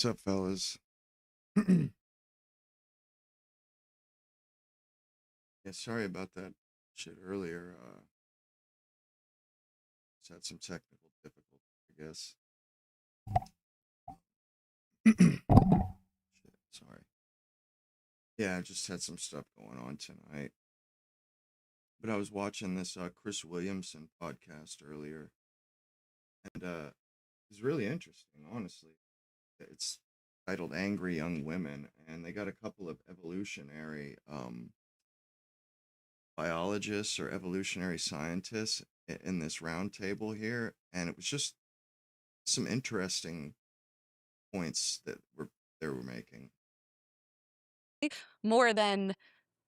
What's up, fellas? Yeah, sorry about that shit earlier. Just had some technical difficulty, I guess. Shit, sorry. Yeah, I just had some stuff going on tonight. But I was watching this Chris Williamson podcast earlier, and it's really interesting, honestly. It's titled Angry Young Women, and they got a couple of evolutionary biologists or evolutionary scientists in this round table here, and it was just some interesting points that they were making. More than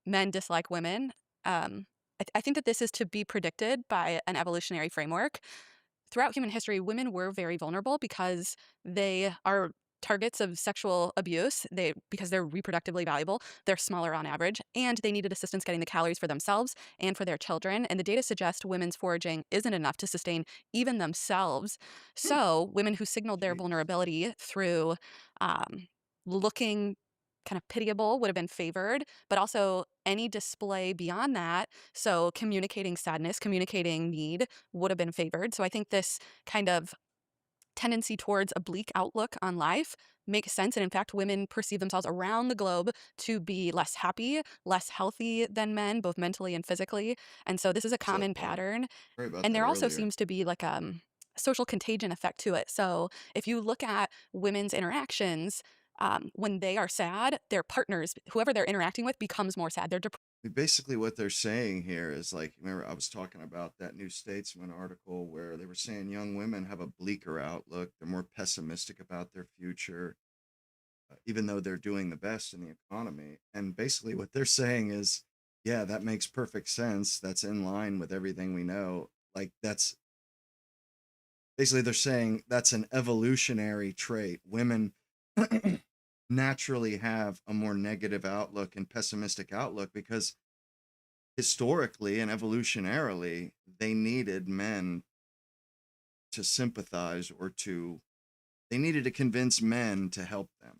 men dislike women. I think that this is to be predicted by an evolutionary framework. Throughout human history, women were very vulnerable because they are targets of sexual abuse. Because they're reproductively valuable, they're smaller on average, and they needed assistance getting the calories for themselves and for their children. And the data suggest women's foraging isn't enough to sustain even themselves. So women who signaled their Jeez. vulnerability through looking kind of pitiable would have been favored, but also any display beyond that, so communicating sadness, communicating need, would have been favored. So I think this kind of tendency towards a bleak outlook on life makes sense. And in fact, women perceive themselves around the globe to be less happy, less healthy than men, both mentally and physically. And so this is a What's up? common pattern. Sorry about And that there also earlier. seems to be like social contagion effect to it. So if you look at women's interactions, when they are sad, their partners, whoever they're interacting with, becomes more sad. They're Basically, what they're saying here is like, remember, I was talking about that New Statesman article where they were saying young women have a bleaker outlook. They're more pessimistic about their future, even though they're doing the best in the economy. And basically, what they're saying is, yeah, that makes perfect sense. That's in line with everything we know. Like, that's basically they're saying that's an evolutionary trait. Women naturally have a more negative outlook and pessimistic outlook because historically and evolutionarily they needed men to sympathize or to they needed to convince men to help them.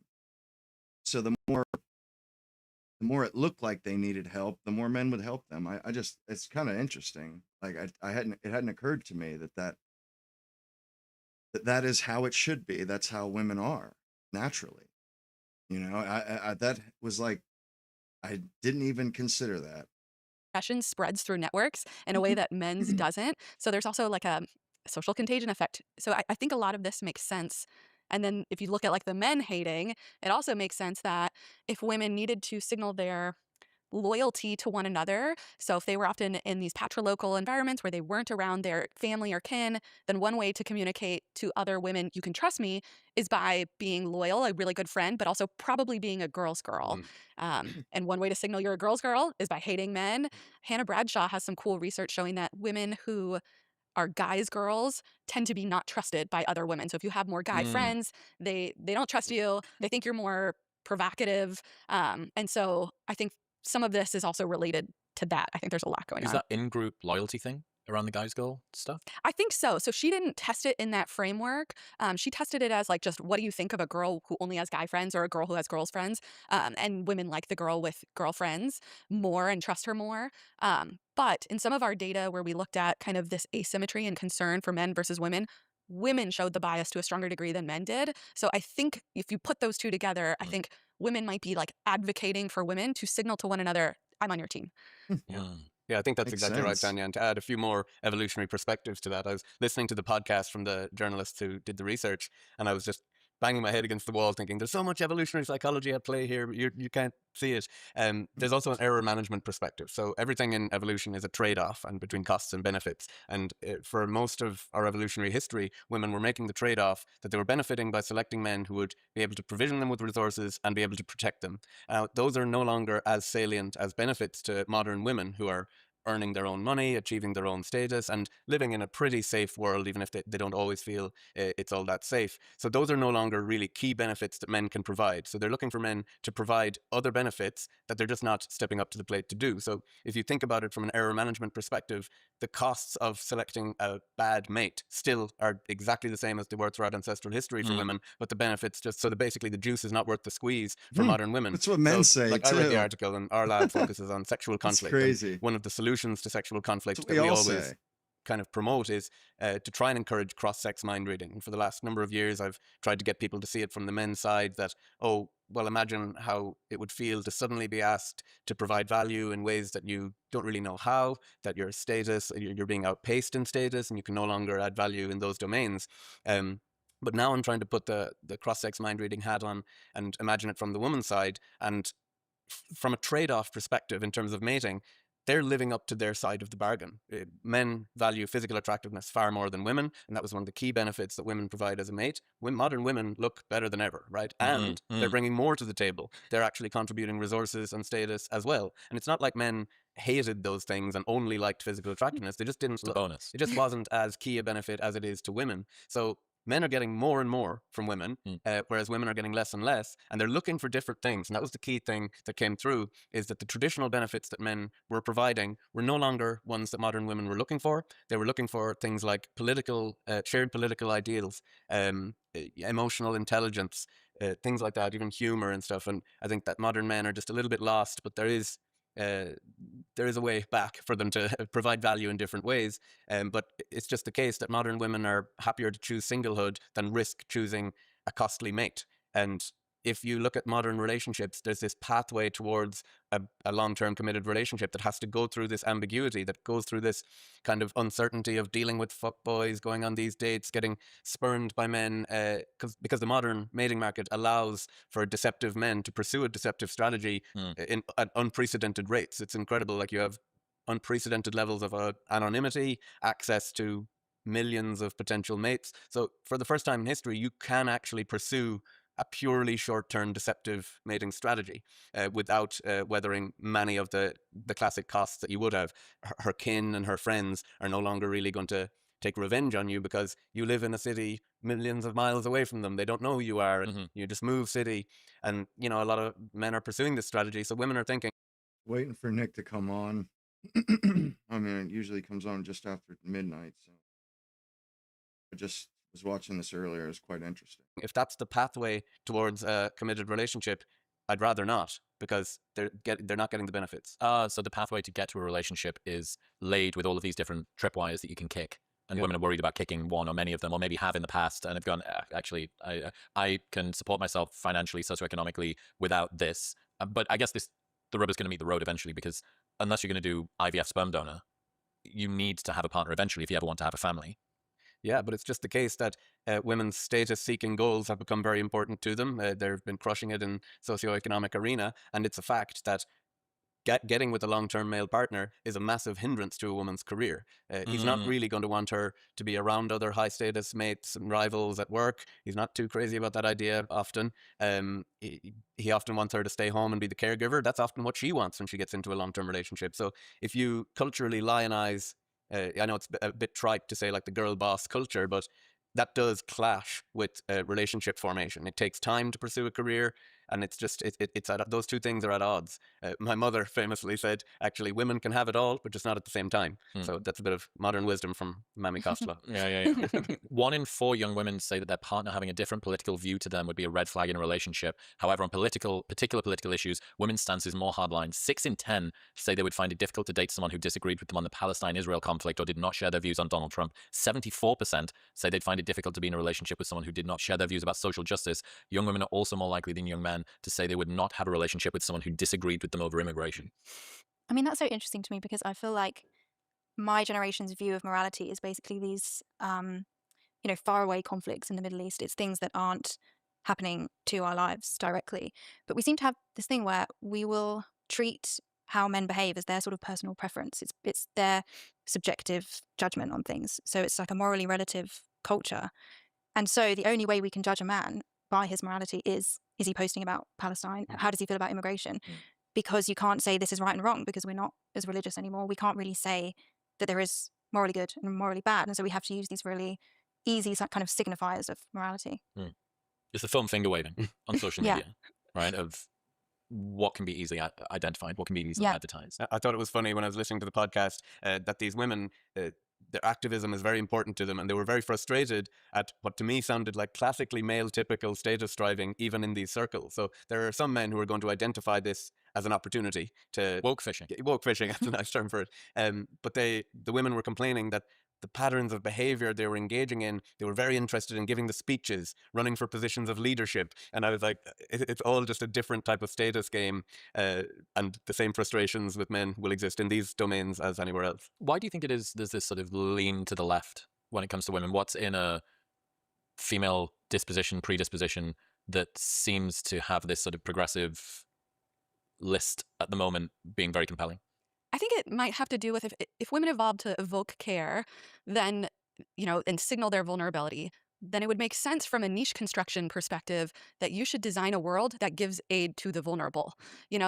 So the more it looked like they needed help, the more men would help them. I just it's kind of interesting. Like I hadn't it hadn't occurred to me that is how it should be. That's how women are naturally. That was like I didn't even consider that. depression spreads through networks in a way that men's doesn't. So there's also like a social contagion effect. So I think a lot of this makes sense. And then if you look at like the men hating, it also makes sense that if women needed to signal their loyalty to one another. So if they were often in these patrilocal environments where they weren't around their family or kin, then one way to communicate to other women, you can trust me, is by being loyal, a really good friend, but also probably being a girl's girl. And one way to signal you're a girl's girl is by hating men. Hannah Bradshaw has some cool research showing that women who are guys' girls tend to be not trusted by other women. So if you have more guy Mm. friends, they don't trust you. They think you're more provocative. And so I think some of this is also related to that. I think there's a lot going Is on. that in-group loyalty thing around the guys' goal stuff? I think so. So she didn't test it in that framework. She tested it as like just what do you think of a girl who only has guy friends or a girl who has girls friends? And women like the girl with girlfriends more and trust her more. But in some of our data where we looked at kind of this asymmetry and concern for men versus women showed the bias to a stronger degree than men did. So I think if you put those two together, I Mm. think women might be like advocating for women to signal to one another, I'm on your team. Yeah, Yeah, I think that's makes exactly right, sense. Tanya. And to add a few more evolutionary perspectives to that, I was listening to the podcast from the journalist who did the research, and I was just banging my head against the wall thinking, there's so much evolutionary psychology at play here, you can't see it. There's also an error management perspective. So everything in evolution is a trade-off and between costs and benefits. And for most of our evolutionary history, women were making the trade-off that they were benefiting by selecting men who would be able to provision them with resources and be able to protect them. Those are no longer as salient as benefits to modern women who are earning their own money, achieving their own status, and living in a pretty safe world, even if they don't always feel it's all that safe. So those are no longer really key benefits that men can provide. So they're looking for men to provide other benefits that they're just not stepping up to the plate to do. So if you think about it from an error management perspective, the costs of selecting a bad mate still are exactly the same as they were throughout ancestral history for women, but the benefits just so that basically the juice is not worth the squeeze for modern women. That's what men so, say, like I read the too. article, and our lab focuses on sexual That's conflict. And crazy. one of the solutions to sexual conflict That's what that we we all always say. kind of promote is to try and encourage cross-sex mind reading. And for the last number of years, I've tried to get people to see it from the men's side that, oh, well, imagine how it would feel to suddenly be asked to provide value in ways that you don't really know how, that your status, you're being outpaced in status, and you can no longer add value in those domains. But now I'm trying to put the cross-sex mind reading hat on and imagine it from the woman's side. And from a trade-off perspective in terms of mating, they're living up to their side of the bargain. Men value physical attractiveness far more than women, and that was one of the key benefits that women provide as a mate. Modern women look better than ever, right? And they're bringing more to the table. They're actually contributing resources and status as well. And it's not like men hated those things and only liked physical attractiveness. They just didn't. It's a bonus. It just wasn't as key a benefit as it is to women. So men are getting more and more from women, whereas women are getting less and less, and they're looking for different things. And that was the key thing that came through, is that the traditional benefits that men were providing were no longer ones that modern women were looking for. They were looking for things like shared political ideals, emotional intelligence, things like that, even humor and stuff. And I think that modern men are just a little bit lost, but there is a way back for them to provide value in different ways. But it's just the case that modern women are happier to choose singlehood than risk choosing a costly mate. And if you look at modern relationships, there's this pathway towards a long-term committed relationship that has to go through this ambiguity, that goes through this kind of uncertainty of dealing with fuckboys, going on these dates, getting spurned by men, because the modern mating market allows for deceptive men to pursue a deceptive strategy at unprecedented rates. It's incredible. Like, you have unprecedented levels of anonymity, access to millions of potential mates. So for the first time in history, you can actually pursue a purely short-term deceptive mating strategy without weathering many of the classic costs that you would have. Her kin and her friends are no longer really going to take revenge on you because you live in a city millions of miles away from them. They don't know who you are, and you just move city. And, a lot of men are pursuing this strategy. So women are thinking, waiting for Nick to come on. I mean, it usually comes on just after midnight, so I just was watching this earlier. It was quite interesting. if that's the pathway towards a committed relationship, I'd rather not, because they're not getting the benefits. So the pathway to get to a relationship is laid with all of these different tripwires that you can kick. And women are worried about kicking one or many of them, or maybe have in the past, and have gone, actually, I can support myself financially, socioeconomically without this. But I guess the rubber's going to meet the road eventually, because unless you're going to do IVF sperm donor, you need to have a partner eventually if you ever want to have a family. Yeah, but it's just the case that women's status-seeking goals have become very important to them. They've been crushing it in socioeconomic arena, and it's a fact that getting with a long-term male partner is a massive hindrance to a woman's career. He's not really going to want her to be around other high-status mates and rivals at work. He's not too crazy about that idea often. He often wants her to stay home and be the caregiver. That's often what she wants when she gets into a long-term relationship. So if you culturally lionize, I know it's a bit trite to say like the girl boss culture, but that does clash with relationship formation. It takes time to pursue a career, and it's just those two things are at odds. My mother famously said, actually, women can have it all, but just not at the same time. So that's a bit of modern wisdom from Mammy Costello. Yeah. 1 in 4 young women say that their partner having a different political view to them would be a red flag in a relationship. However, on particular political issues, women's stance is more hardline. 6 in 10 say they would find it difficult to date someone who disagreed with them on the Palestine-Israel conflict or did not share their views on Donald Trump. 74% say they'd find it difficult to be in a relationship with someone who did not share their views about social justice. Young women are also more likely than young men to say they would not have a relationship with someone who disagreed with them over immigration. I mean, that's so interesting to me, because I feel like my generation's view of morality is basically these, faraway conflicts in the Middle East. It's things that aren't happening to our lives directly. But we seem to have this thing where we will treat how men behave as their sort of personal preference. It's their subjective judgment on things. So it's like a morally relative culture. And so the only way we can judge a man by his morality is he posting about Palestine? How does he feel about immigration? because you can't say this is right and wrong because we're not as religious anymore. We can't really say that there is morally good and morally bad. And so we have to use these really easy kind of signifiers of morality. It's the film finger waving on social Yeah. media, right? Of what can be easily identified, what can be easily Yeah. advertised. I thought it was funny when I was listening to the podcast that these women, their activism is very important to them, and they were very frustrated at what to me sounded like classically male typical status striving, even in these circles. So there are some men who are going to identify this as an opportunity to Woke fishing. woke fishing. That's a nice term for it. But the women were complaining that the patterns of behavior they were engaging in, they were very interested in giving the speeches, running for positions of leadership. And I was like, it's all just a different type of status game. And the same frustrations with men will exist in these domains as anywhere else. Why do you think it is there's this sort of lean to the left when it comes to women? What's in a female predisposition that seems to have this sort of progressive list at the moment being very compelling? I think it might have to do with if women evolved to evoke care, then, and signal their vulnerability, then it would make sense from a niche construction perspective that you should design a world that gives aid to the vulnerable.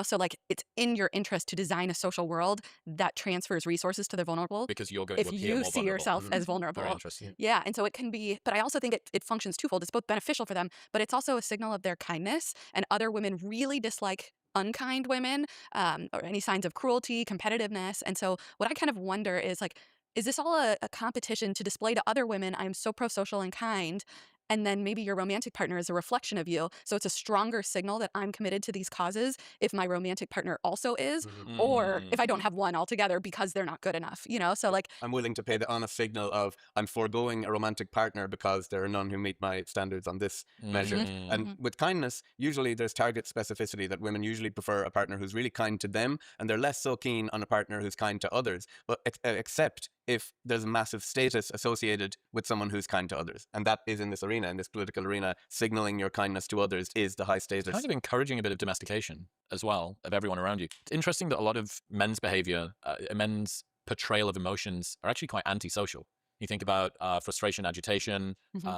So like it's in your interest to design a social world that transfers resources to the vulnerable. Because you're going If to appear you more see vulnerable. yourself as Very vulnerable. interesting. Yeah. And so it can be, but I also think it functions twofold. It's both beneficial for them, but it's also a signal of their kindness. And other women really dislike unkind women, or any signs of cruelty, competitiveness. And so what I kind of wonder is like, is this all a competition to display to other women, I'm so pro-social and kind, and then maybe your romantic partner is a reflection of you. So it's a stronger signal that I'm committed to these causes if my romantic partner also is, or if I don't have one altogether because they're not good enough, So like, I'm willing to pay the honest signal of I'm foregoing a romantic partner because there are none who meet my standards on this measure. And with kindness, usually there's target specificity, that women usually prefer a partner who's really kind to them, and they're less so keen on a partner who's kind to others, but except if there's a massive status associated with someone who's kind to others. And that is in this arena, in this political arena, signaling your kindness to others is the high status. Kind of encouraging a bit of domestication as well of everyone around you. It's interesting that a lot of men's behavior, men's portrayal of emotions are actually quite antisocial. You think about frustration, agitation,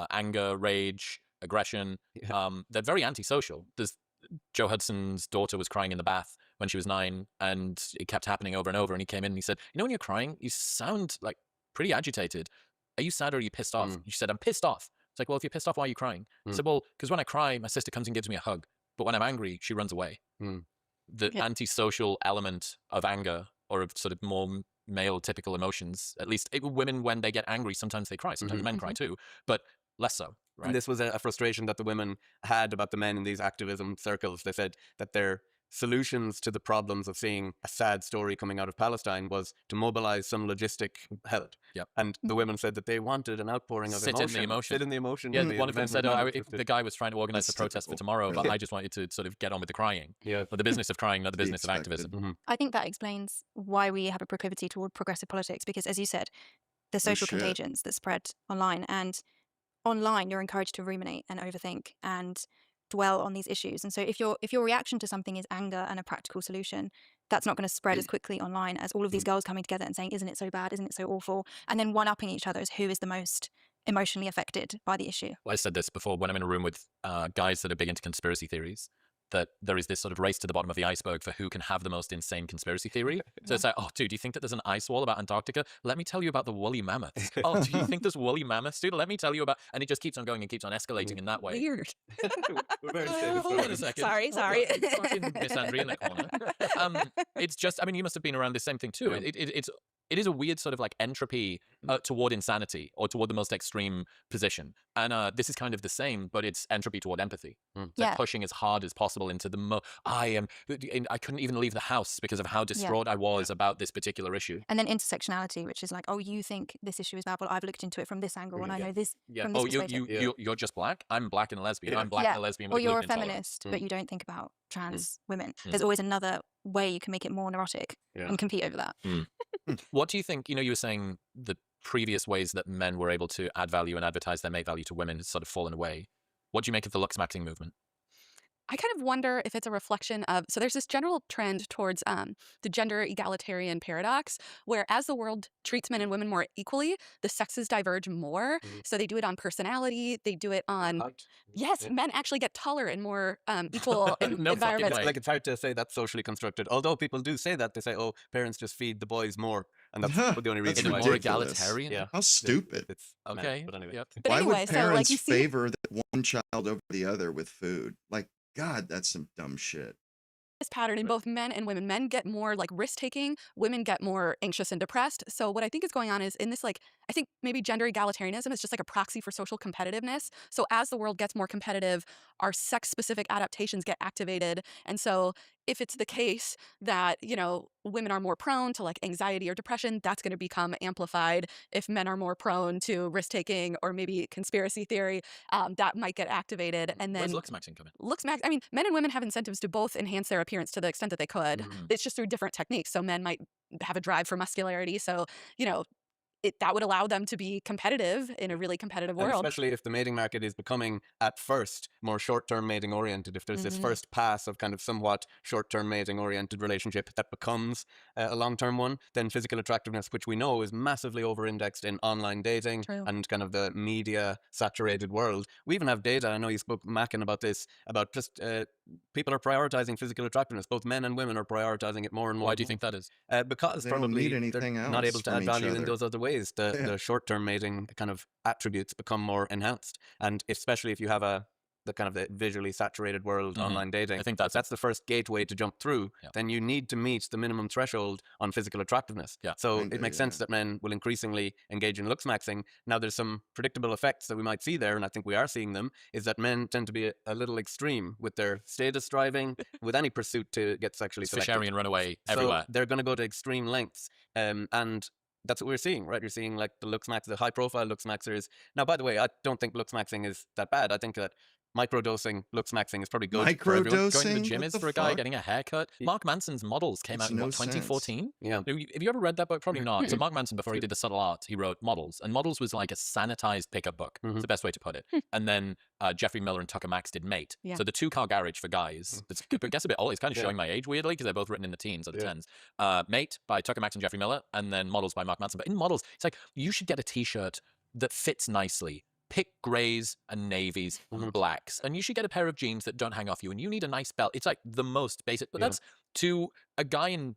anger, rage, aggression. They're very antisocial. There's Joe Hudson's daughter was crying in the bath when she was 9, and it kept happening over and over. And he came in and he said, when you're crying, you sound like pretty agitated. Are you sad or are you pissed off? She said, I'm pissed off. It's like, well, if you're pissed off, why are you crying? I said, well, because when I cry, my sister comes and gives me a hug. But when I'm angry, she runs away. The antisocial element of anger, or of sort of more male typical emotions, at least women, when they get angry, sometimes they cry. Sometimes men cry too, but less so. Right? And this was a frustration that the women had about the men in these activism circles. They said that their solutions to the problems of seeing a sad story coming out of Palestine was to mobilize some logistic help. And the women said that they wanted an outpouring of emotion. Sit in the emotion. Yeah, one of them said, the guy was trying to organize the protest for tomorrow, but I just wanted to sort of get on with the crying. But the business of crying, not the business of activism. I think that explains why we have a proclivity toward progressive politics, because as you said, the social contagions that spread online, and online you're encouraged to ruminate and overthink and dwell on these issues. And so if your reaction to something is anger and a practical solution, that's not going to spread as quickly online as all of these girls coming together and saying, isn't it so bad, isn't it so awful, and then one-upping each other as who is the most emotionally affected by the issue. Well, I said this before when I'm in a room with guys that are big into conspiracy theories, that there is this sort of race to the bottom of the iceberg for who can have the most insane conspiracy theory. So it's like, oh, dude, do you think that there's an ice wall about Antarctica? Let me tell you about the woolly mammoths. Oh, do you think there's woolly mammoths, dude? Let me tell you about... And it just keeps on going and keeps on escalating in that way. Weird. We're very Hold on a second. Sorry. Fucking Miss Andrea in the corner. It's just, I mean, you must have been around the same thing too. It is a weird sort of like entropy toward insanity, or toward the most extreme position. And this is kind of the same, but it's entropy toward empathy. Like pushing as hard as possible into the I couldn't even leave the house because of how distraught I was about this particular issue. And then intersectionality, which is like, oh, you think this issue is bad, well, I've looked into it from this angle, and I know this from this perspective. You're just black? I'm black and a lesbian. I'm black and a lesbian. Or you're a feminist, but you don't think about trans women. There's always another way you can make it more neurotic and compete over that. What do you think? You were saying the previous ways that men were able to add value and advertise their mate value to women has sort of fallen away. What do you make of the Looksmaxing movement? I kind of wonder if it's a reflection of, so there's this general trend towards the gender egalitarian paradox, where as the world treats men and women more equally, the sexes diverge more. So they do it on personality, they do it on, yes, Yeah. men actually get taller and more equal No fucking environments. way. Like, it's hard to say that's socially constructed. Although people do say that, they say, "Oh, parents just feed the boys more," and that's the only That's reason Is it why. more ridiculous. egalitarian? Yeah, How stupid. it's Okay. But anyway, Yep. But Why anyway, would so like parents you see, favor that one child over the other with food? Like, God, that's some dumb shit. this pattern in both men and women. Men get more like risk taking, women get more anxious and depressed. So what I think is going on is in this, like, I think maybe gender egalitarianism is just like a proxy for social competitiveness. So as the world gets more competitive, our sex specific adaptations get activated. And so if it's the case that, you know, women are more prone to like anxiety or depression, that's going to become amplified. If men are more prone to risk taking or maybe conspiracy theory, that might get activated. And Where's then Looksmaxing come in? Looksmax, I mean, men and women have incentives to both enhance their appearance to the extent that they could. Mhm. It's just through different techniques. So men might have a drive for muscularity. So, you know, that would allow them to be competitive in a really competitive and world. especially if the mating market is becoming at first more short-term mating oriented, if there's this first pass of kind of somewhat short-term mating oriented relationship that becomes a long-term one, then physical attractiveness, which we know is massively over-indexed in online dating True. and kind of the media saturated world. We even have data, I know you spoke Mackin about this, about just people are prioritizing physical attractiveness. Both men and women are prioritizing it more and more. Why do you think that is? Because They don't probably need they're anything not able else to from add each value in other. those other ways. The Yeah. short-term mating kind of attributes become more enhanced, and especially if you have the kind of the visually saturated world, online dating, I think if that's the first gateway to jump through, Yeah. then you need to meet the minimum threshold on physical attractiveness. Yeah. So Kinda, it makes sense yeah. that men will increasingly engage in looksmaxing. Now, there's some predictable effects that we might see there, and I think we are seeing them, is that men tend to be a little extreme with their status driving, with any pursuit to get sexually It's selected. Fisharian runaway So everywhere. they're going to go to extreme lengths, and that's what we're seeing, right? You're seeing like the Looksmax, the high-profile Looksmaxers. Now, by the way, I don't think Looksmaxing is that bad. I think that microdosing Looksmaxing is probably good for everyone. Going to the Microdosing? gym What is the for a guy fuck? getting a haircut. Mark Manson's Models came out Makes in no what, sense. 2014? Yeah. Have you ever read that book? Probably not. So Mark Manson, before he did the subtle art, he wrote Models, and Models was like a sanitized pickup book. It's the best way to put it. And then Jeffrey Miller and Tucker Max did Mate. Yeah. So the two-car garage for guys. That's, I guess, a bit old. It's kind of Yeah. showing my age weirdly because they're both written in the teens or the Yeah. tens. Mate by Tucker Max and Jeffrey Miller, and then Models by Mark Manson. But in Models, it's like you should get a T-shirt that fits nicely. Pick grays and navies and blacks, and you should get a pair of jeans that don't hang off you, and you need a nice belt. It's like the most basic, but Yeah. that's to a guy in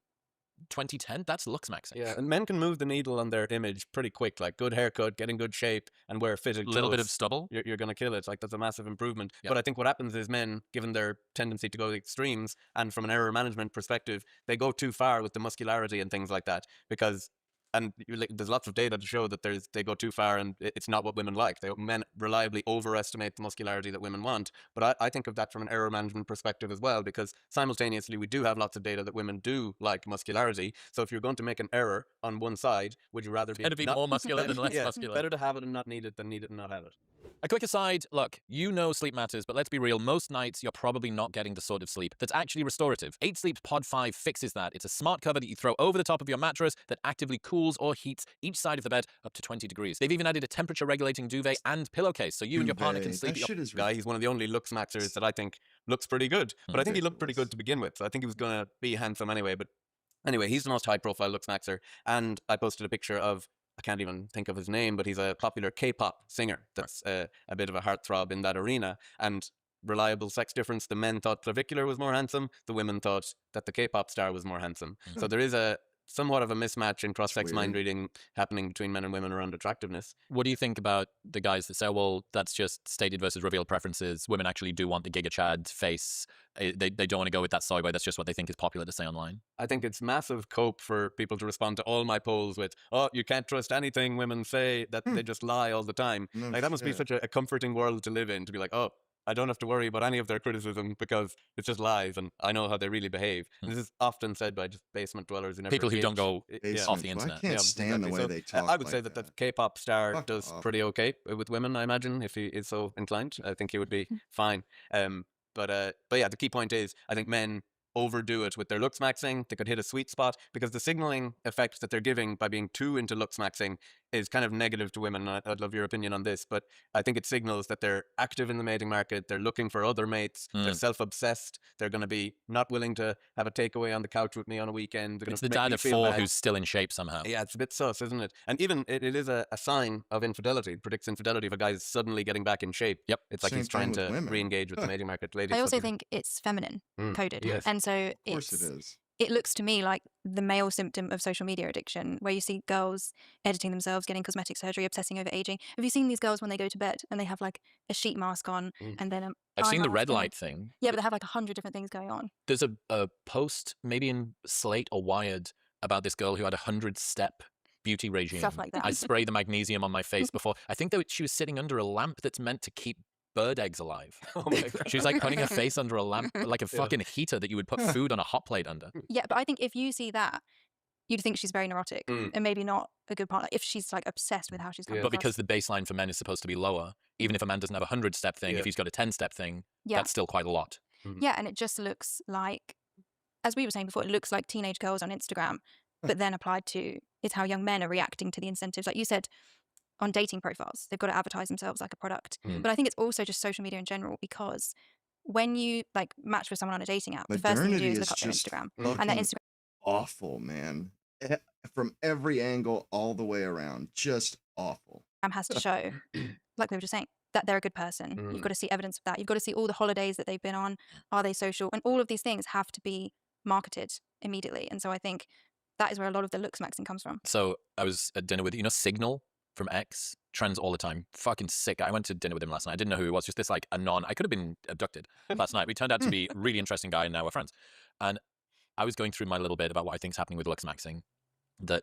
2010, that's Looksmaxing. Yeah, and men can move the needle on their image pretty quick, like good haircut, get in good shape, and wear fitted A little bit of clothes. stubble. You're going to kill it. Like, that's a massive improvement. Yep. But I think what happens is men, given their tendency to go to extremes, and from an error management perspective, they go too far with the muscularity and things like that, because and there's lots of data to show that they go too far, and it's not what women like. Men reliably overestimate the muscularity that women want. But I think of that from an error management perspective as well, because simultaneously we do have lots of data that women do like muscularity. So if you're going to make an error on one side, would you rather be Better be more muscular than less muscular. Better to have it and not need it than need it and not have it. A quick aside, look, you know sleep matters, but let's be real, most nights you're probably not getting the sort of sleep that's actually restorative. 8 Sleep's Pod 5 fixes that. It's a smart cover that you throw over the top of your mattress that actively cools or heats each side of the bed up to 20 degrees. They've even added a temperature-regulating duvet and pillowcase, so you and your partner can sleep. That shit is Guy, he's one of the only Looksmaxers that I think looks pretty good. But I think he looked pretty good to begin with, so I think he was going to be handsome anyway. But anyway, he's the most high-profile Looksmaxer, and I posted a picture of, I can't even think of his name, but he's a popular K-pop singer that's a bit of a heartthrob in that arena. And reliable sex difference, the men thought Clavicular was more handsome, the women thought that the K-pop star was more handsome. So there is a somewhat of a mismatch in cross-sex mind reading happening between men and women around attractiveness. What do you think about the guys that say, well, that's just stated versus revealed preferences? Women actually do want the Giga Chad face. They don't want to go with that soy boy. That's just what they think is popular to say online. I think it's massive cope for people to respond to all my polls with, oh, you can't trust anything women say, that they just lie all the time. No like, that must be shit. such a comforting world to live in, to be like, oh, I don't have to worry about any of their criticism because it's just lies and I know how they really behave. This is often said by just basement dwellers who never People who don't go Basement. off the Well, internet. I can't stand the way So, they talk. I would like say that the K-pop star Fuck does off. pretty okay with women, I imagine, if he is so inclined. I think he would be fine. But yeah, the key point is, I think men overdo it with their Looksmaxing. They could hit a sweet spot because the signaling effect that they're giving by being too into Looksmaxing is kind of negative to women. I'd love your opinion on this, but I think it signals that they're active in the mating market. They're looking for other mates. They're self-obsessed. They're going to be not willing to have a takeaway on the couch with me on a weekend. They're It's gonna the make dad me of feel 4 bad. who's still in shape somehow. Yeah, it's a bit sus, isn't it? And even it is a sign of infidelity. It predicts infidelity if a guy's suddenly getting back in shape. Yep. It's like Same he's trying thing with to women. re-engage with the mating market. Ladies, I also what do you think it's feminine coded. Yes. And so Of course it is. it looks to me like the male symptom of social media addiction, where you see girls editing themselves, getting cosmetic surgery, obsessing over aging. Have you seen these girls when they go to bed and they have like a sheet mask on and then I've seen the eye red mask and- light thing. Yeah, but they have like 100 different things going on. There's a post maybe in Slate or Wired about this girl who had a 100-step beauty regime. Stuff like that. I spray the magnesium on my face before. I think that she was sitting under a lamp that's meant to keep bird eggs alive. Oh my God. She was like putting her face under a lamp, like a fucking heater that you would put food on a hot plate under. Yeah, but I think if you see that, you'd think she's very neurotic and maybe not a good partner if she's like obsessed with how she's coming But across. because the baseline for men is supposed to be lower, even if a man doesn't have a 100-step thing, if he's got a 10-step thing, that's still quite a lot. Yeah, and it just looks like, as we were saying before, it looks like teenage girls on Instagram, but then applied to is how young men are reacting to the incentives. Like you said, on dating profiles, they've got to advertise themselves like a product. But I think it's also just social media in general, because when you like match with someone on a dating app, the first thing you do Modernity is look look up their just Instagram, and their fucking Instagram awful, man. From every angle, all the way around, just awful. has to show, like we were just saying, that they're a good person. You've got to see evidence of that. You've got to see all the holidays that they've been on. Are they social? And all of these things have to be marketed immediately. And so I think that is where a lot of the Looksmaxing comes from. So I was at dinner with, Signal from X, trends all the time. Fucking sick. I went to dinner with him last night. I didn't know who he was, just this like anon. I could have been abducted last night. But he turned out to be a really interesting guy, and now we're friends. And I was going through my little bit about what I think is happening with Looksmaxing, that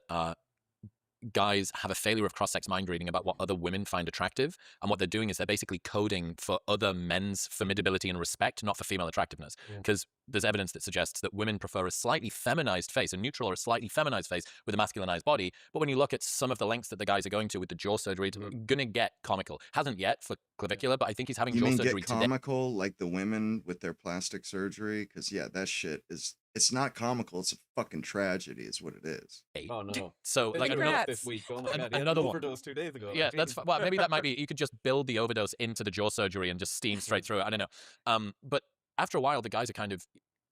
guys have a failure of cross-sex mind reading about what other women find attractive, and what they're doing is they're basically coding for other men's formidability and respect, not for female attractiveness. Because there's evidence that suggests that women prefer a slightly feminized face, a neutral or a slightly feminized face with a masculinized body. But when you look at some of the lengths that the guys are going to with the jaw surgery, it's gonna get comical. Hasn't yet for clavicular, but I think he's having You jaw mean surgery get today. comical like the women with their plastic surgery? Because yeah, that shit is. It's not comical. It's a fucking tragedy. Is what it is. Oh no. So like Congrats. this week. Oh my God. Another one. Overdose 2 days ago. Yeah, that's well. Maybe that might be. You could just build the overdose into the jaw surgery and just steam straight through it. I don't know. But after a while, the guys are kind of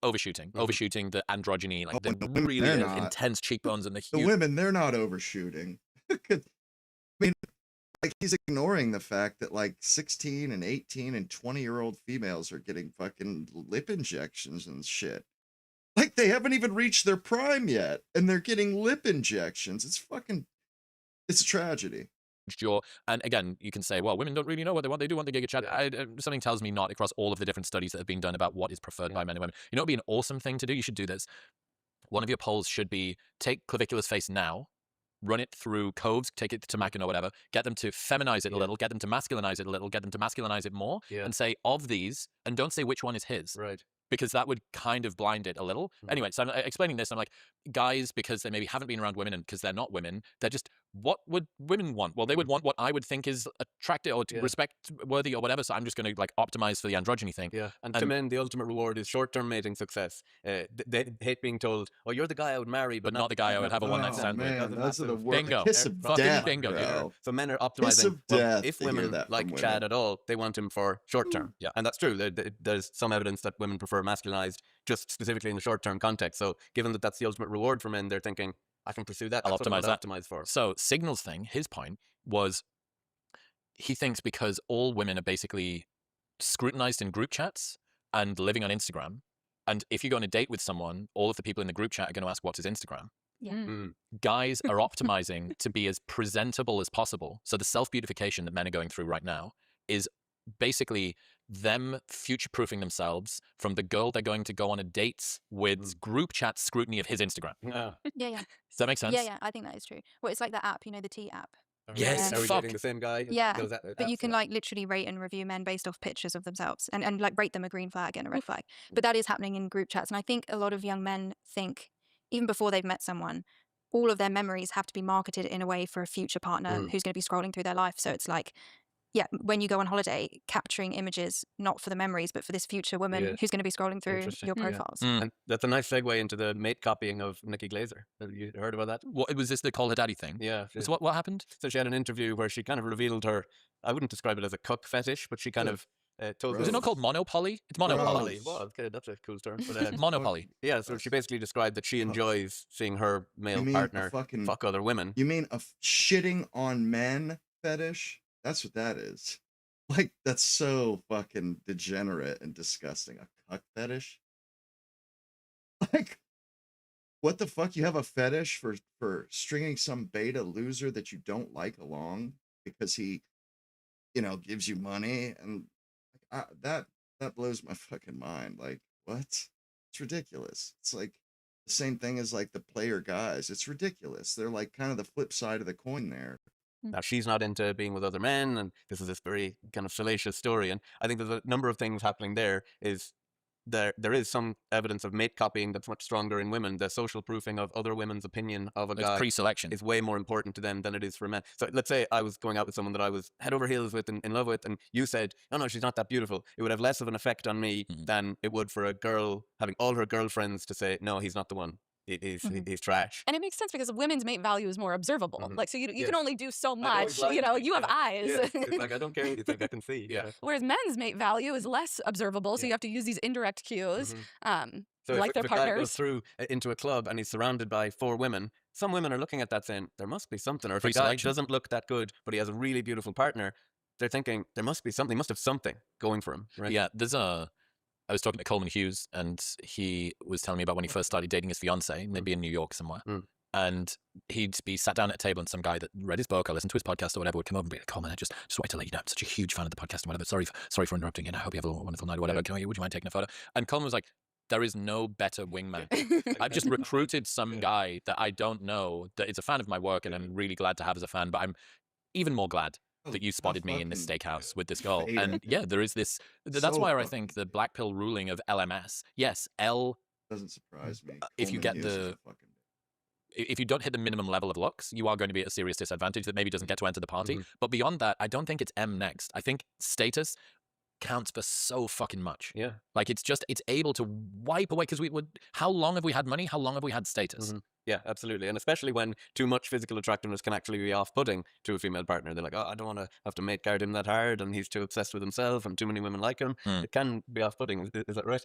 overshooting the androgyny, like Oh, the and the women, really they're not. intense cheekbones and the The huge. women, they're not overshooting. I mean, like he's ignoring the fact that like 16 and 18 and 20-year-old females are getting fucking lip injections and shit. Like they haven't even reached their prime yet, and they're getting lip injections. It's a tragedy. Jaw. And again, you can say, well, women don't really know what they want. They do want the giga chat. Something tells me not across all of the different studies that have been done about what is preferred by men and women. You know, it'd be an awesome thing to do. You should do this. One of your polls should be take Clavicular's face now, run it through Coves, take it to Mackin or whatever, get them to feminize it a little, get them to masculinize it a little, get them to masculinize it more, and say, of these, and don't say which one is his. Right. Because that would kind of blind it a little. Anyway, so I'm explaining this. I'm like, guys, because they maybe haven't been around women and because they're not women, they're just, what would women want? Well, they would want what I would think is attractive or respect worthy or whatever. So I'm just going to like optimize for the androgyny thing. Yeah. And to men, the ultimate reward is short-term mating success. They hate being told, "Oh, you're the guy I would marry, but not the guy I would have a one-night Oh, stand with." man, those are the worst. Bingo. Kiss of Fucking death, bingo, bro. yeah. So men are Kiss optimizing. of death If to hear women that like from Chad women. at all, they want him for short term. Yeah. And that's true. There's some evidence that women prefer masculinized, just specifically in the short term context. So given that that's the ultimate reward for men, they're thinking, I can pursue that. I'll That's what optimize that. Optimize for. So Signal's thing, his point was, he thinks because all women are basically scrutinized in group chats and living on Instagram, and if you go on a date with someone, all of the people in the group chat are going to ask what's his Instagram. Guys are optimizing to be as presentable as possible. So the self-beautification that men are going through right now is basically them future-proofing themselves from the girl they're going to go on a date with group chat scrutiny of his Instagram. Yeah. Does that make sense? Yeah, I think that is true. Well, it's like the app, the T app. Yes, Are we fuck. dating the same guy? Yeah, Does that- but you that's can it. like literally rate and review men based off pictures of themselves and like rate them a green flag and a red flag. But that is happening in group chats. And I think a lot of young men think, even before they've met someone, all of their memories have to be marketed in a way for a future partner who's going to be scrolling through their life. So it's like when you go on holiday, capturing images not for the memories but for this future woman who's going to be scrolling through Interesting. your Yeah. profiles. And that's a nice segue into the mate copying of Nikki Glaser. Have you heard about that? What was this? The call her daddy thing? Yeah. So what happened? So she had an interview where she kind of revealed her, I wouldn't describe it as a cuck fetish, but she kind of told Is it not called monopoly? It's monopoly. Well, okay, that's a cool term. But, monopoly. Yeah, so she basically described that she enjoys seeing her male You mean partner fucking fuck other women. You mean a shitting on men fetish? That's what that is. Like, that's so fucking degenerate and disgusting. A cuck fetish? Like, what the fuck? You have a fetish for stringing some beta loser that you don't like along because he, gives you money, and that blows my fucking mind. Like, what? It's ridiculous. It's like the same thing as like the player guys. It's ridiculous. They're like kind of the flip side of the coin there. Now, she's not into being with other men, and this is this very kind of salacious story. And I think there's a number of things happening there. There is some evidence of mate copying that's much stronger in women. The social proofing of other women's opinion of a guy pre-selection is way more important to them than it is for men. So let's say I was going out with someone that I was head over heels with and in love with, and you said, no, she's not that beautiful. It would have less of an effect on me than it would for a girl having all her girlfriends to say, no, he's not the one. He's trash. And it makes sense because women's mate value is more observable. Like, so you can only do so much. Like, you have eyes. It's like, I don't care what you think, I can see. Yeah. Whereas men's mate value is less observable, so you have to use these indirect cues, So like their if a guy goes partners. through into a club and he's surrounded by 4 women, some women are looking at that saying, there must be something. Or if a guy doesn't look that good, but he has a really beautiful partner, they're thinking, there must be something. He must have something going for him. Right? Yeah, I was talking to Coleman Hughes, and he was telling me about when he first started dating his fiance, and they'd be in New York somewhere. And he'd be sat down at a table, and some guy that read his book or listened to his podcast or whatever would come over and be like, Coleman, I just wanted to let you know I'm such a huge fan of the podcast and whatever. Sorry for interrupting you. And I hope you have a wonderful night or whatever. Would you mind taking a photo? And Coleman was like, there is no better wingman. I've just recruited some guy that I don't know that is a fan of my work, and I'm really glad to have as a fan, but I'm even more glad that you spotted me in this steakhouse with this girl. And yeah, there is this. That's why I think the black pill ruling of LMS. Yes, L doesn't surprise me. If you get if you don't hit the minimum level of looks, you are going to be at a serious disadvantage that maybe doesn't get to enter the party. But beyond that, I don't think it's M next. I think status counts for so fucking much. Yeah. Like it's able to wipe away, because how long have we had money? How long have we had status? Yeah, absolutely. And especially when too much physical attractiveness can actually be off-putting to a female partner. They're like, oh, I don't want to have to mate guard him that hard, and he's too obsessed with himself, and too many women like him. It can be off-putting. Is that right?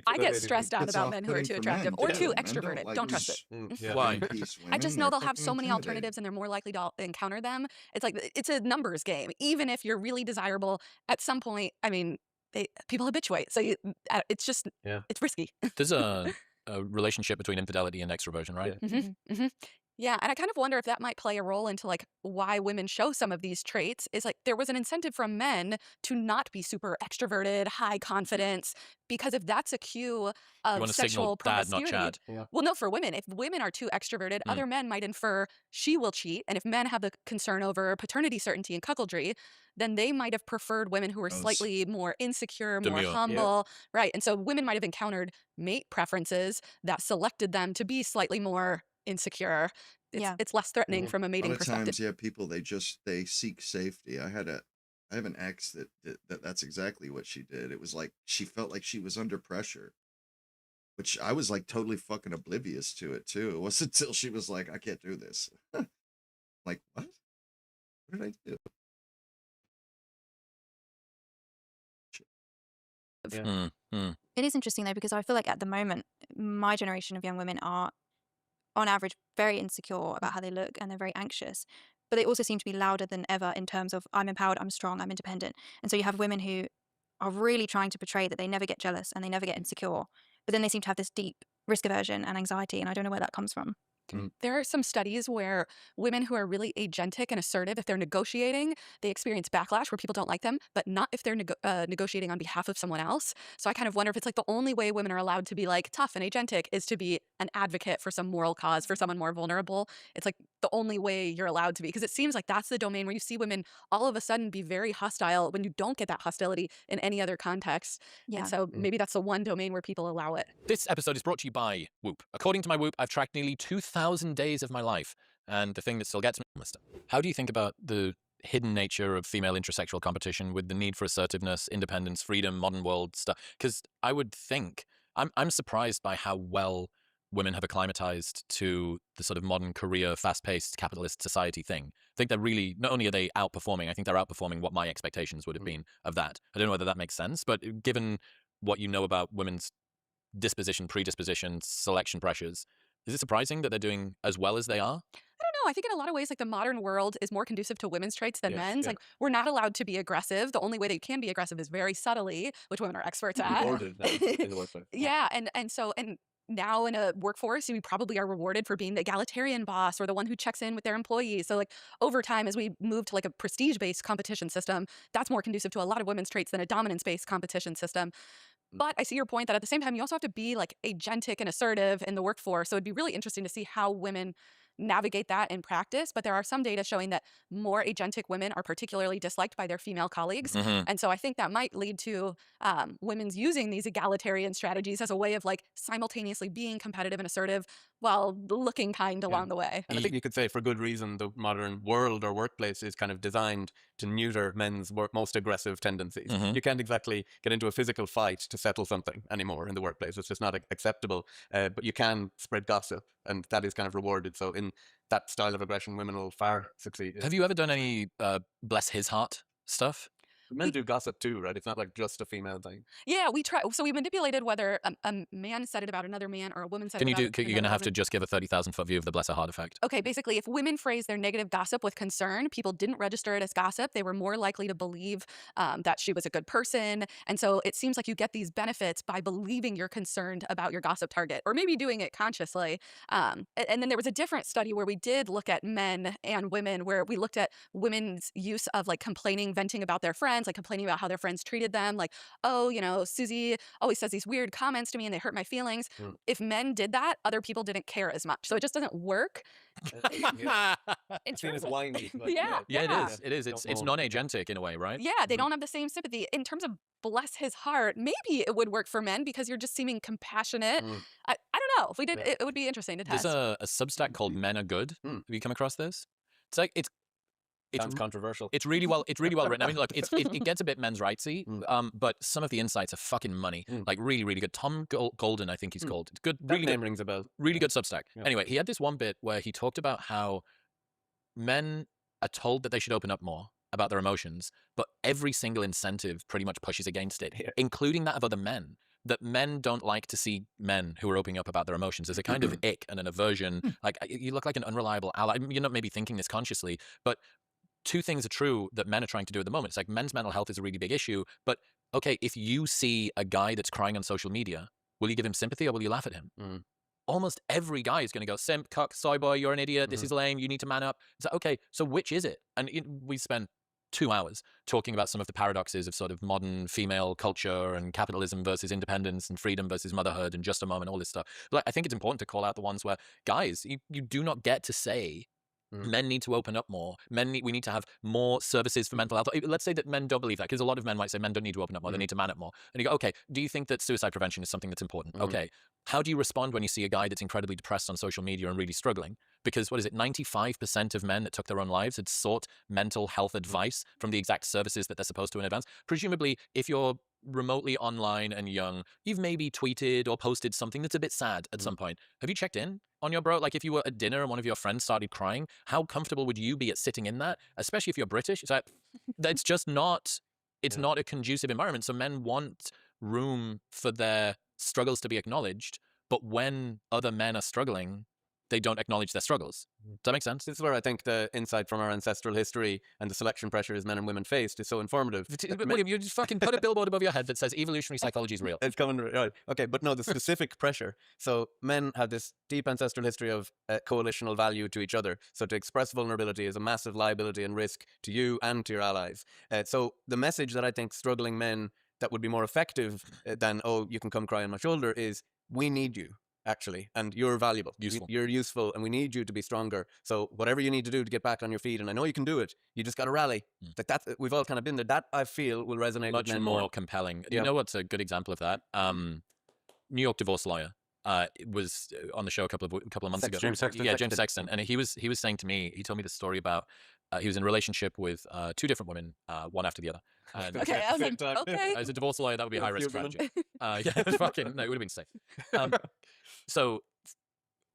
I get stressed out about men who are too attractive or too extroverted. Don't trust it. Why? I just know they'll have so many alternatives, and they're more likely to encounter them. It's like, it's a numbers game. Even if you're really desirable, at some point, I mean, people habituate. So it's just, it's risky. There's a relationship between infidelity and extroversion, right? Yeah, and I kind of wonder if that might play a role into like why women show some of these traits. Is like there was an incentive from men to not be super extroverted, high confidence, because if that's a cue of sexual promiscuity, Dad, not Chad. Well, no, for women, if women are too extroverted, other men might infer she will cheat, and if men have the concern over paternity certainty and cuckoldry, then they might have preferred women who were slightly more insecure, more humble, right? And so women might have encountered mate preferences that selected them to be slightly more insecure. It's less threatening from a mating perspective. Times, people they seek safety. I have an ex that's exactly what she did. It was like she felt like she was under pressure, which I was like totally fucking oblivious to it too. It wasn't until she was like, I can't do this. Like, what did I do? It is interesting though, because I feel like at the moment, my generation of young women are, on average, very insecure about how they look, and they're very anxious. But they also seem to be louder than ever in terms of, I'm empowered, I'm strong, I'm independent. And so you have women who are really trying to portray that they never get jealous and they never get insecure, but then they seem to have this deep risk aversion and anxiety, and I don't know where that comes from. There are some studies where women who are really agentic and assertive, if they're negotiating, they experience backlash where people don't like them, but not if they're negotiating on behalf of someone else. So I kind of wonder if it's like the only way women are allowed to be like tough and agentic is to be an advocate for some moral cause, for someone more vulnerable. It's like the only way you're allowed to be, because it seems like that's the domain where you see women all of a sudden be very hostile when you don't get that hostility in any other context. And so maybe that's the one domain where people allow it. This episode is brought to you by Whoop. According to my Whoop, I've tracked nearly 2,000 days of my life, and the thing that still gets me is how do you think about the hidden nature of female intersexual competition with the need for assertiveness, independence, freedom, modern world stuff. Because I would think, I'm surprised by how well women have acclimatized to the sort of modern career, fast-paced capitalist society thing. I think they're really, not only are they outperforming, I think they're outperforming what my expectations would have been of that. I don't know whether that makes sense, but given what you know about women's disposition, predisposition, selection pressures, is it surprising that they're doing as well as they are? I don't know. I think in a lot of ways, like the modern world is more conducive to women's traits than Yes, men's. yeah. Like we're not allowed to be aggressive. The only way that you can be aggressive is very subtly, which women are experts at. Rewarded now in the workplace. Yeah, and now in a workforce, we probably are rewarded for being the egalitarian boss or the one who checks in with their employees. So like over time, as we move to like a prestige-based competition system, that's more conducive to a lot of women's traits than a dominance-based competition system. But I see your point that at the same time, you also have to be like agentic and assertive in the workforce. So it'd be really interesting to see how women navigate that in practice. But there are some data showing that more agentic women are particularly disliked by their female colleagues. And so I think that might lead to women's using these egalitarian strategies as a way of like simultaneously being competitive and assertive while looking kind along the way. And I think you could say for good reason the modern world or workplace is kind of designed to neuter men's most aggressive tendencies. You can't exactly get into a physical fight to settle something anymore in the workplace. It's just not acceptable. But you can spread gossip, and that is kind of rewarded. So in that style of aggression, women will far succeed. Have you ever done any bless his heart stuff? Men do gossip too, right? It's not like just a female thing. Yeah, we try. So we manipulated whether a man said it about another man or a woman said it about You're another going to have to woman. just give a 30,000-foot view of the bless her heart effect. Okay, basically, if women phrase their negative gossip with concern, people didn't register it as gossip. They were more likely to believe that she was a good person. And so it seems like you get these benefits by believing you're concerned about your gossip target, or maybe doing it consciously. And then there was a different study where we did look at men and women, where we looked at women's use of like complaining, venting about their friends, like complaining about how their friends treated them. Like, oh, you know, Susie always says these weird comments to me and they hurt my feelings. If men did that, other people didn't care as much. So it just doesn't work. In Seen as terms of- whiny. Yeah. It is. It's non-agentic in a way, right? Yeah, they don't have the same sympathy. In terms of bless his heart, maybe it would work for men because you're just seeming compassionate. I don't know. If we did, it would be interesting to test. There's a Substack called Men Are Good. Have you come across this? It's like Sounds controversial. It's really well written. I mean, look, it gets a bit men's rightsy, but some of the insights are fucking money. Like really, really good. Tom Golden, I think he's called. It's good. That Really name good. rings a bell. Really good Substack. Yeah. Anyway, he had this one bit where he talked about how men are told that they should open up more about their emotions, but every single incentive pretty much pushes against it, including that of other men. That men don't like to see men who are opening up about their emotions. There's a kind of ick and an aversion. Like, you look like an unreliable ally. You're not maybe thinking this consciously, but two things are true that men are trying to do at the moment. It's like men's mental health is a really big issue, but okay, if you see a guy that's crying on social media, will you give him sympathy or will you laugh at him? Almost every guy is going to go, simp, cuck, soy boy, you're an idiot, this is lame, you need to man up. It's like, okay, so which is it? And we spent 2 hours talking about some of the paradoxes of sort of modern female culture and capitalism versus independence and freedom versus motherhood and just a moment, all this stuff. But I think it's important to call out the ones where, guys, you do not get to say men need to open up more. We need to have more services for mental health. Let's say that men don't believe that, because a lot of men might say men don't need to open up more, they need to man up more. And you go, okay, do you think that suicide prevention is something that's important? Okay, how do you respond when you see a guy that's incredibly depressed on social media and really struggling? Because 95% of men that took their own lives had sought mental health advice from the exact services that they're supposed to in advance. Presumably, if you're remotely online and young, you've maybe tweeted or posted something that's a bit sad at some point. Have you checked in on your bro? Like, if you were at dinner and one of your friends started crying, how comfortable would you be at sitting in that? Especially if you're British. It's like, that's just not, it's not a conducive environment. So men want room for their struggles to be acknowledged, but when other men are struggling, they don't acknowledge their struggles. Does that make sense? This is where I think the insight from our ancestral history and the selection pressures men and women faced is so informative. William, you just fucking put a billboard above your head that says evolutionary psychology is real. It's coming, right? Okay, but no, the specific pressure. So men have this deep ancestral history of coalitional value to each other. So to express vulnerability is a massive liability and risk to you and to your allies. So the message that I think struggling men that would be more effective than, oh, you can come cry on my shoulder, is we need you. Actually, and you're valuable. Useful. You're useful, and we need you to be stronger. So whatever you need to do to get back on your feet, and I know you can do it, you just got to rally. That's we've all kind of been there. That, I feel, will resonate Much with men more compelling. You know what's a good example of that? New York divorce lawyer was on the show a couple of months ago. James Sexton. Yeah, James Sexton, and he was saying to me, he told me the story about He was in a relationship with 2 different women, one after the other. And Okay, I was like, okay. as a divorce lawyer, that would be a high risk Huberman. strategy. Yeah, fucking no, it would have been safe. So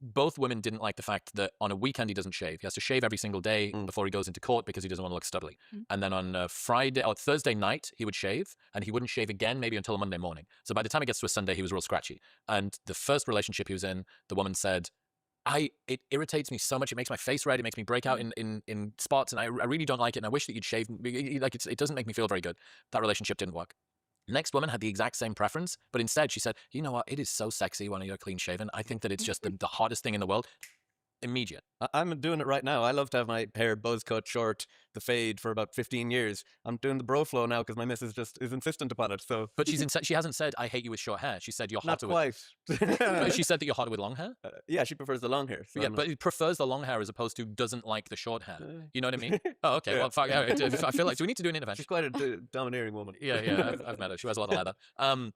both women didn't like the fact that on a weekend he doesn't shave. He has to shave every single day before he goes into court because he doesn't want to look stubbly. And then on Friday or Thursday night, he would shave, and he wouldn't shave again maybe until Monday morning. So by the time it gets to a Sunday, he was real scratchy. And the first relationship he was in, the woman said, it irritates me so much. It makes my face red. It makes me break out in spots, and I really don't like it. And I wish that you'd shave. Like it doesn't make me feel very good. That relationship didn't work. Next woman had the exact same preference, but instead she said, you know what? It is so sexy when you're clean shaven. I think that it's just the hottest thing in the world. Immediate. I'm doing it right now. I love to have my hair buzz cut short, the fade for about 15 years. I'm doing the bro flow now because my missus just is insistent upon it. So, but she hasn't said I hate you with short hair. She said you're not hotter quite. She said that you're hotter with long hair. Yeah, she prefers the long hair. So yeah, but he prefers the long hair as opposed to doesn't like the short hair. You know what I mean? Oh, okay. Yeah. Well, fuck. I feel like, do we need to do an intervention? She's quite a domineering woman. Yeah, I've met her. She wears a lot of leather.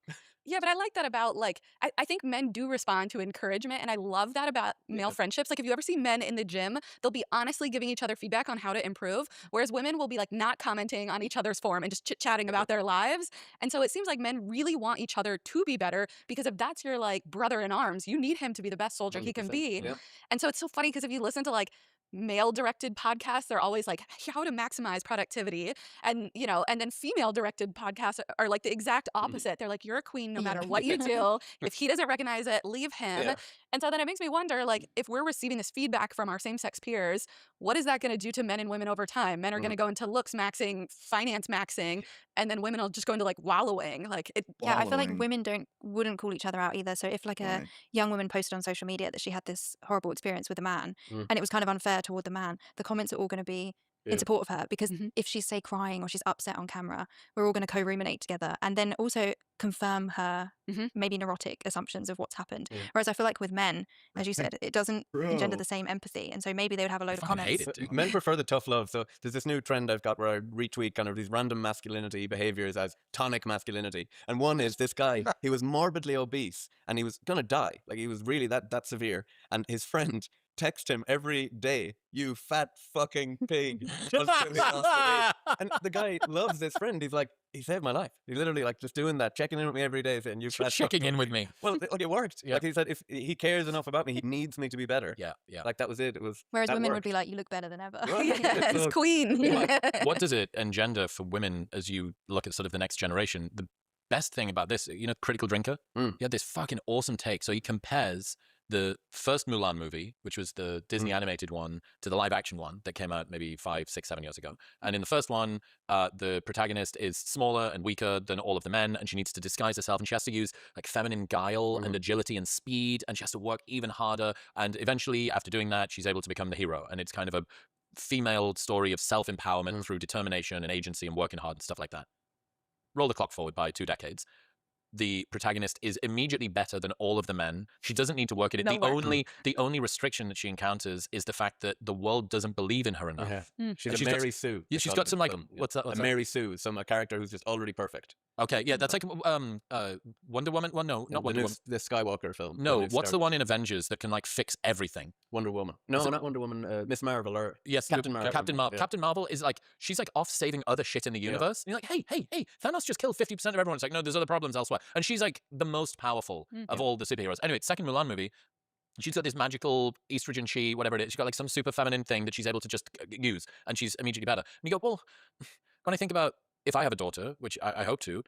Yeah, but I like that about, like, I think men do respond to encouragement, and I love that about male friendships. Like, if you ever see men in the gym, they'll be honestly giving each other feedback on how to improve, whereas women will be, like, not commenting on each other's form and just chit-chatting about their lives. And so it seems like men really want each other to be better, because if that's your, like, brother in arms, you need him to be the best soldier he can be. Yeah. And so it's so funny, because if you listen to, like, male-directed podcasts, they're always like how to maximize productivity, and and then female-directed podcasts are like the exact opposite. They're like, you're a queen no matter what you do. If he doesn't recognize it, leave him. Yeah. And so then it makes me wonder, like, if we're receiving this feedback from our same-sex peers, what is that going to do to men and women over time? Men are going to go into looks-maxing, finance-maxing, and then women will just go into, like, wallowing. Like, Yeah, I feel like Wallowing. women wouldn't call each other out either. So if like a Right. young woman posted on social media that she had this horrible experience with a man and it was kind of unfair toward the man, the comments are all going to be Yeah. in support of her, because Mhm. if she's, say, crying or she's upset on camera, we're all going to co-ruminate together and then also confirm her Mhm. maybe neurotic assumptions of what's happened. Yeah. Whereas I feel like with men, as you said, it doesn't engender Bro. the same empathy, and so maybe they would have a load of fucking hate comments. it, dude. Men prefer the tough love. So there's this new trend I've got where I retweet kind of these random masculinity behaviors as tonic masculinity. And one is this guy, he was morbidly obese and he was going to die. Like, he was really that severe. And his friend text him every day, you fat fucking pig. until he lost the weight. And the guy loves this friend. He's like, he saved my life. He literally, like, just doing that, checking in with me every day, saying, you fat Checking fucking in with pig." me. Well, it worked. Yeah. Like, he said, if he cares enough about me, he needs me to be better. Yeah. Like, that was it. It was. Whereas that women would worked. be like, you look better than ever. Right. Yes, So- queen. What does it engender for women as you look at sort of the next generation? The best thing about this, Critical Drinker, he had this fucking awesome take. So he compares the first Mulan movie, which was the Disney animated one, to the live action one that came out maybe 5, 6, 7 years ago. And in the first one, the protagonist is smaller and weaker than all of the men, and she needs to disguise herself, and she has to use like feminine guile and agility and speed, and she has to work even harder. And eventually, after doing that, she's able to become the hero. And it's kind of a female story of self-empowerment through determination and agency and working hard and stuff like that. Roll the clock forward by 2 decades. The protagonist is immediately better than all of the men. She doesn't need to work at it. No The work. only restriction that she encounters is the fact that the world doesn't believe in her enough. Yeah. She's And a she's got- Mary Sue. Yeah, they she's call got it in some, like, film. what's that? A Mary Sue, a character who's just already perfect. Okay, yeah, that's like Wonder Woman. Well, no, not Wonder Woman. The Skywalker film. No, new what's Star the one in Avengers that can like fix everything? Wonder Woman. No, Is it- not Wonder Woman. Miss Marvel or Yes, Captain Marvel. Yeah. Captain Marvel is like, she's like off saving other shit in the universe. And you're like, hey, Thanos just killed 50% of everyone. It's like, no, there's other problems elsewhere. And she's like the most powerful of all the superheroes. Anyway, second Mulan movie, she's got this magical estrogen chi, whatever it is. She's got like some super feminine thing that she's able to just use, and she's immediately better. And you go, well, when I think about if I have a daughter, which I hope to,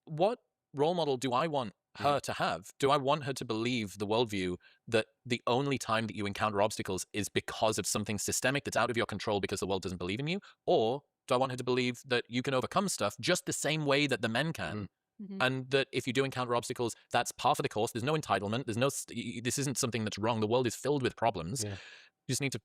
what role model do I want her to have? Do I want her to believe the worldview that the only time that you encounter obstacles is because of something systemic that's out of your control because the world doesn't believe in you? Or do I want her to believe that you can overcome stuff just the same way that the men can? And that if you do encounter obstacles, that's part of the course. There's no entitlement. This isn't something that's wrong. The world is filled with problems. Yeah. You just need to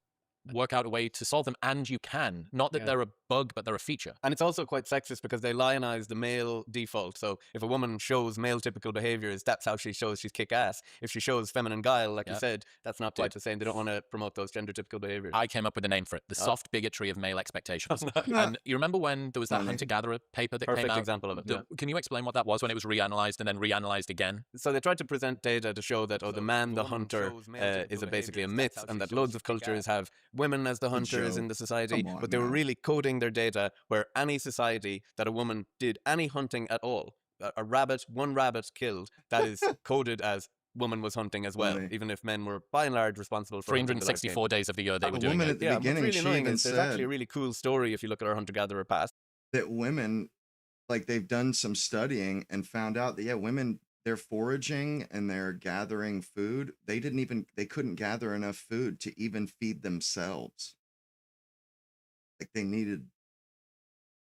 work out a way to solve them, and you can. Not that Yeah. they're a bug, but they're a feature. And it's also quite sexist because they lionize the male default. So if a woman shows male typical behaviors, that's how she shows she's kick ass. If she shows feminine guile, like you Yeah. said, that's not quite the same. They don't want to promote those gender typical behaviors. I came up with a name for it: the soft bigotry of male expectations. And you remember when there was that Funny. hunter-gatherer paper that Perfect came out? example of it. Yeah. Can you explain what that was when it was reanalyzed and then reanalyzed again? So they tried to present data to show that, the man, the woman hunter, shows male is typical basically a behaviours, myth, that's how and she that shows loads she's of cultures kick-ass. have women as the a hunters in joke. the society, Come on but they were now. really coding their data where any society that a woman did any hunting at all, one rabbit killed, that is coded as woman was hunting as well, Funny. even if men were by and large responsible for hunting the large game. 364 days of the year they A were doing woman it. at the Yeah, what's beginning, really she annoying even is there's actually a said really cool story if you look at our hunter-gatherer past. that women, like they've done some studying and found out that, yeah, women, they're foraging and they're gathering food. They couldn't gather enough food to even feed themselves. Like they needed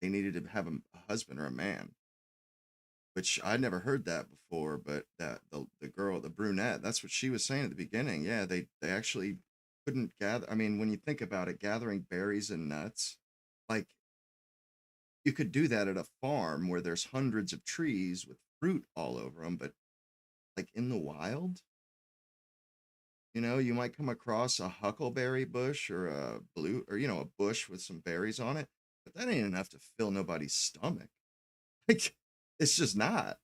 to have a husband or a man, which I'd never heard that before, but that the girl, the brunette, that's what she was saying at the beginning. Yeah, they actually couldn't gather. I mean, when you think about it, gathering berries and nuts, like you could do that at a farm where there's hundreds of trees with fruit all over them, but like in the wild, you might come across a huckleberry bush or a a bush with some berries on it, but that ain't enough to fill nobody's stomach. Like, it's just not.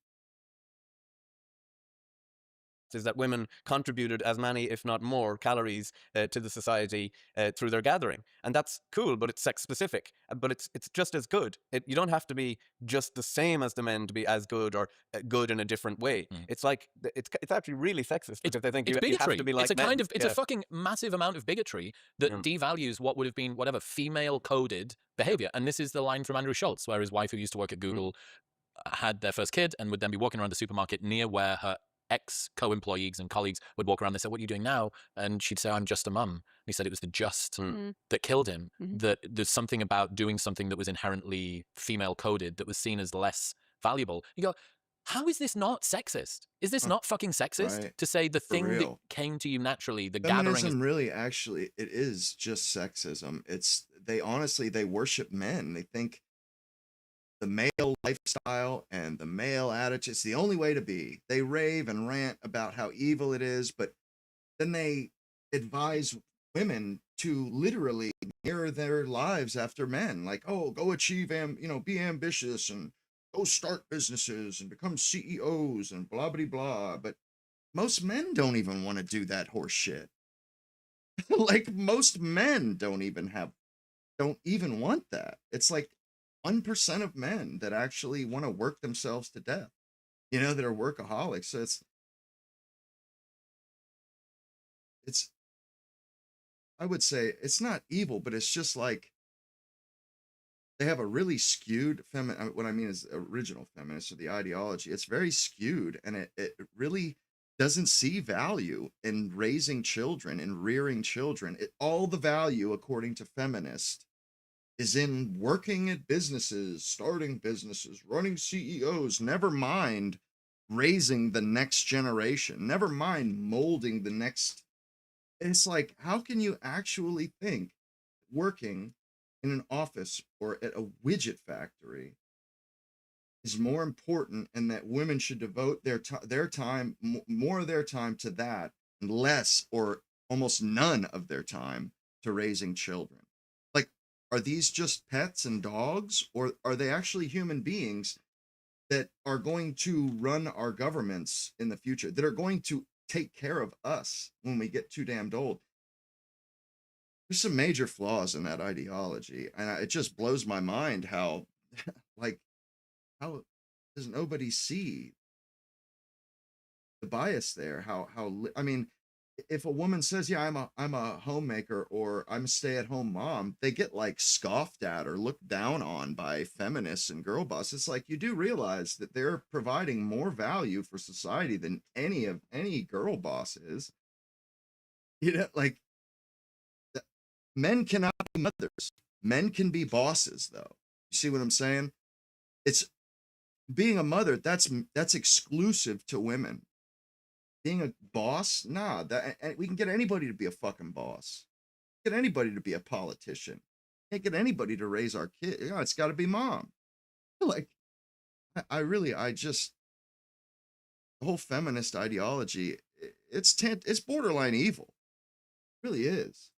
Is that women contributed as many, if not more, calories to the society through their gathering, and that's cool. But it's sex specific. But it's just as good. You don't have to be just the same as the men to be as good or good in a different way. It's like it's actually really sexist because I think It's you bigotry. have to be like it's a men. kind of it's a fucking massive amount of bigotry that Yeah. devalues what would have been whatever female coded behavior. And this is the line from Andrew Schultz, where his wife, who used to work at Google, had their first kid and would then be walking around the supermarket near where her ex co-employees and colleagues would walk around. They said, "What are you doing now?" And she'd say, "I'm just a mum." And he said it was the just that killed him. That there's something about doing something that was inherently female coded that was seen as less valuable. You go, how is this not sexist? Is this not fucking sexist Right. to say the For thing that real. came to you naturally, the gathering is Feminism really, actually, it is just sexism. They worship men. They think the male lifestyle and the male attitude, it's the only way to be. They rave and rant about how evil it is, but then they advise women to literally mirror their lives after men. Like, oh, go achieve, be ambitious and go start businesses and become CEOs and blah, blah, blah. But most men don't even want to do that horse shit. Like, most men don't even want that. It's like 1% of men that actually want to work themselves to death, that are workaholics. So it's, I would say it's not evil, but it's just like they have a really skewed what I mean is original feminist, or the ideology. It's very skewed, and it really doesn't see value in raising children and rearing children. All the value, according to feminists, is in working at businesses, starting businesses, running CEOs, never mind raising the next generation, never mind molding the next. It's like, how can you actually think working in an office or at a widget factory is more important, and that women should devote their time, more of their time to that, and less or almost none of their time to raising children? Like, are these just pets and dogs, or are they actually human beings that are going to run our governments in the future, that are going to take care of us when we get too damned old? There's some major flaws in that ideology, and it just blows my mind how like, how does nobody see the bias there? I mean, if a woman says, yeah, I'm a homemaker, or I'm a stay-at-home mom, they get like scoffed at or looked down on by feminists and girl boss. It's like, you do realize that they're providing more value for society than any girl boss is. Like, men cannot be mothers. Men can be bosses, though. You see what I'm saying? It's being a mother, that's exclusive to women. Being a boss, nah, we can get anybody to be a fucking boss. Get anybody to be a politician. Can't get anybody to raise our kid. It's got to be mom. Like, I just, the whole feminist ideology, it's borderline evil. It really is.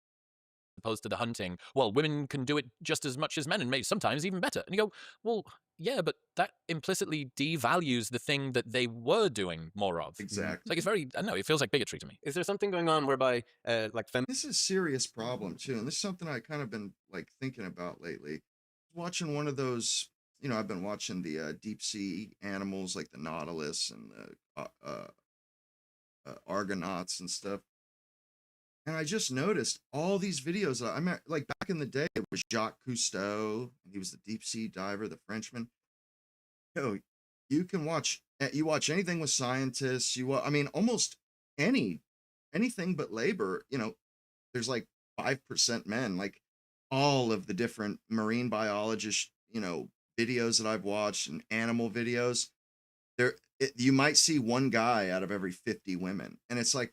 opposed to the hunting. Well, women can do it just as much as men, and maybe sometimes even better. And you go, well, Yeah, but that implicitly devalues the thing that they were doing more of. It's Exactly. like, it's very, I don't know, it feels like bigotry to me. Is there something going on whereby, like, This is a serious problem too, and this is something I kind of been like thinking about lately. Watching one of those, I've been watching the deep sea animals like the nautilus and the argonauts and stuff, and I just noticed all these videos. I mean, like back in the day, it was Jacques Cousteau, and he was the deep sea diver, the Frenchman. Yo, you can watch, you watch anything with scientists. I mean, almost anything but labor. There's like 5% men, like all of the different marine biologist, videos that I've watched and animal videos. You might see one guy out of every 50 women. And it's like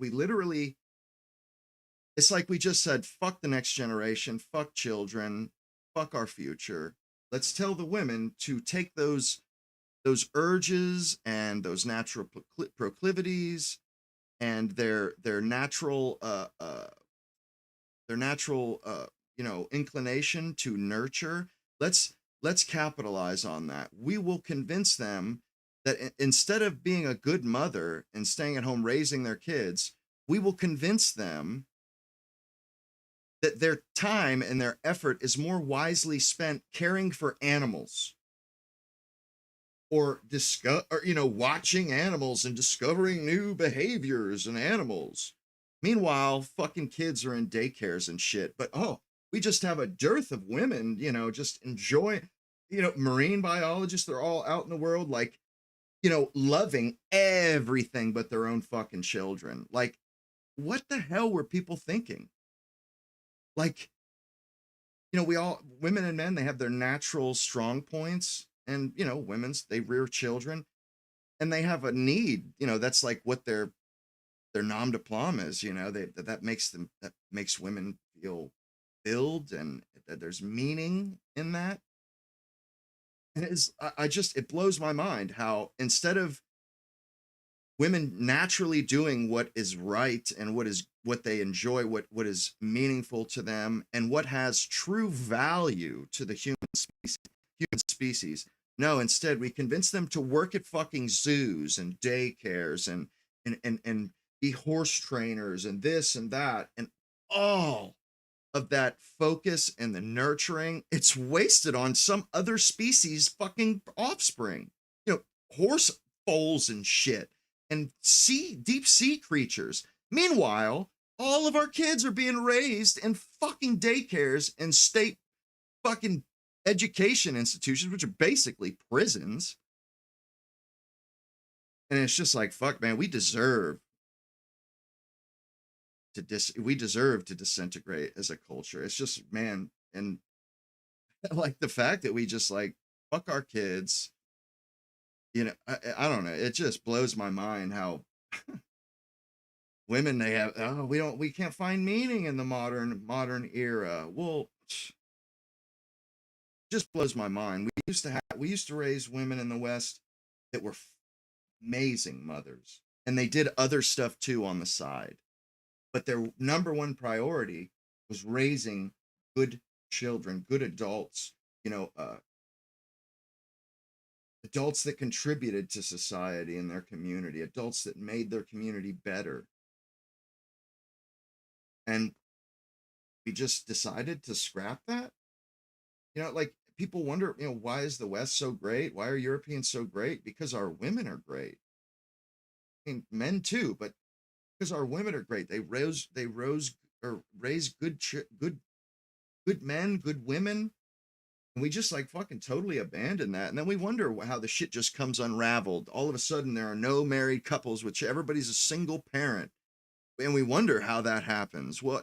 it's like we just said, fuck the next generation, fuck children, fuck our future. Let's tell the women to take those urges and those natural proclivities and their natural inclination to nurture. Let's capitalize on that. We will convince them that instead of being a good mother and staying at home raising their kids, we will convince them that their time and their effort is more wisely spent caring for animals or watching animals and discovering new behaviors in animals. Meanwhile, fucking kids are in daycares and shit. But we just have a dearth of women, just enjoy, marine biologists. They're all out in the world, like, loving everything but their own fucking children. Like, what the hell were people thinking? Like, women and men, they have their natural strong points, and they rear children, and they have a need. That's like what their nom de plume is. That makes women feel filled, and that there's meaning in that. And it blows my mind how instead of women naturally doing what is right and what they enjoy, what is meaningful to them, and what has true value to the human species. No, instead we convince them to work at fucking zoos and daycares and be horse trainers and this and that, and all of that focus and the nurturing, it's wasted on some other species fucking offspring. Horse foals and shit, and deep sea creatures. Meanwhile, all of our kids are being raised in fucking daycares and state fucking education institutions, which are basically prisons. And it's just like, fuck, man, we deserve to disintegrate as a culture. It's just, man, and like the fact that we just like fuck our kids, I don't know. It just blows my mind how women, they have, we can't find meaning in the modern era. Well, just blows my mind. We used to raise women in the West that were amazing mothers, and they did other stuff too on the side, but their number one priority was raising good children, good adults, adults that contributed to society and their community, adults that made their community better. And we just decided to scrap that. Like people wonder, why is the West so great? Why are Europeans so great? Because our women are great. I mean, men too, but because our women are great. They raise good men, good women. And we just like fucking totally abandon that. And then we wonder how the shit just comes unraveled. All of a sudden there are no married couples, which everybody's a single parent. And we wonder how that happens. Well,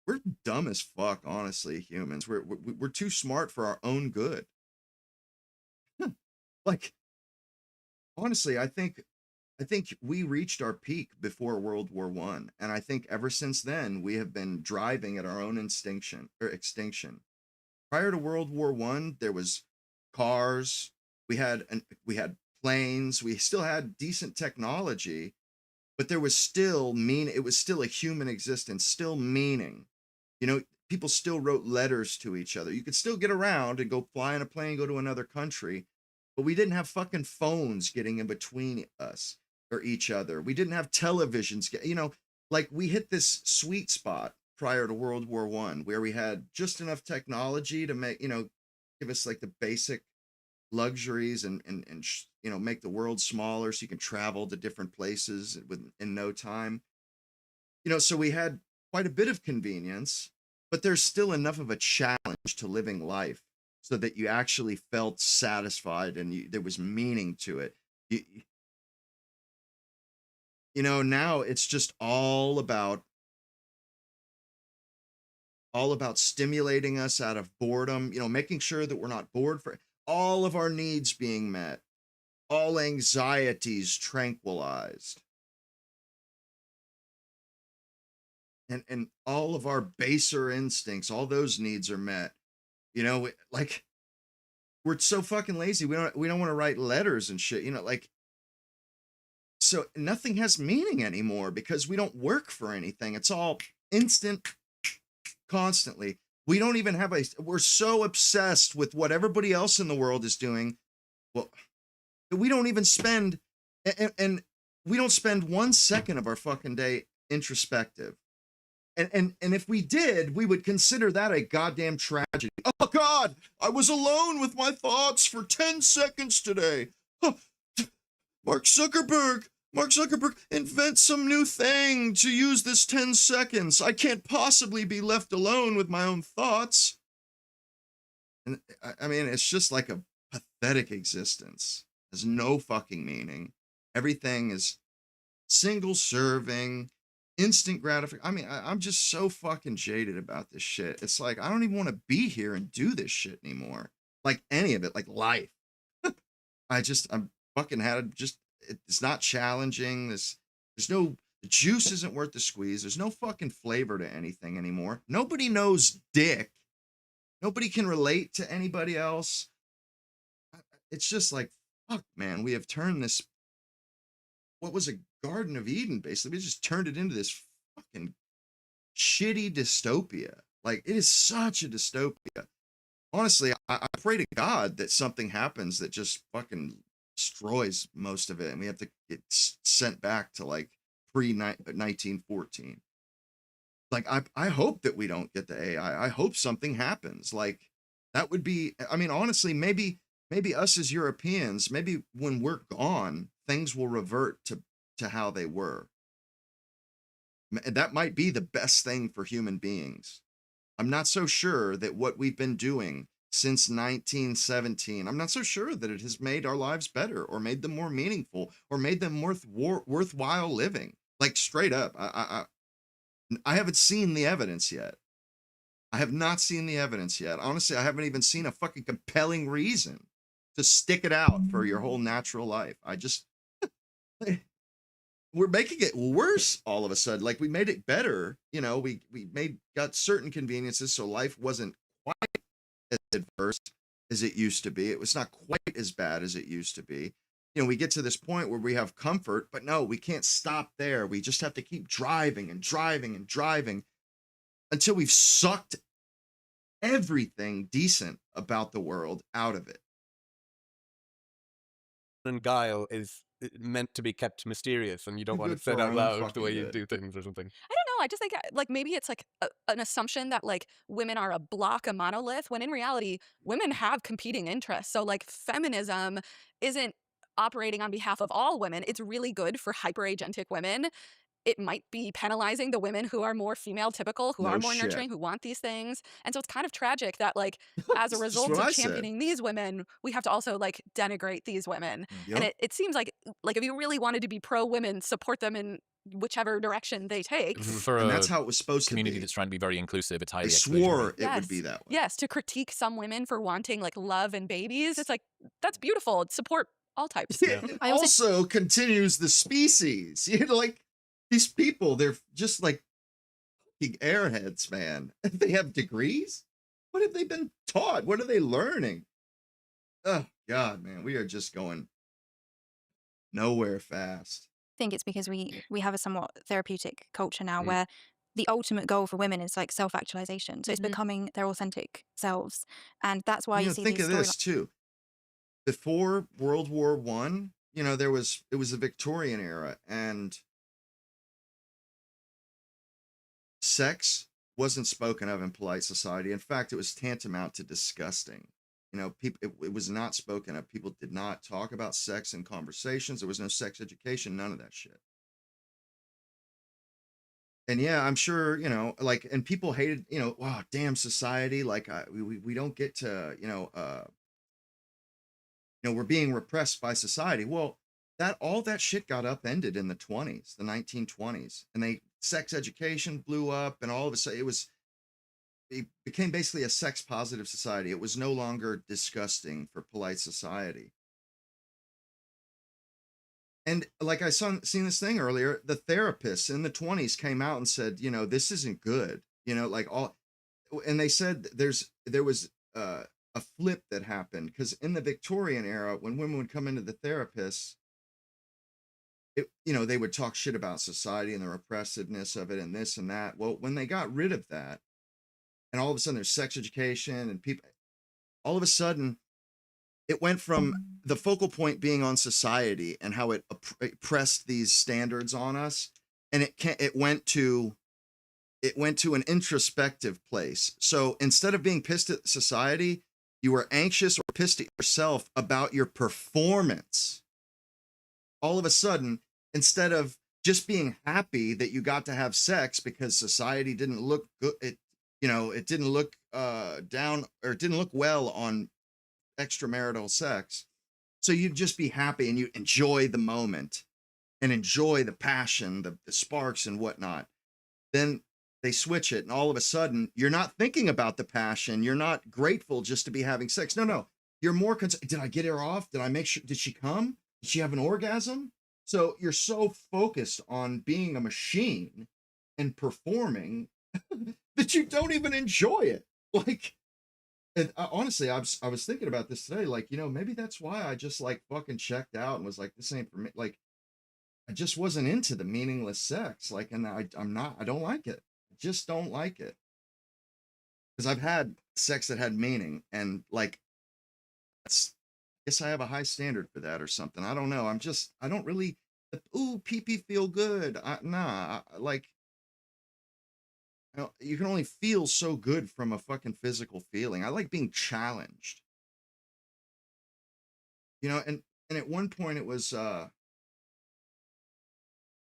we're dumb as fuck, honestly, humans. We're too smart for our own good. Like, honestly, I think we reached our peak before World War I, and I think ever since then we have been driving at our own extinction. Prior to World War I, there was cars, we had planes, we still had decent technology, but there was still it was still a human existence, still meaning. people still wrote letters to each other. You could still get around and go fly in a plane, go to another country, but we didn't have fucking phones getting in between us or each other. We didn't have televisions. Like we hit this sweet spot prior to World War I, where we had just enough technology to make, give us like the basic luxuries and make the world smaller so you can travel to different places in no time. So we had quite a bit of convenience, but there's still enough of a challenge to living life so that you actually felt satisfied and there was meaning to it. Now it's just all about stimulating us out of boredom, making sure that we're not bored, for all of our needs being met, all anxieties tranquilized, and all of our baser instincts, all those needs are met. Like we're so fucking lazy. We don't want to write letters and shit, so nothing has meaning anymore because we don't work for anything. It's all instant, constantly. We don't even have we're so obsessed with what everybody else in the world is doing. Well, we don't even spend, and we don't spend 1 second of our fucking day introspective. And if we did, we would consider that a goddamn tragedy. Oh God, I was alone with my thoughts for 10 seconds today. Oh, Mark Zuckerberg, invent some new thing to use this 10 seconds. I can't possibly be left alone with my own thoughts. And I mean, it's just like a pathetic existence. There's no fucking meaning. Everything is single serving, instant gratification. I mean, I'm just so fucking jaded about this shit. It's like, I don't even want to be here and do this shit anymore. Like any of it, like life. I'm fucking it's not challenging. The juice isn't worth the squeeze. There's no fucking flavor to anything anymore. Nobody knows dick. Nobody can relate to anybody else. It's just like, fuck, man, we have turned this, what was a Garden of Eden, basically. We just turned it into this fucking shitty dystopia. Like, it is such a dystopia. Honestly, I pray to God that something happens that just fucking destroys most of it, and we have to get sent back to like pre-1914. Like, I hope that we don't get the AI. I hope something happens. Like, that would be, I mean, honestly, maybe us as Europeans, maybe when we're gone, things will revert to how they were. That might be the best thing for human beings. I'm not so sure that what we've been doing since 1917, I'm not so sure that it has made our lives better or made them more meaningful or made them worthwhile living. Like, straight up, I haven't seen the evidence yet. I have not seen the evidence yet. Honestly, I haven't even seen a fucking compelling reason to stick it out for your whole natural life. We're making it worse all of a sudden. Like, we made it better. We got certain conveniences, so life wasn't quite as adverse as it used to be. It was not quite as bad as it used to be. We get to this point where we have comfort, but no, we can't stop there. We just have to keep driving and driving and driving until we've sucked everything decent about the world out of it. And guile is meant to be kept mysterious, and you don't want Good to say for our out own loud the fucking way you good. do things or something. I don't know. I just think like maybe it's like an assumption that like women are a block, a monolith, when in reality, women have competing interests. So like feminism isn't operating on behalf of all women. It's really good for hyperagentic women. It might be penalizing the women who are more female typical, who No are more shit. nurturing, who want these things. And so it's kind of tragic that like as a That's just result what of I said. championing these women, we have to also like denigrate these women. Yep. And it seems like if you really wanted to be pro women, support them in whichever direction they take. For And a that's how it was supposed to community be. that's trying to be very inclusive, it's highly They exclusionary. swore it Yes. would be that way. Yes, to critique some women for wanting like love and babies. It's like, that's beautiful. Support all types. It also continues the species. Like, these people, they're just like fucking airheads, man. They have degrees. What have they been taught? What are they learning? Oh God, man, we are just going nowhere fast. I think it's because we have a somewhat therapeutic culture now Mm. where the ultimate goal for women is like self-actualization. So it's Mhm. becoming their authentic selves. And that's why you see Think these of storylines. this too. Before World War One, it was the Victorian era, and sex wasn't spoken of in polite society. In fact, it was tantamount to disgusting. People, it was not spoken of. People did not talk about sex in conversations. There was no sex education, none of that shit. And yeah, I'm sure, like, and people hated, wow, damn society. Like, we don't get to, we're being repressed by society. Well, all that shit got upended in the 20s, the 1920s, and sex education blew up, and all of a sudden it became basically a sex positive society. It was no longer disgusting for polite society. And like seen this thing earlier, the therapists in the 20s came out and said, this isn't good. Like and they said there was a flip that happened, because in the Victorian era, when women would come into the therapists, they would talk shit about society and the repressiveness of it and this and that. Well, when they got rid of that, and all of a sudden there's sex education, and people, all of a sudden it went from the focal point being on society and how it pressed these standards on us, and it went to an introspective place. So instead of being pissed at society, you were anxious or pissed at yourself about your performance. All of a sudden, instead of just being happy that you got to have sex because society didn't look good, it didn't look down, or it didn't look well on extramarital sex. So you'd just be happy and you enjoy the moment and enjoy the passion, the sparks and whatnot. Then they switch it, and all of a sudden you're not thinking about the passion. You're not grateful just to be having sex. No. You're more concerned. Did I get her off? Did I make sure? Did she come? Did she have an orgasm? So you're so focused on being a machine and performing that you don't even enjoy it. Like, and honestly, I was thinking about this today. Like, maybe that's why I just like fucking checked out and was like, this ain't for me. Like, I just wasn't into the meaningless sex. Like, and I don't like it. I just don't like it. Because I've had sex that had meaning, and like, I guess I have a high standard for that or something. I don't know. I don't really, ooh, pee feel good. Like, you can only feel so good from a fucking physical feeling. I like being challenged. And at one point it was,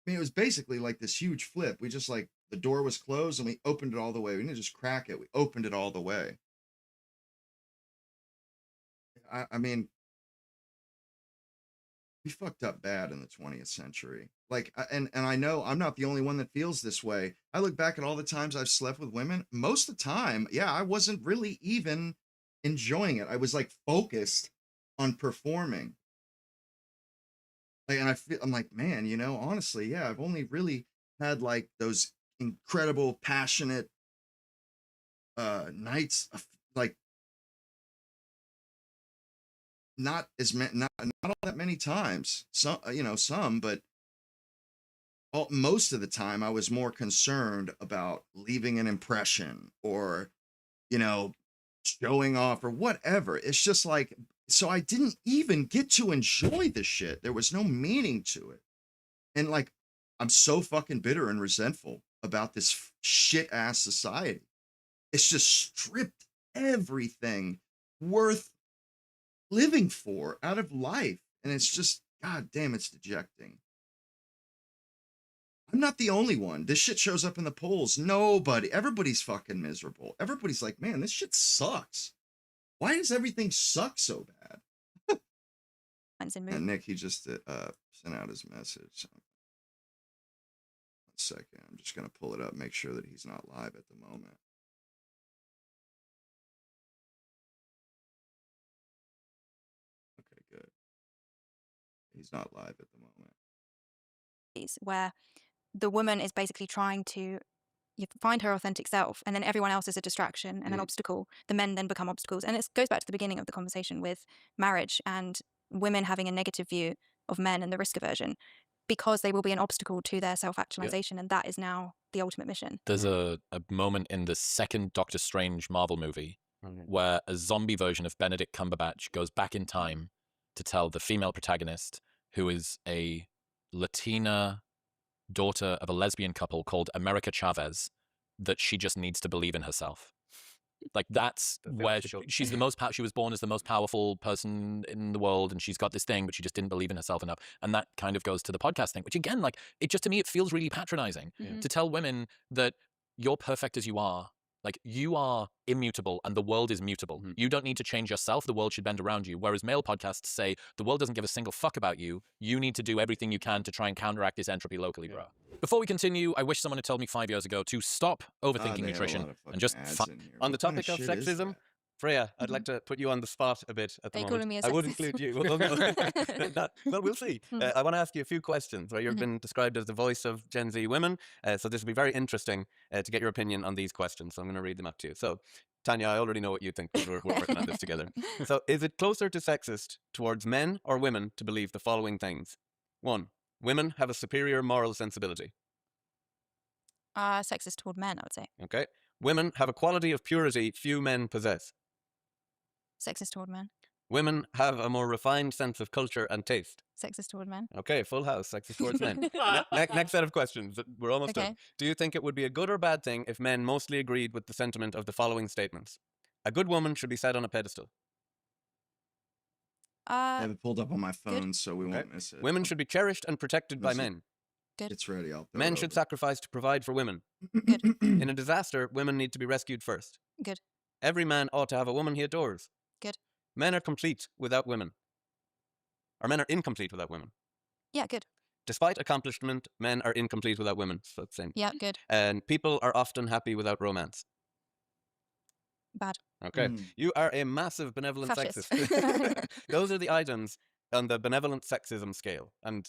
it was basically like this huge flip. We just, like, the door was closed and we opened it all the way. We didn't just crack it. We opened it all the way. I mean, we fucked up bad in the 20th century. Like, and I know I'm not the only one that feels this way. I look back at all the times I've slept with women. Most of the time, yeah, I wasn't really even enjoying it. I was like focused on performing. Like, and I'm like, man, honestly, yeah, I've only really had like those incredible, passionate nights of, like, not all that many times. Some, some, but most of the time I was more concerned about leaving an impression, or, you know, showing off or whatever. It's just like, so I didn't even get to enjoy the shit. There was no meaning to it. And like, I'm so fucking bitter and resentful about this shit ass society. It's just stripped everything worth living for out of life. And it's just, god damn, it's dejecting. I'm not the only one. This shit shows up in the polls. Everybody's fucking miserable. Everybody's like, man, this shit sucks. Why does everything suck so bad? And Nick, he just sent out his message. 1 second. I'm just going to pull it up, make sure that he's not live at the moment. Okay, good. He's not live at the moment. Where the woman is basically trying to find her authentic self, and then everyone else is a distraction and an obstacle. The men then become obstacles. And it goes back to the beginning of the conversation with marriage and women having a negative view of men and the risk aversion. because they will be an obstacle to their self-actualization, and that is now the ultimate mission. There's a moment in the second Doctor Strange Marvel movie where a zombie version of Benedict Cumberbatch goes back in time to tell the female protagonist, who is a Latina daughter of a lesbian couple called America Chavez, that she just needs to believe in herself. Like that's where she's the most she was born as the most powerful person in the world, and she's got this thing, but she just didn't believe in herself enough. And that kind of goes to the podcast thing, which again, like, it just, to me, it feels really patronizing to tell women that you're perfect as you are. Like, you are immutable and the world is mutable. You don't need to change yourself. The world should bend around you. Whereas male podcasts say the world doesn't give a single fuck about you. You need to do everything you can to try and counteract this entropy locally, bro. Before we continue, I wish someone had told me 5 years ago to stop overthinking nutrition and just on the topic of sexism. Freya, I'd like to put you on the spot a bit at the Are you moment. calling me a I would sexist? include you. Well, no. Well, we'll see. I want to ask you a few questions. Right? You've been described as the voice of Gen Z women, so this will be very interesting to get your opinion on these questions. So I'm going to read them up to you. So, Tanya, I already know what you think, but we're working on this together. So, is it closer to sexist towards men or women to believe the following things? 1, women have a superior moral sensibility. Sexist toward men, I would say. Okay. Women have a quality of purity few men possess. Sexist toward men. Women have a more refined sense of culture and taste. Sexist toward men. Okay, full house, sexist towards men. Next set of questions. We're almost done. Do you think it would be a good or bad thing if men mostly agreed with the sentiment of the following statements? A good woman should be set on a pedestal. I have it pulled up on my phone, so we won't miss it. Women should be cherished and protected by men. Good. It's ready. Men should sacrifice to provide for women. Good. In a disaster, women need to be rescued first. Good. Every man ought to have a woman he adores. Good. Men are complete without women. Or men are incomplete without women. Yeah, good. Despite accomplishment, men are incomplete without women. So it's the same. Yeah, good. And people are often happy without romance. Bad. Okay. You are a massive benevolent Fascist. sexist. Those are the items on the benevolent sexism scale. And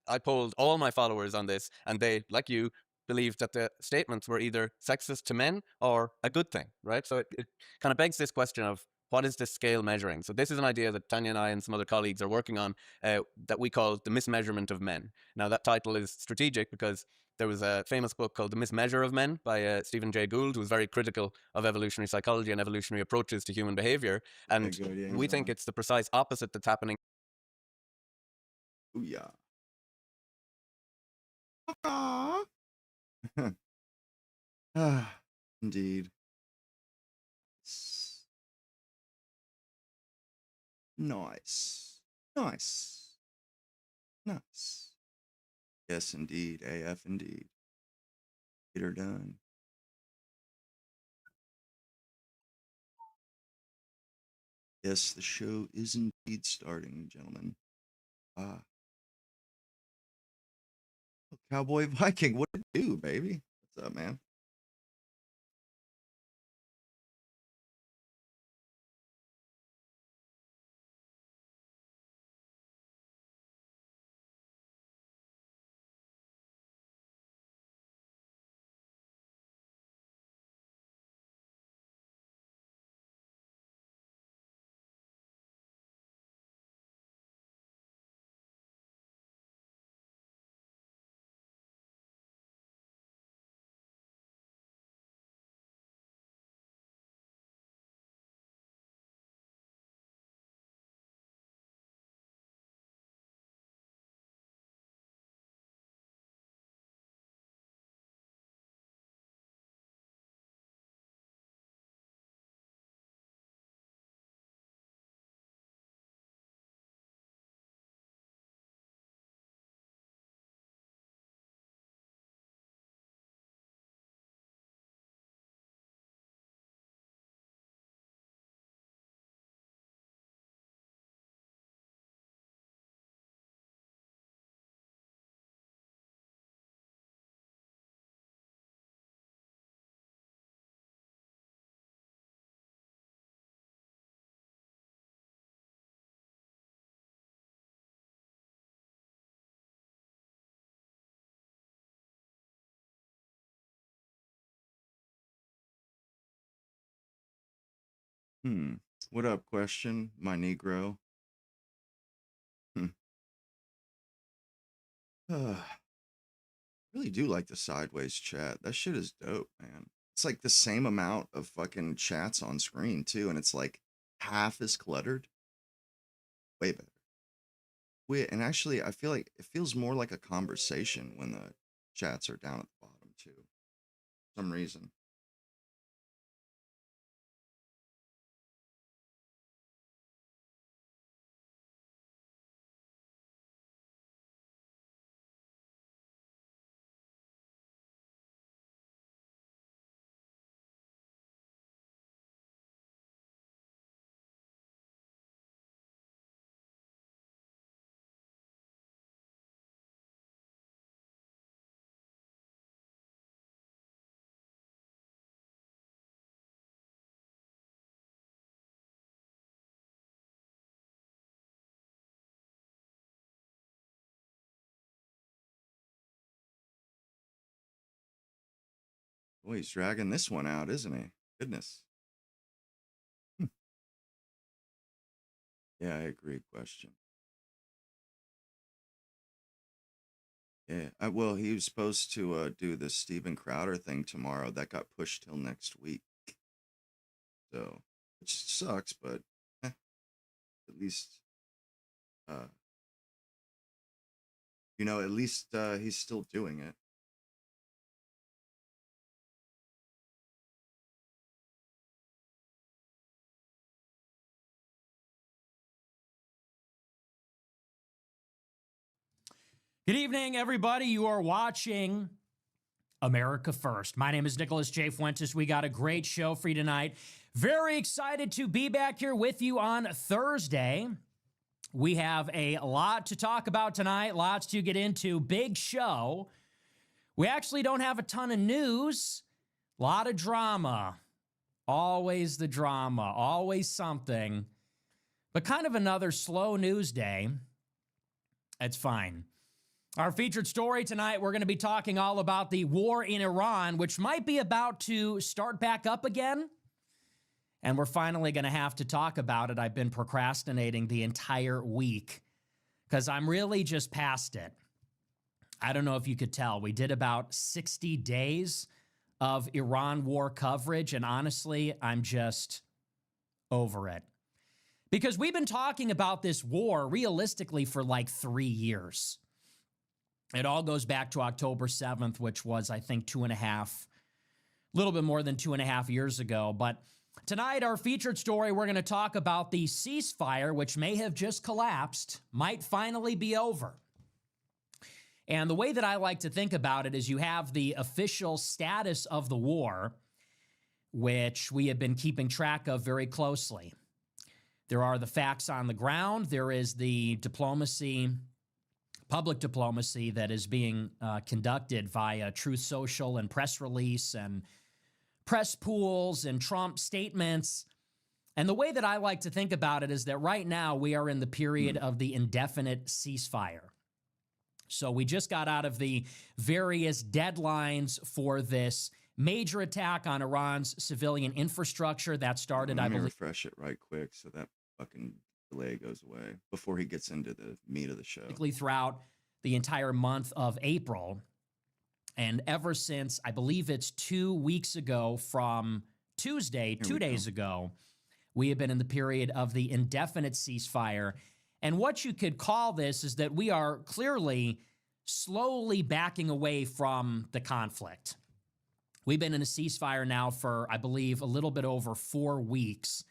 I polled all my followers on this, and they, like you, believed that the statements were either sexist to men or a good thing, right? So it kind of begs this question of, what is this scale measuring? So this is an idea that Tanya and I and some other colleagues are working on that we call the mismeasurement of men. Now, that title is strategic because there was a famous book called The Mismeasure of Men by Stephen Jay Gould, who was very critical of evolutionary psychology and evolutionary approaches to human behavior. And we think it's the precise opposite that's happening. Oh, yeah. Indeed. Nice. Yes, indeed. AF, indeed. Get her done. Yes, the show is indeed starting, gentlemen. Cowboy Viking, what it do, baby? What's up, man? What up, question, my Negro? Really do like the sideways chat. That shit is dope, man. It's like the same amount of fucking chats on screen too, and it's like half as cluttered. Way better. And actually, I feel like it feels more like a conversation when the chats are down at the bottom too. For some reason. Boy, he's dragging this one out, isn't he? Goodness. Yeah, I agree. Question. Yeah. Well, he was supposed to do the Steven Crowder thing tomorrow. That got pushed till next week. So, which sucks, but at least, uh, at least he's still doing it. Good evening, everybody. You are watching America First. My name is Nicholas J. Fuentes. We got a great show for you tonight. Very excited to be back here with you on Thursday. We have a lot to talk about tonight, lots to get into. Big show. We actually don't have a ton of news. A lot of drama. Always the drama. Always something. But kind of another slow news day. It's fine. Our featured story tonight, we're going to be talking all about the war in Iran, which might be about to start back up again. And we're finally going to have to talk about it. I've been procrastinating the entire week because I'm really just past it. I don't know if you could tell. We did about 60 days of Iran war coverage, and honestly, I'm just over it. Because we've been talking about this war realistically for like 3 years. It all goes back to October 7th, which was, I think, a little bit more than 2.5 years ago. But tonight, our featured story, we're going to talk about the ceasefire, which may have just collapsed, might finally be over. And the way that I like to think about it is you have the official status of the war, which we have been keeping track of very closely. There are the facts on the ground. There is the diplomacy, public diplomacy that is being conducted via Truth Social and press release and press pools and Trump statements. And the way that I like to think about it is that right now we are in the period of the indefinite ceasefire. So we just got out of the various deadlines for this major attack on Iran's civilian infrastructure that started, I believe. Refresh it right quick so that fucking delay goes away before he gets into the meat of the show. Throughout the entire month of April. And ever since, I believe it's 2 weeks ago from Tuesday, 2 days ago, we have been in the period of the indefinite ceasefire. And what you could call this is that we are clearly slowly backing away from the conflict. We've been in a ceasefire now for, I believe, a little bit over 4 weeks.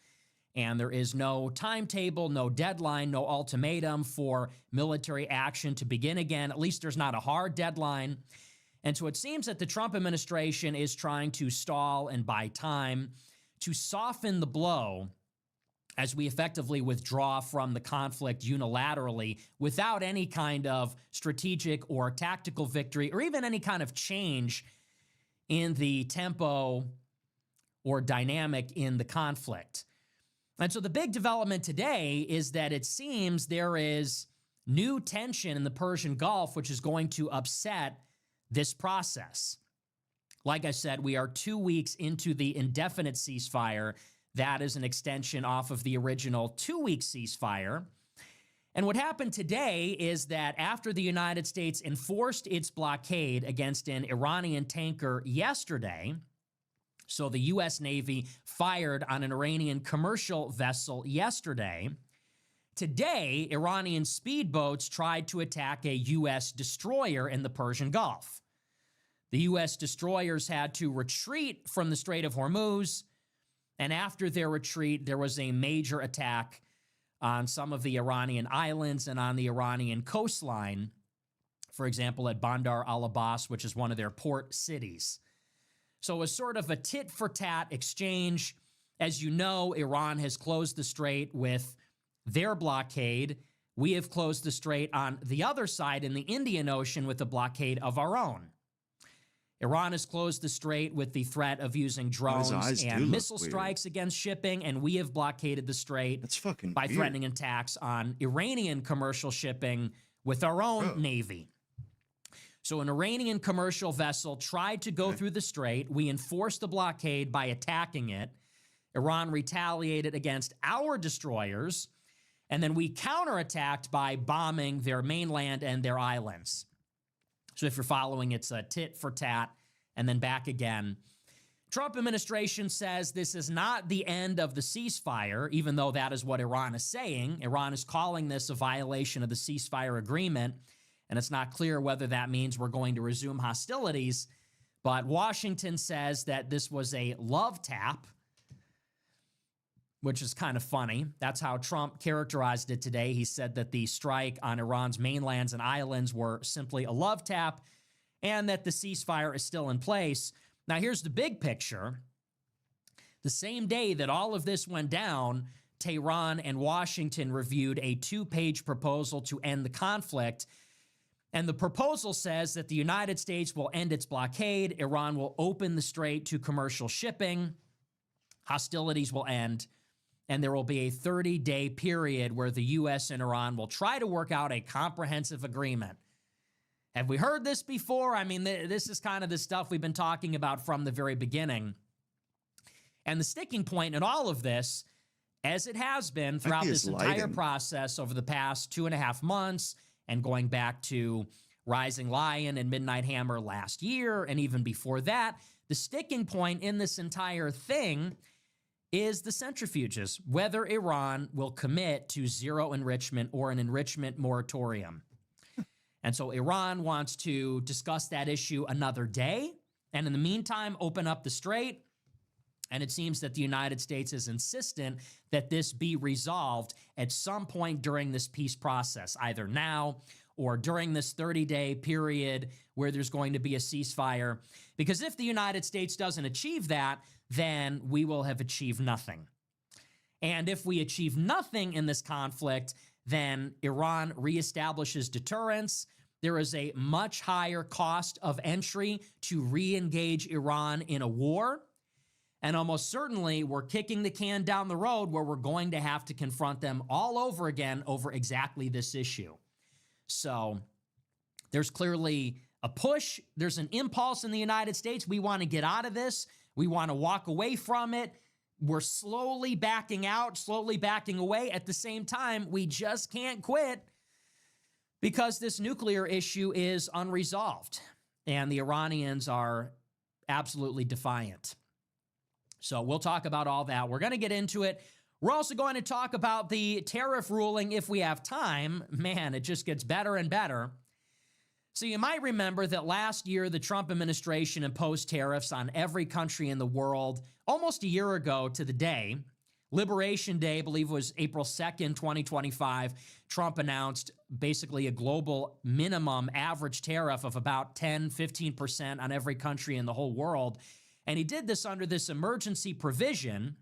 And there is no timetable, no deadline, no ultimatum for military action to begin again. At least there's not a hard deadline. And so it seems that the Trump administration is trying to stall and buy time to soften the blow as we effectively withdraw from the conflict unilaterally without any kind of strategic or tactical victory or even any kind of change in the tempo or dynamic in the conflict. And so the big development today is that it seems there is new tension in the Persian Gulf, which is going to upset this process. Like I said, we are 2 weeks into the indefinite ceasefire. That is an extension off of the original 2-week ceasefire. And what happened today is that after the United States enforced its blockade against an Iranian tanker yesterday, so the U.S. Navy fired on an Iranian commercial vessel yesterday, today Iranian speedboats tried to attack a U.S. destroyer in the Persian Gulf. The U.S. destroyers had to retreat from the Strait of Hormuz, and after their retreat, there was a major attack on some of the Iranian islands and on the Iranian coastline, for example, at Bandar al-Abbas, which is one of their port cities. So it was sort of a tit-for-tat exchange. As you know, Iran has closed the strait with their blockade. We have closed the strait on the other side in the Indian Ocean with a blockade of our own. Iran has closed the strait with the threat of using drones and missile strikes against shipping, and we have blockaded the strait by threatening attacks on Iranian commercial shipping with our own navy. So an Iranian commercial vessel tried to go through the strait. We enforced the blockade by attacking it. Iran retaliated against our destroyers, and then we counterattacked by bombing their mainland and their islands. So if you're following, it's a tit for tat and then back again. Trump administration says this is not the end of the ceasefire, even though that is what Iran is saying. Iran is calling this a violation of the ceasefire agreement, and it's not clear whether that means we're going to resume hostilities. But Washington says that this was a love tap, which is kind of funny. That's how Trump characterized it today. He said that the strike on Iran's mainlands and islands were simply a love tap and that the ceasefire is still in place. Now, here's the big picture. The same day that all of this went down, Tehran and Washington reviewed a 2-page proposal to end the conflict. And the proposal says that the United States will end its blockade, Iran will open the strait to commercial shipping, hostilities will end, and there will be a 30-day period where the U.S. and Iran will try to work out a comprehensive agreement. Have we heard this before? I mean, this is kind of the stuff we've been talking about from the very beginning. And the sticking point in all of this, as it has been throughout this entire process over the past 2.5 months and going back to Rising Lion and Midnight Hammer last year and even before that, the sticking point in this entire thing is the centrifuges, whether Iran will commit to zero enrichment or an enrichment moratorium. And so Iran wants to discuss that issue another day, and in the meantime, open up the strait. And it seems that the United States is insistent that this be resolved at some point during this peace process, either now or during this 30-day period where there's going to be a ceasefire. Because if the United States doesn't achieve that, then we will have achieved nothing. And if we achieve nothing in this conflict, then Iran reestablishes deterrence. There is a much higher cost of entry to re-engage Iran in a war. And almost certainly, we're kicking the can down the road where we're going to have to confront them all over again over exactly this issue. So there's clearly a push. There's an impulse in the United States. We want to get out of this. We want to walk away from it. We're slowly backing out, slowly backing away. At the same time, we just can't quit because this nuclear issue is unresolved, and the Iranians are absolutely defiant. So we'll talk about all that. We're going to get into it. We're also going to talk about the tariff ruling if we have time. Man, it just gets better and better. So you might remember that last year, the Trump administration imposed tariffs on every country in the world almost a year ago to the day. Liberation Day, I believe, was April 2nd, 2025. Trump announced basically a global minimum average tariff of about 10, 15% on every country in the whole world. And he did this under this emergency provision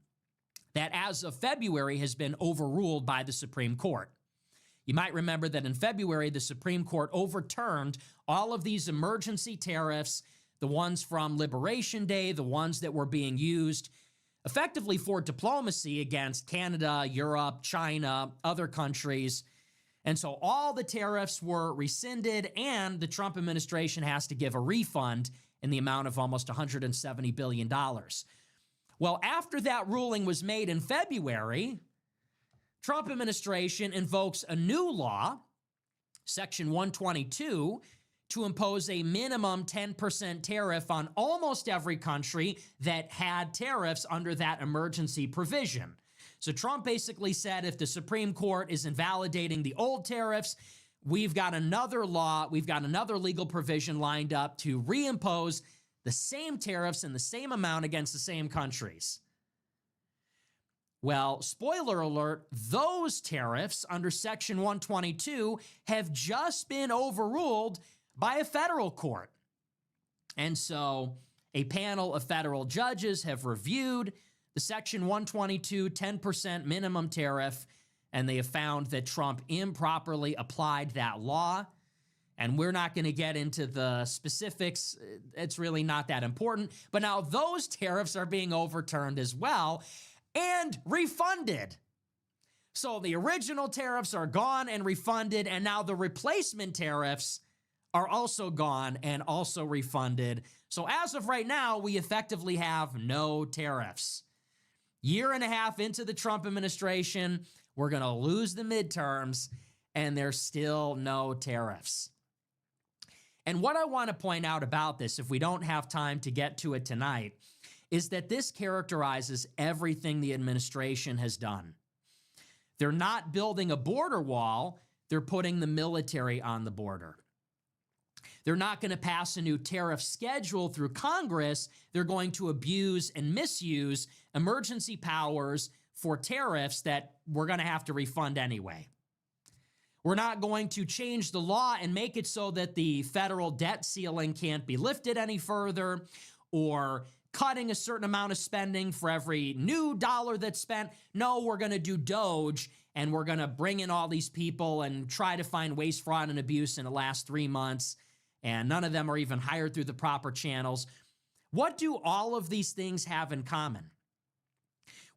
that as of February has been overruled by the Supreme Court. You might remember that in February, the Supreme Court overturned all of these emergency tariffs, the ones from Liberation Day, the ones that were being used effectively for diplomacy against Canada, Europe, China, other countries. And so all the tariffs were rescinded, and the Trump administration has to give a refund in the amount of almost $170 billion. Well, after that ruling was made in February, Trump administration invokes a new law, Section 122, to impose a minimum 10% tariff on almost every country that had tariffs under that emergency provision. So Trump basically said if the Supreme Court is invalidating the old tariffs, we've got another law, we've got another legal provision lined up to reimpose the same tariffs in the same amount against the same countries. Well, spoiler alert, those tariffs under Section 122 have just been overruled by a federal court. And so a panel of federal judges have reviewed the Section 122 10% minimum tariff, and they have found that Trump improperly applied that law. And we're not going to get into the specifics. It's really not that important. But now those tariffs are being overturned as well and refunded. So the original tariffs are gone and refunded, and now the replacement tariffs are also gone and also refunded. So as of right now, we effectively have no tariffs. Year and a half into the Trump administration, we're going to lose the midterms, and there's still no tariffs. And what I want to point out about this, if we don't have time to get to it tonight, is that this characterizes everything the administration has done. They're not building a border wall, they're putting the military on the border. They're not going to pass a new tariff schedule through Congress. They're going to abuse and misuse emergency powers for tariffs that we're going to have to refund anyway. We're not going to change the law and make it so that the federal debt ceiling can't be lifted any further, or cutting a certain amount of spending for every new dollar that's spent. No, we're going to do Doge, and we're going to bring in all these people and try to find waste, fraud, and abuse in the last 3 months, and none of them are even hired through the proper channels. What do all of these things have in common?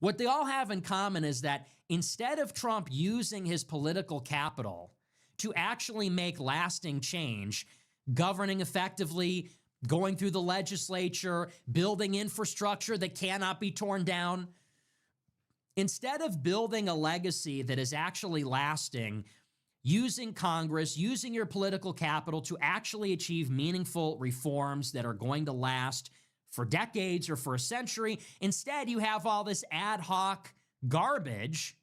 What they all have in common is that instead of Trump using his political capital to actually make lasting change, governing effectively, going through the legislature, building infrastructure that cannot be torn down, instead of building a legacy that is actually lasting, using Congress, using your political capital to actually achieve meaningful reforms that are going to last for decades or for a century, instead you have all this ad hoc garbage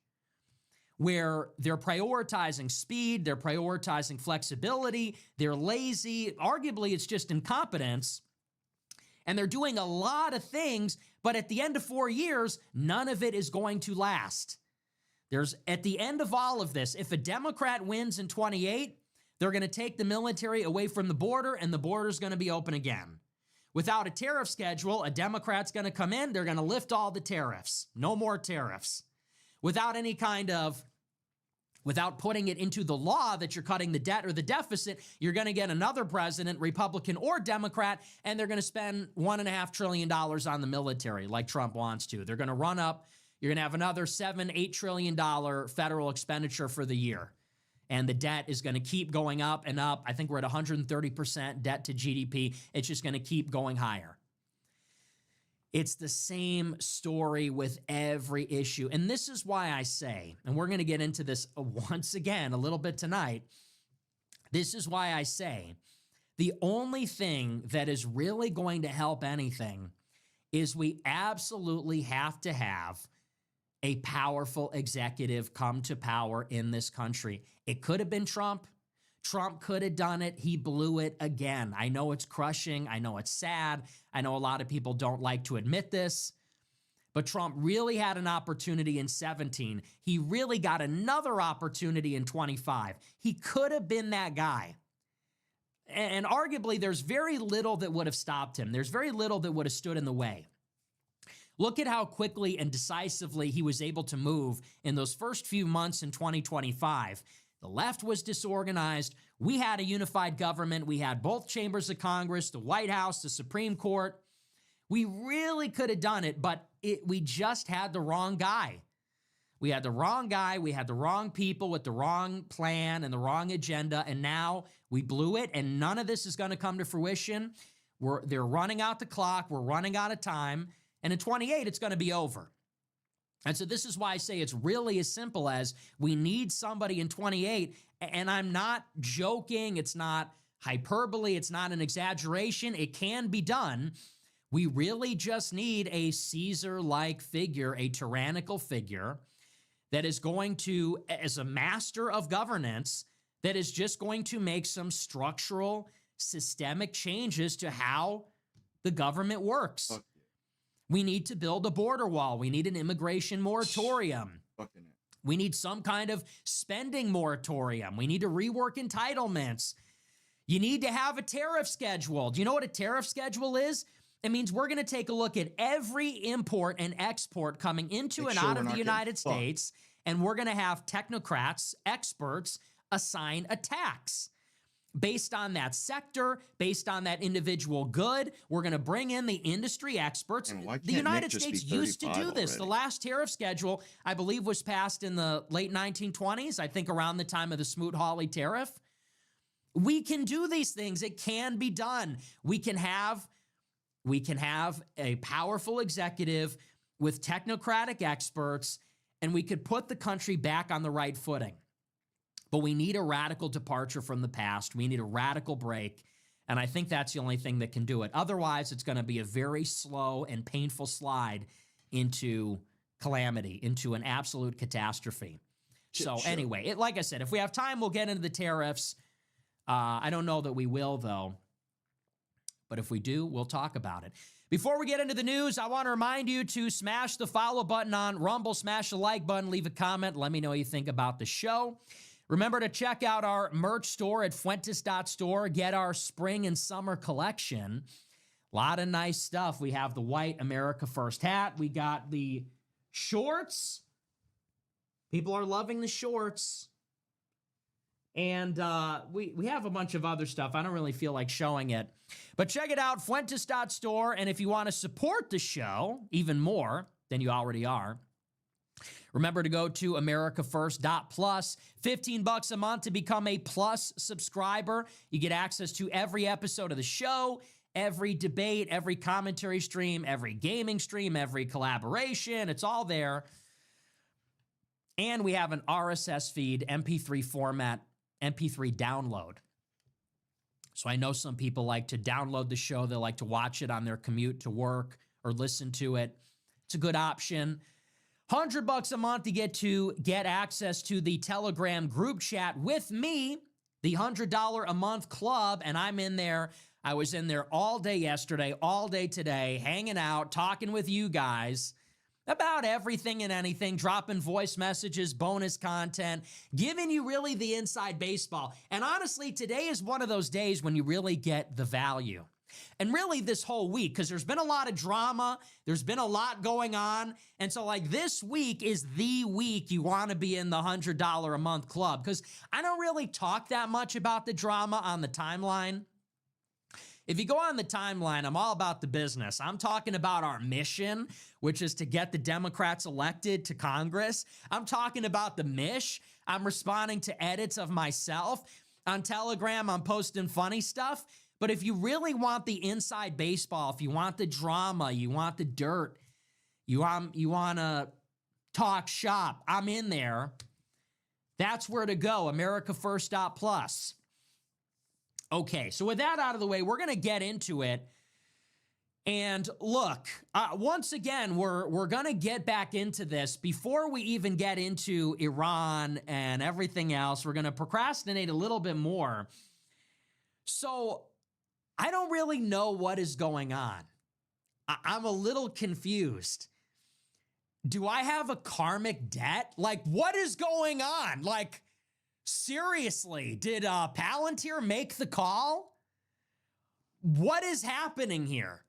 where they're prioritizing speed, they're prioritizing flexibility, they're lazy, arguably it's just incompetence, and they're doing a lot of things, but at the end of 4 years, none of it is going to last. At the end of all of this, if a Democrat wins in 28, they're going to take the military away from the border, and the border's going to be open again. Without a tariff schedule, a Democrat's going to come in, they're going to lift all the tariffs. No more tariffs. Without putting it into the law that you're cutting the debt or the deficit, you're going to get another president, Republican or Democrat, and they're going to spend $1.5 trillion on the military like Trump wants to. They're going to run up. You're going to have another $7-8 trillion federal expenditure for the year. And the debt is going to keep going up and up. I think we're at 130% debt to GDP. It's just going to keep going higher. It's the same story with every issue. And this is why I say, and we're going to get into this once again a little bit tonight, this is why I say the only thing that is really going to help anything is we absolutely have to have a powerful executive come to power in this country. It could have been Trump. Trump could have done it. He blew it again. I know it's crushing. I know it's sad. I know a lot of people don't like to admit this, but Trump really had an opportunity in 17. He really got another opportunity in 25. He could have been that guy. And arguably, there's very little that would have stopped him. There's very little that would have stood in the way. Look at how quickly and decisively he was able to move in those first few months in 2025. The left was disorganized. We had a unified government. We had both chambers of Congress, the White House, the Supreme Court. We really could have done it, but we just had the wrong guy. We had the wrong guy. We had the wrong people with the wrong plan and the wrong agenda, and now we blew it, and none of this is going to come to fruition. They're running out the clock. We're running out of time. And in 28, it's going to be over. And so this is why I say it's really as simple as we need somebody in 28, and I'm not joking, it's not hyperbole, it's not an exaggeration, it can be done. We really just need a Caesar-like figure, a tyrannical figure that is going to, as a master of governance, that is just going to make some structural, systemic changes to how the government works. Fuck yeah. We need to build a border wall. We need an immigration moratorium. Fucking it. We need some kind of spending moratorium. We need to rework entitlements. You need to have a tariff schedule. Do you know what a tariff schedule is? It means we're going to take a look at every import and export coming into Make and sure out we're of the not United getting fucked. States, and we're going to have technocrats, experts, assign a tax based on that sector, based on that individual good. We're going to bring in the industry experts. And why The can't Nick United just States be used to 35 do this. The already? last tariff schedule, I believe, was passed in the late 1920s, I think around the time of the Smoot-Hawley tariff. We can do these things. It can be done. We can have a powerful executive with technocratic experts, and we could put the country back on the right footing. But we need a radical departure from the past. We need a radical break. And I think that's the only thing that can do it. Otherwise, it's going to be a very slow and painful slide into calamity, into an absolute catastrophe. So Sure. anyway, like I said, if we have time, we'll get into the tariffs. I don't know that we will, though. But if we do, we'll talk about it. Before we get into the news, I want to remind you to smash the follow button on Rumble, smash the like button, leave a comment, let me know what you think about the show. Remember to check out our merch store at Fuentes.store. Get our spring and summer collection. A lot of nice stuff. We have the white America First hat. We got the shorts. People are loving the shorts. And we have a bunch of other stuff. I don't really feel like showing it. But check it out, Fuentes.store. And if you want to support the show even more than you already are, remember to go to AmericaFirst.plus. $15 a month to become a Plus subscriber. You get access to every episode of the show, every debate, every commentary stream, every gaming stream, every collaboration. It's all there. And we have an RSS feed, MP3 format, MP3 download. So I know some people like to download the show. They like to watch it on their commute to work or listen to it. It's a good option. $100 a month to get access to the Telegram group chat with me, the $100 a month club, and I'm in there. I was in there all day yesterday, all day today, hanging out, talking with you guys about everything and anything, dropping voice messages, bonus content, giving you really the inside baseball. And honestly, today is one of those days when you really get the value. And really this whole week, because there's been a lot of drama, there's been a lot going on. And so like this week is the week you want to be in the $100 a month club, because I don't really talk that much about the drama on the timeline. If you go on the timeline, I'm all about the business. I'm talking about our mission, which is to get the Democrats elected to Congress. I'm talking about the mish. I'm responding to edits of myself. On Telegram, I'm posting funny stuff. But if you really want the inside baseball, if you want the drama, you want the dirt, you want to talk shop, I'm in there. That's where to go, AmericaFirst.plus. Okay, so with that out of the way, we're going to get into it. And look, once again, we're going to get back into this. Before we even get into Iran and everything else, we're going to procrastinate a little bit more. So I don't really know what is going on. I'm a little confused. Do I have a karmic debt? Like, what is going on? Like, seriously, did Palantir make the call? What is happening here?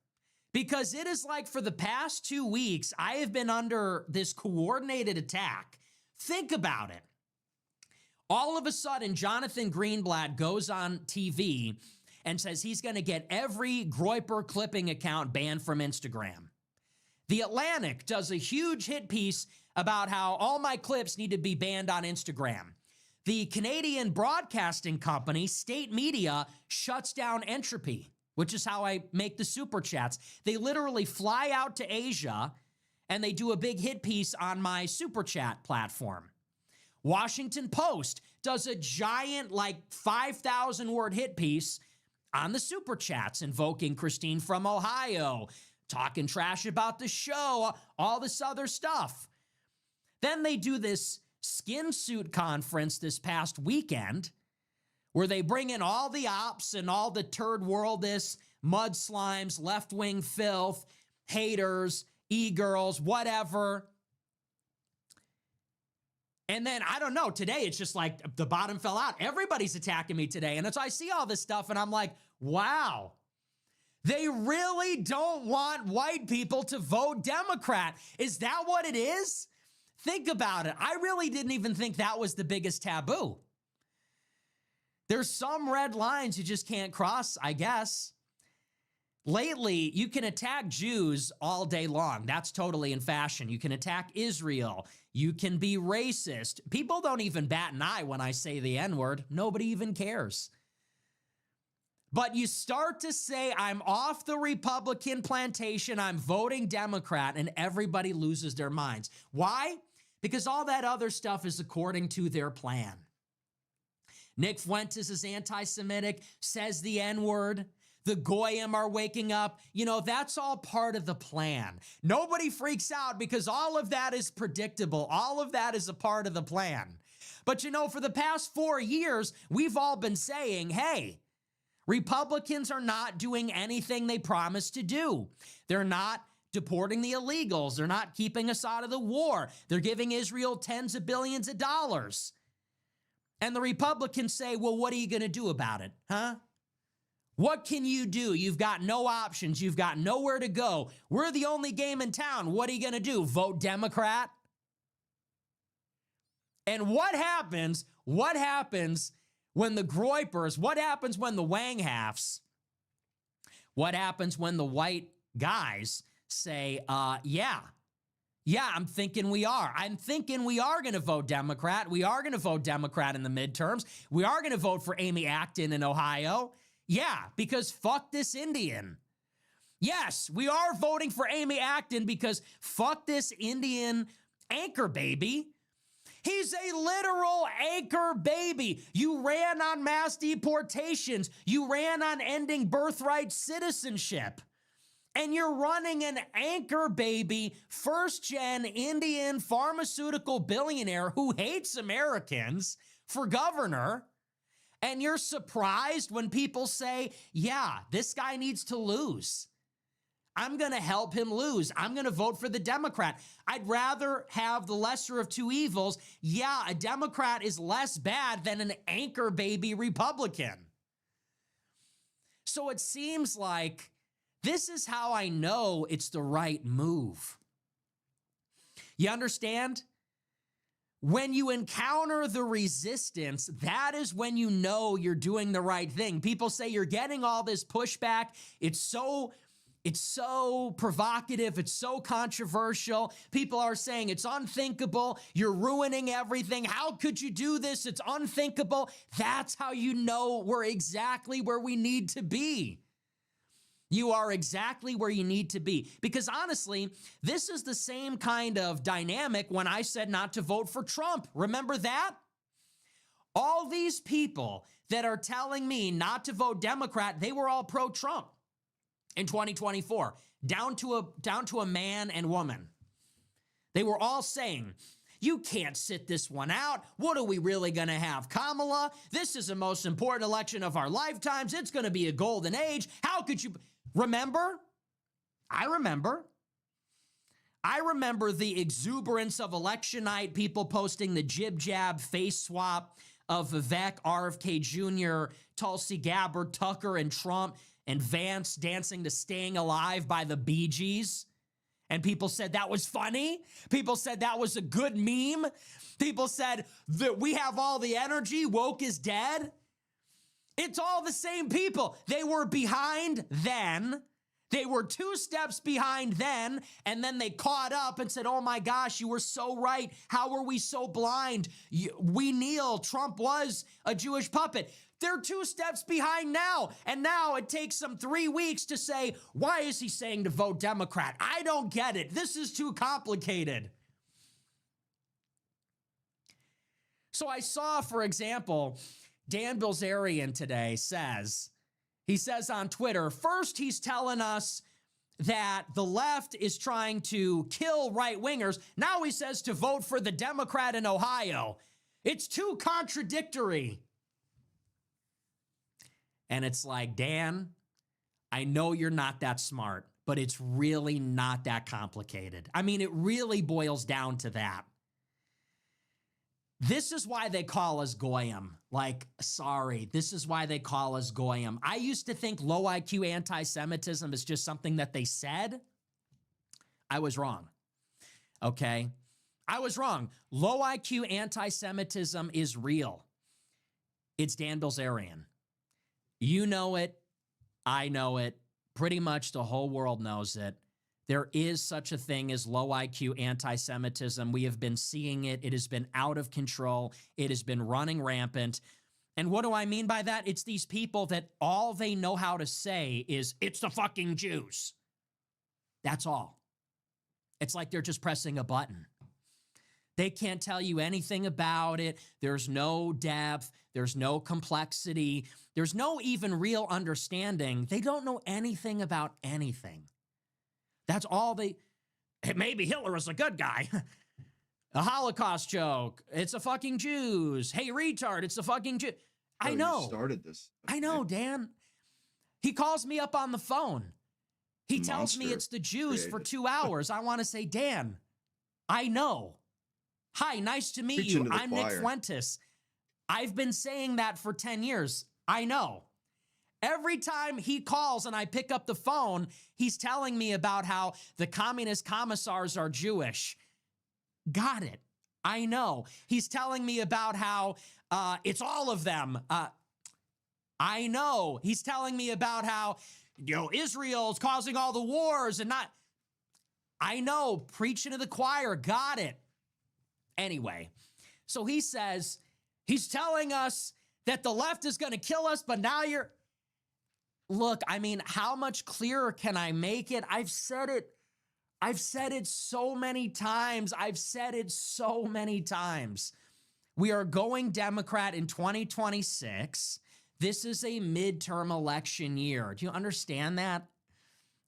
Because it is like for the past 2 weeks, I have been under this coordinated attack. Think about it. All of a sudden, Jonathan Greenblatt goes on TV and says he's going to get every Groyper clipping account banned from Instagram. The Atlantic does a huge hit piece about how all my clips need to be banned on Instagram. The Canadian broadcasting company, State Media, shuts down Entropy, which is how I make the super chats. They literally fly out to Asia and they do a big hit piece on my Super Chat platform. Washington Post does a giant, like 5,000 word hit piece on the Super Chats, invoking Christine from Ohio, talking trash about the show, all this other stuff. Then they do this skin suit conference this past weekend where they bring in all the ops and all the turd worldists, mud slimes, left-wing filth, haters, e-girls, whatever. And then, I don't know, today it's just like the bottom fell out. Everybody's attacking me today. And so I see all this stuff and I'm like, wow, they really don't want white people to vote Democrat. Is that what it is? Think about it. I really didn't even think that was the biggest taboo. There's some red lines you just can't cross, I guess. Lately, you can attack Jews all day long. That's totally in fashion. You can attack Israel. You can be racist. People don't even bat an eye when I say the N-word. Nobody even cares. But you start to say, I'm off the Republican plantation, I'm voting Democrat, and everybody loses their minds. Why? Because all that other stuff is according to their plan. Nick Fuentes is anti-Semitic, says the N-word. The Goyim are waking up. You know, that's all part of the plan. Nobody freaks out because all of that is predictable. All of that is a part of the plan. But you know, for the past 4 years, we've all been saying, hey, Republicans are not doing anything they promised to do. They're not deporting the illegals. They're not keeping us out of the war. They're giving Israel tens of billions of dollars. And the Republicans say, well, what are you going to do about it, huh? What can you do? You've got no options. You've got nowhere to go. We're the only game in town. What are you going to do? Vote Democrat? And what happens when the groypers, what happens when the wang halves, what happens when the white guys say, yeah, I'm thinking we are. I'm thinking we are going to vote Democrat. We are going to vote Democrat in the midterms. We are going to vote for Amy Acton in Ohio. Yeah, because fuck this Indian. Yes, we are voting for Amy Acton because fuck this Indian anchor baby. He's a literal anchor baby. You ran on mass deportations. You ran on ending birthright citizenship. And you're running an anchor baby, first-gen Indian pharmaceutical billionaire who hates Americans for governor. And you're surprised when people say, yeah, this guy needs to lose. I'm going to help him lose. I'm going to vote for the Democrat. I'd rather have the lesser of two evils. Yeah, a Democrat is less bad than an anchor baby Republican. So it seems like this is how I know it's the right move. You understand? When you encounter the resistance, that is when you know you're doing the right thing. People say you're getting all this pushback. It's so provocative. It's so controversial. People are saying it's unthinkable. You're ruining everything. How could you do this? It's unthinkable. That's how you know we're exactly where we need to be. You are exactly where you need to be. Because honestly, this is the same kind of dynamic when I said not to vote for Trump. Remember that? All these people that are telling me not to vote Democrat, they were all pro-Trump in 2024, down to a man and woman. They were all saying, you can't sit this one out. What are we really going to have? Kamala, this is the most important election of our lifetimes. It's going to be a golden age. How could you... Remember? I remember the exuberance of election night, people posting the jib-jab face swap of Vivek, RFK Jr., Tulsi Gabbard, Tucker, and Trump, and Vance dancing to Staying Alive by the Bee Gees. And people said that was funny. People said that was a good meme. People said that we have all the energy, woke is dead. It's all the same people. They were behind then. They were 2 steps behind then, and then they caught up and said, oh my gosh, you were so right. How were we so blind? We kneel. Trump was a Jewish puppet. They're 2 steps behind now, and now it takes them 3 weeks to say, why is he saying to vote Democrat? I don't get it. This is too complicated. So I saw, for example, Dan Bilzerian today says on Twitter, first he's telling us that the left is trying to kill right-wingers. Now he says to vote for the Democrat in Ohio. It's too contradictory. And it's like, Dan, I know you're not that smart, but it's really not that complicated. I mean, it really boils down to that. This is why they call us Goyim. Like, sorry, this is why they call us Goyim. I used to think low IQ anti-Semitism is just something that they said. I was wrong. Okay? I was wrong. Low IQ anti-Semitism is real. It's Dan Bilzerian. You know it. I know it. Pretty much the whole world knows it. There is such a thing as low IQ anti-Semitism. We have been seeing it. It has been out of control. It has been running rampant. And what do I mean by that? It's these people that all they know how to say is, it's the fucking Jews. That's all. It's like they're just pressing a button. They can't tell you anything about it. There's no depth. There's no complexity. There's no even real understanding. They don't know anything about anything. That's all they, maybe Hitler is a good guy. A Holocaust joke. It's a fucking Jews. Hey, retard, it's a fucking Jew. I know. You started this. I know, Dan. He calls me up on the phone. He tells me it's the Jews for 2 hours. I want to say, Dan, I know. Hi, nice to meet you. I'm Nick Fuentes. I've been saying that for 10 years. I know. Every time he calls and I pick up the phone, he's telling me about how the communist commissars are Jewish. Got it. I know. He's telling me about how it's all of them. I know. He's telling me about how, Israel's causing all the wars and not. I know. Preaching to the choir. Got it. Anyway, so he says, he's telling us that the left is going to kill us, but now you're. Look, I mean, how much clearer can I make it? I've said it. I've said it so many times. I've said it so many times. We are going Democrat in 2026. This is a midterm election year. Do you understand that?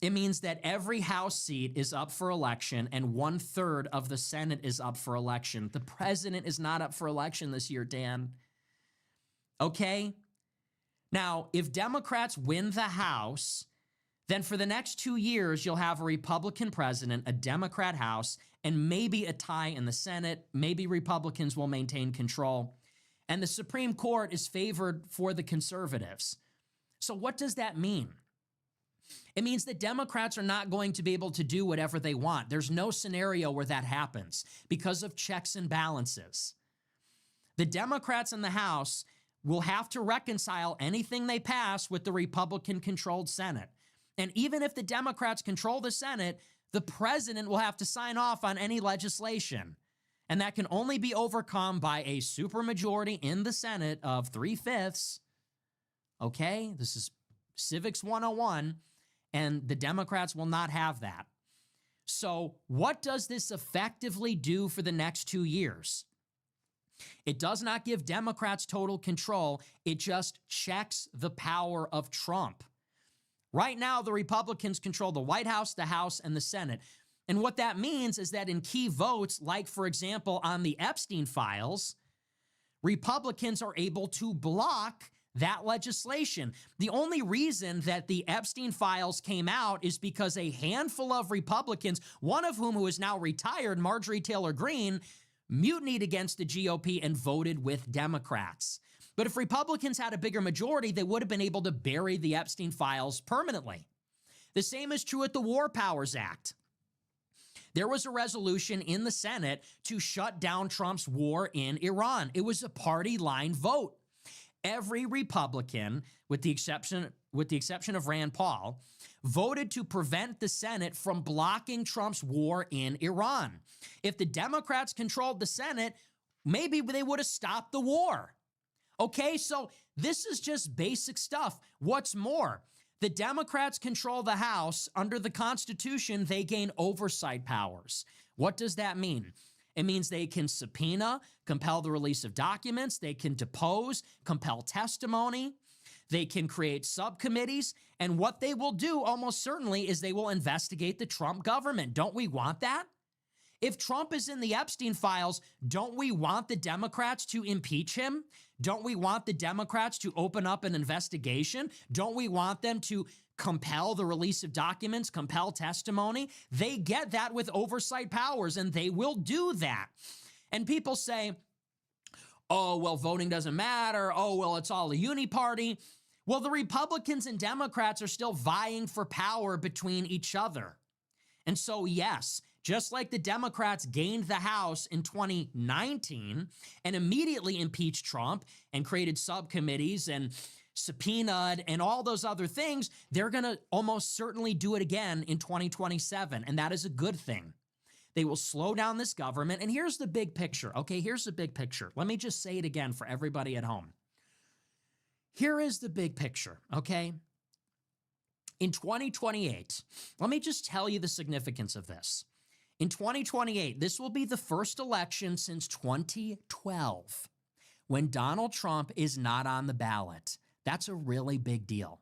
It means that every House seat is up for election and 1/3 of the Senate is up for election. The president is not up for election this year, Dan. Okay? Now, if Democrats win the House, then for the next 2 years, you'll have a Republican president, a Democrat House, and maybe a tie in the Senate. Maybe Republicans will maintain control. And the Supreme Court is favored for the conservatives. So what does that mean? It means that Democrats are not going to be able to do whatever they want. There's no scenario where that happens because of checks and balances. The Democrats in the House will have to reconcile anything they pass with the Republican-controlled Senate. And even if the Democrats control the Senate, the president will have to sign off on any legislation. And that can only be overcome by a supermajority in the Senate of 3/5. Okay? This is Civics 101, and the Democrats will not have that. So what does this effectively do for the next 2 years? It does not give Democrats total control. It just checks the power of Trump. Right now, the Republicans control the White House, the House, and the Senate. And what that means is that in key votes, like, for example, on the Epstein files, Republicans are able to block that legislation. The only reason that the Epstein files came out is because a handful of Republicans, one of whom who is now retired, Marjorie Taylor Greene, mutinied against the GOP and voted with Democrats. But if Republicans had a bigger majority, they would have been able to bury the Epstein files permanently. The same is true with the War Powers Act. There was a resolution in the Senate to shut down Trump's war in Iran. It was a party line vote. every Republican, with the exception of Rand Paul, voted to prevent the Senate from blocking Trump's war in Iran. If the Democrats controlled the Senate, maybe they would have stopped the war. Okay, so this is just basic stuff. What's more, the Democrats control the House. Under the Constitution, they gain oversight powers. What does that mean? It means they can subpoena, compel the release of documents, they can depose, compel testimony, they can create subcommittees, and what they will do almost certainly is they will investigate the Trump government. Don't we want that? If Trump is in the Epstein files, don't we want the Democrats to impeach him? Don't we want the Democrats to open up an investigation? Don't we want them to compel the release of documents, compel testimony? They get that with oversight powers, and they will do that. And people say, oh, well, voting doesn't matter. Oh, well, it's all a uni-party. Well, the Republicans and Democrats are still vying for power between each other. And so, yes, just like the Democrats gained the House in 2019 and immediately impeached Trump and created subcommittees and subpoenaed and all those other things, they're going to almost certainly do it again in 2027. And that is a good thing. They will slow down this government. And here's the big picture. Okay, here's the big picture. Let me just say it again for everybody at home. Here is the big picture, okay? In 2028, let me just tell you the significance of this. In 2028, this will be the first election since 2012 when Donald Trump is not on the ballot. That's a really big deal.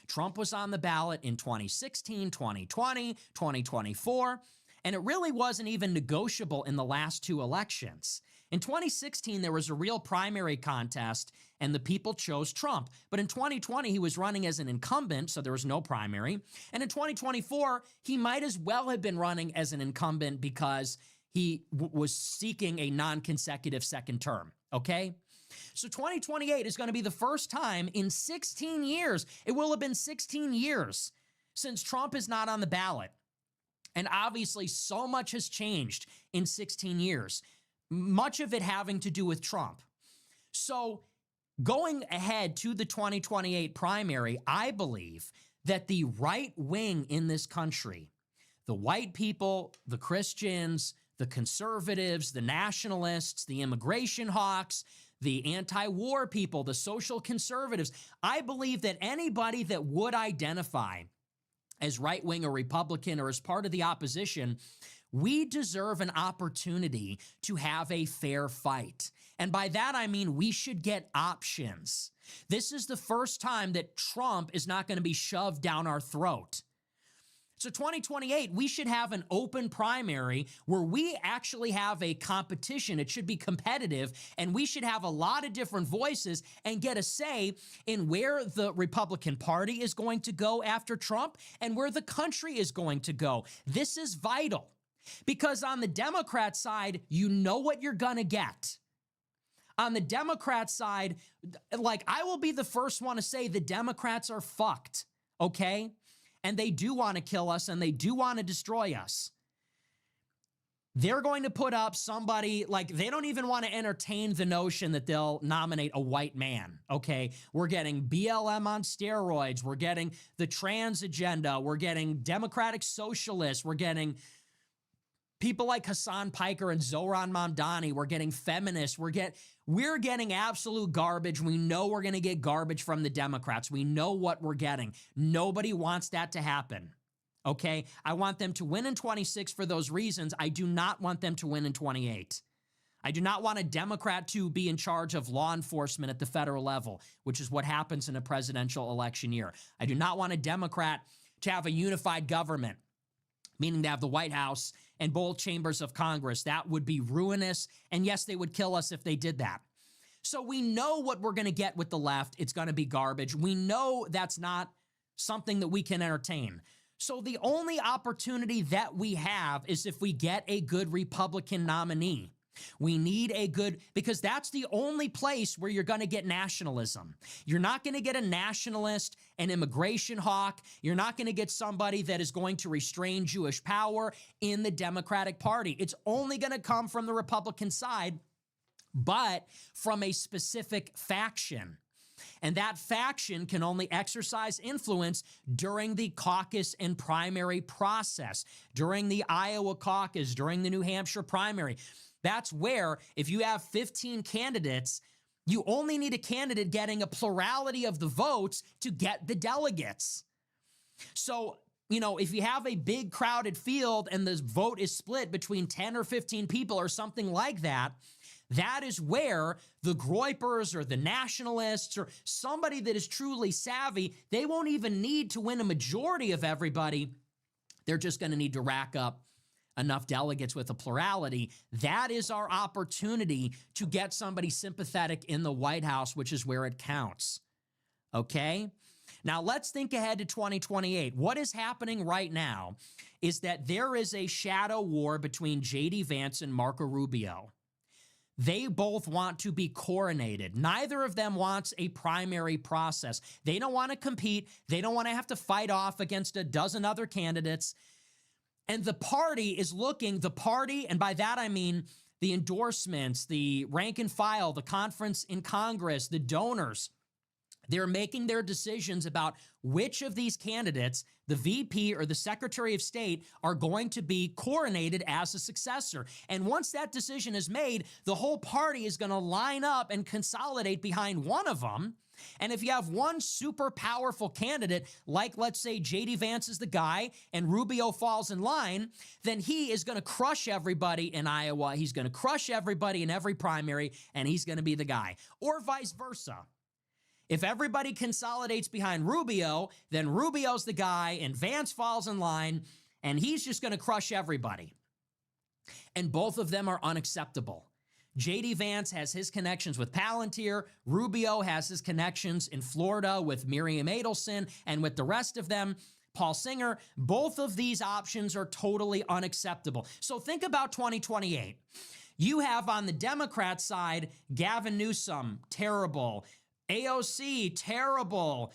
Trump was on the ballot in 2016, 2020, 2024, and it really wasn't even negotiable in the last two elections. In 2016, there was a real primary contest, and the people chose Trump. But in 2020, he was running as an incumbent, so there was no primary. And in 2024, he might as well have been running as an incumbent because he was seeking a non-consecutive second term, okay? So 2028 is going to be the first time in 16 years, it will have been 16 years since Trump is not on the ballot. And obviously, so much has changed in 16 years, much of it having to do with Trump. So going ahead to the 2028 primary, I believe that the right wing in this country, the white people, the Christians, the conservatives, the nationalists, the immigration hawks, the anti-war people, the social conservatives, I believe that anybody that would identify as right-wing or Republican or as part of the opposition, we deserve an opportunity to have a fair fight. And by that, I mean we should get options. This is the first time that Trump is not going to be shoved down our throat. So 2028, we should have an open primary where we actually have a competition. It should be competitive, and we should have a lot of different voices and get a say in where the Republican Party is going to go after Trump and where the country is going to go. This is vital because on the Democrat side, you know what you're going to get. On the Democrat side, like I will be the first one to say the Democrats are fucked, okay? And they do want to kill us, and they do want to destroy us. They're going to put up somebody, like, they don't even want to entertain the notion that they'll nominate a white man, okay? We're getting BLM on steroids. We're getting the trans agenda. We're getting democratic socialists. We're getting people like Hassan Piker and Zohran Mamdani. We're getting feminists. We're getting absolute garbage. We know we're going to get garbage from the Democrats. We know what we're getting. Nobody wants that to happen, okay? I want them to win in 26 for those reasons. I do not want them to win in 28. I do not want a Democrat to be in charge of law enforcement at the federal level, which is what happens in a presidential election year. I do not want a Democrat to have a unified government, meaning to have the White House and both chambers of Congress. That would be ruinous. And yes, they would kill us if they did that. So we know what we're going to get with the left. It's going to be garbage. We know that's not something that we can entertain. So the only opportunity that we have is if we get a good Republican nominee. We need a good, because that's the only place where you're going to get nationalism. You're not going to get a nationalist, an immigration hawk. You're not going to get somebody that is going to restrain Jewish power in the Democratic Party. It's only going to come from the Republican side, but from a specific faction. And that faction can only exercise influence during the caucus and primary process, during the Iowa caucus, during the New Hampshire primary. That's where, if you have 15 candidates, you only need a candidate getting a plurality of the votes to get the delegates. So, if you have a big crowded field and the vote is split between 10 or 15 people or something like that, that is where the Groypers or the nationalists or somebody that is truly savvy, they won't even need to win a majority of everybody. They're just going to need to rack up enough delegates with a plurality. That is our opportunity to get somebody sympathetic in the White House, which is where it counts. Okay? Now, let's think ahead to 2028. What is happening right now is that there is a shadow war between J.D. Vance and Marco Rubio. They both want to be coronated. Neither of them wants a primary process. They don't want to compete. They don't want to have to fight off against a dozen other candidates. And the party, and by that I mean the endorsements, the rank and file, the conference in Congress, the donors, they're making their decisions about which of these candidates, the VP or the Secretary of State, are going to be coronated as a successor. And once that decision is made, the whole party is going to line up and consolidate behind one of them. And if you have one super powerful candidate, like let's say J.D. Vance is the guy and Rubio falls in line, then he is going to crush everybody in Iowa. He's going to crush everybody in every primary, and he's going to be the guy. Or vice versa. If everybody consolidates behind Rubio, then Rubio's the guy and Vance falls in line and he's just going to crush everybody. And both of them are unacceptable. J.D. Vance has his connections with Palantir. Rubio has his connections in Florida with Miriam Adelson and with the rest of them, Paul Singer. Both of these options are totally unacceptable. So think about 2028. You have on the Democrat side, Gavin Newsom, terrible. AOC, terrible.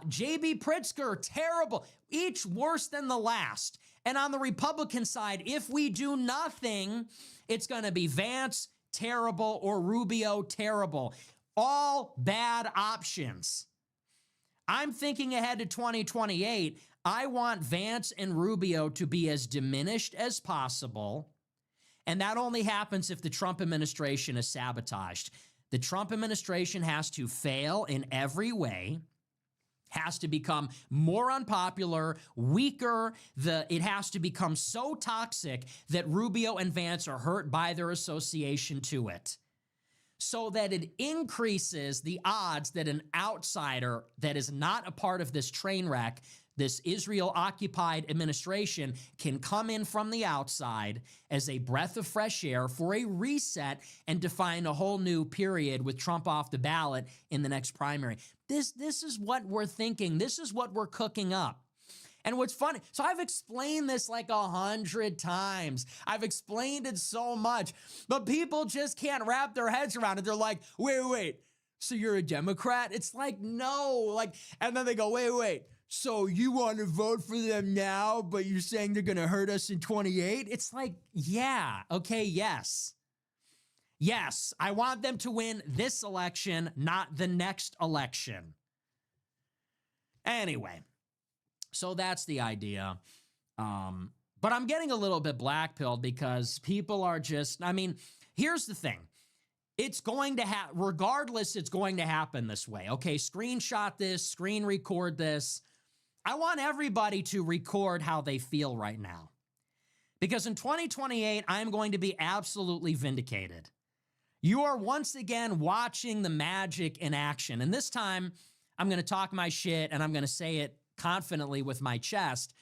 J.B. Pritzker, terrible. Each worse than the last. And on the Republican side, if we do nothing, it's going to be Vance, terrible, or Rubio, terrible. All bad options. I'm thinking ahead to 2028. I want Vance and Rubio to be as diminished as possible. And that only happens if the Trump administration is sabotaged. The Trump administration has to fail in every way, has to become more unpopular, weaker. It has to become so toxic that Rubio and Vance are hurt by their association to it, so that it increases the odds that an outsider that is not a part of this train wreck, this Israel-occupied administration, can come in from the outside as a breath of fresh air for a reset and define a whole new period with Trump off the ballot in the next primary. This is what we're thinking. This is what we're cooking up. And what's funny, so I've explained this like 100 times. I've explained it so much, but people just can't wrap their heads around it. They're like, wait, so you're a Democrat? It's like, no, and then they go, wait. So you want to vote for them now, but you're saying they're going to hurt us in 28? It's like, yeah, okay, yes. Yes, I want them to win this election, not the next election. Anyway, so that's the idea. But I'm getting a little bit blackpilled because people are just, here's the thing. It's going to regardless, it's going to happen this way. Okay, screenshot this, screen record this. I want everybody to record how they feel right now. Because in 2028, I'm going to be absolutely vindicated. You are once again watching the magic in action. And this time, I'm going to talk my shit and I'm going to say it confidently with my chest.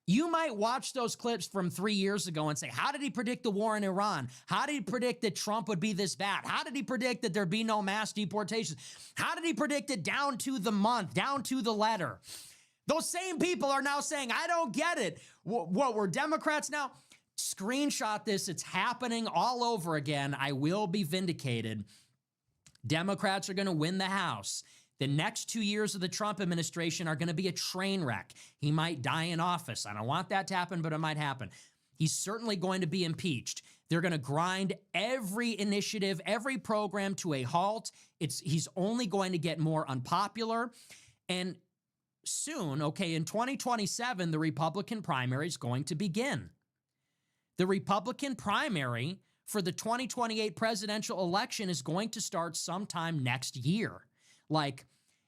You might watch those clips from 3 years ago and say, how did he predict the war in Iran? How did he predict that Trump would be this bad? How did he predict that there'd be no mass deportations? How did he predict it down to the month, down to the letter? Those same people are now saying, I don't get it. What, we're Democrats now? Screenshot this. It's happening all over again. I will be vindicated. Democrats are going to win the House. The next 2 years of the Trump administration are going to be a train wreck. He might die in office. I don't want that to happen, but it might happen. He's certainly going to be impeached. They're going to grind every initiative, every program to a halt. He's only going to get more unpopular. And soon, okay, in 2027, the Republican primary is going to begin. The Republican primary for the 2028 presidential election is going to start sometime next year. Like,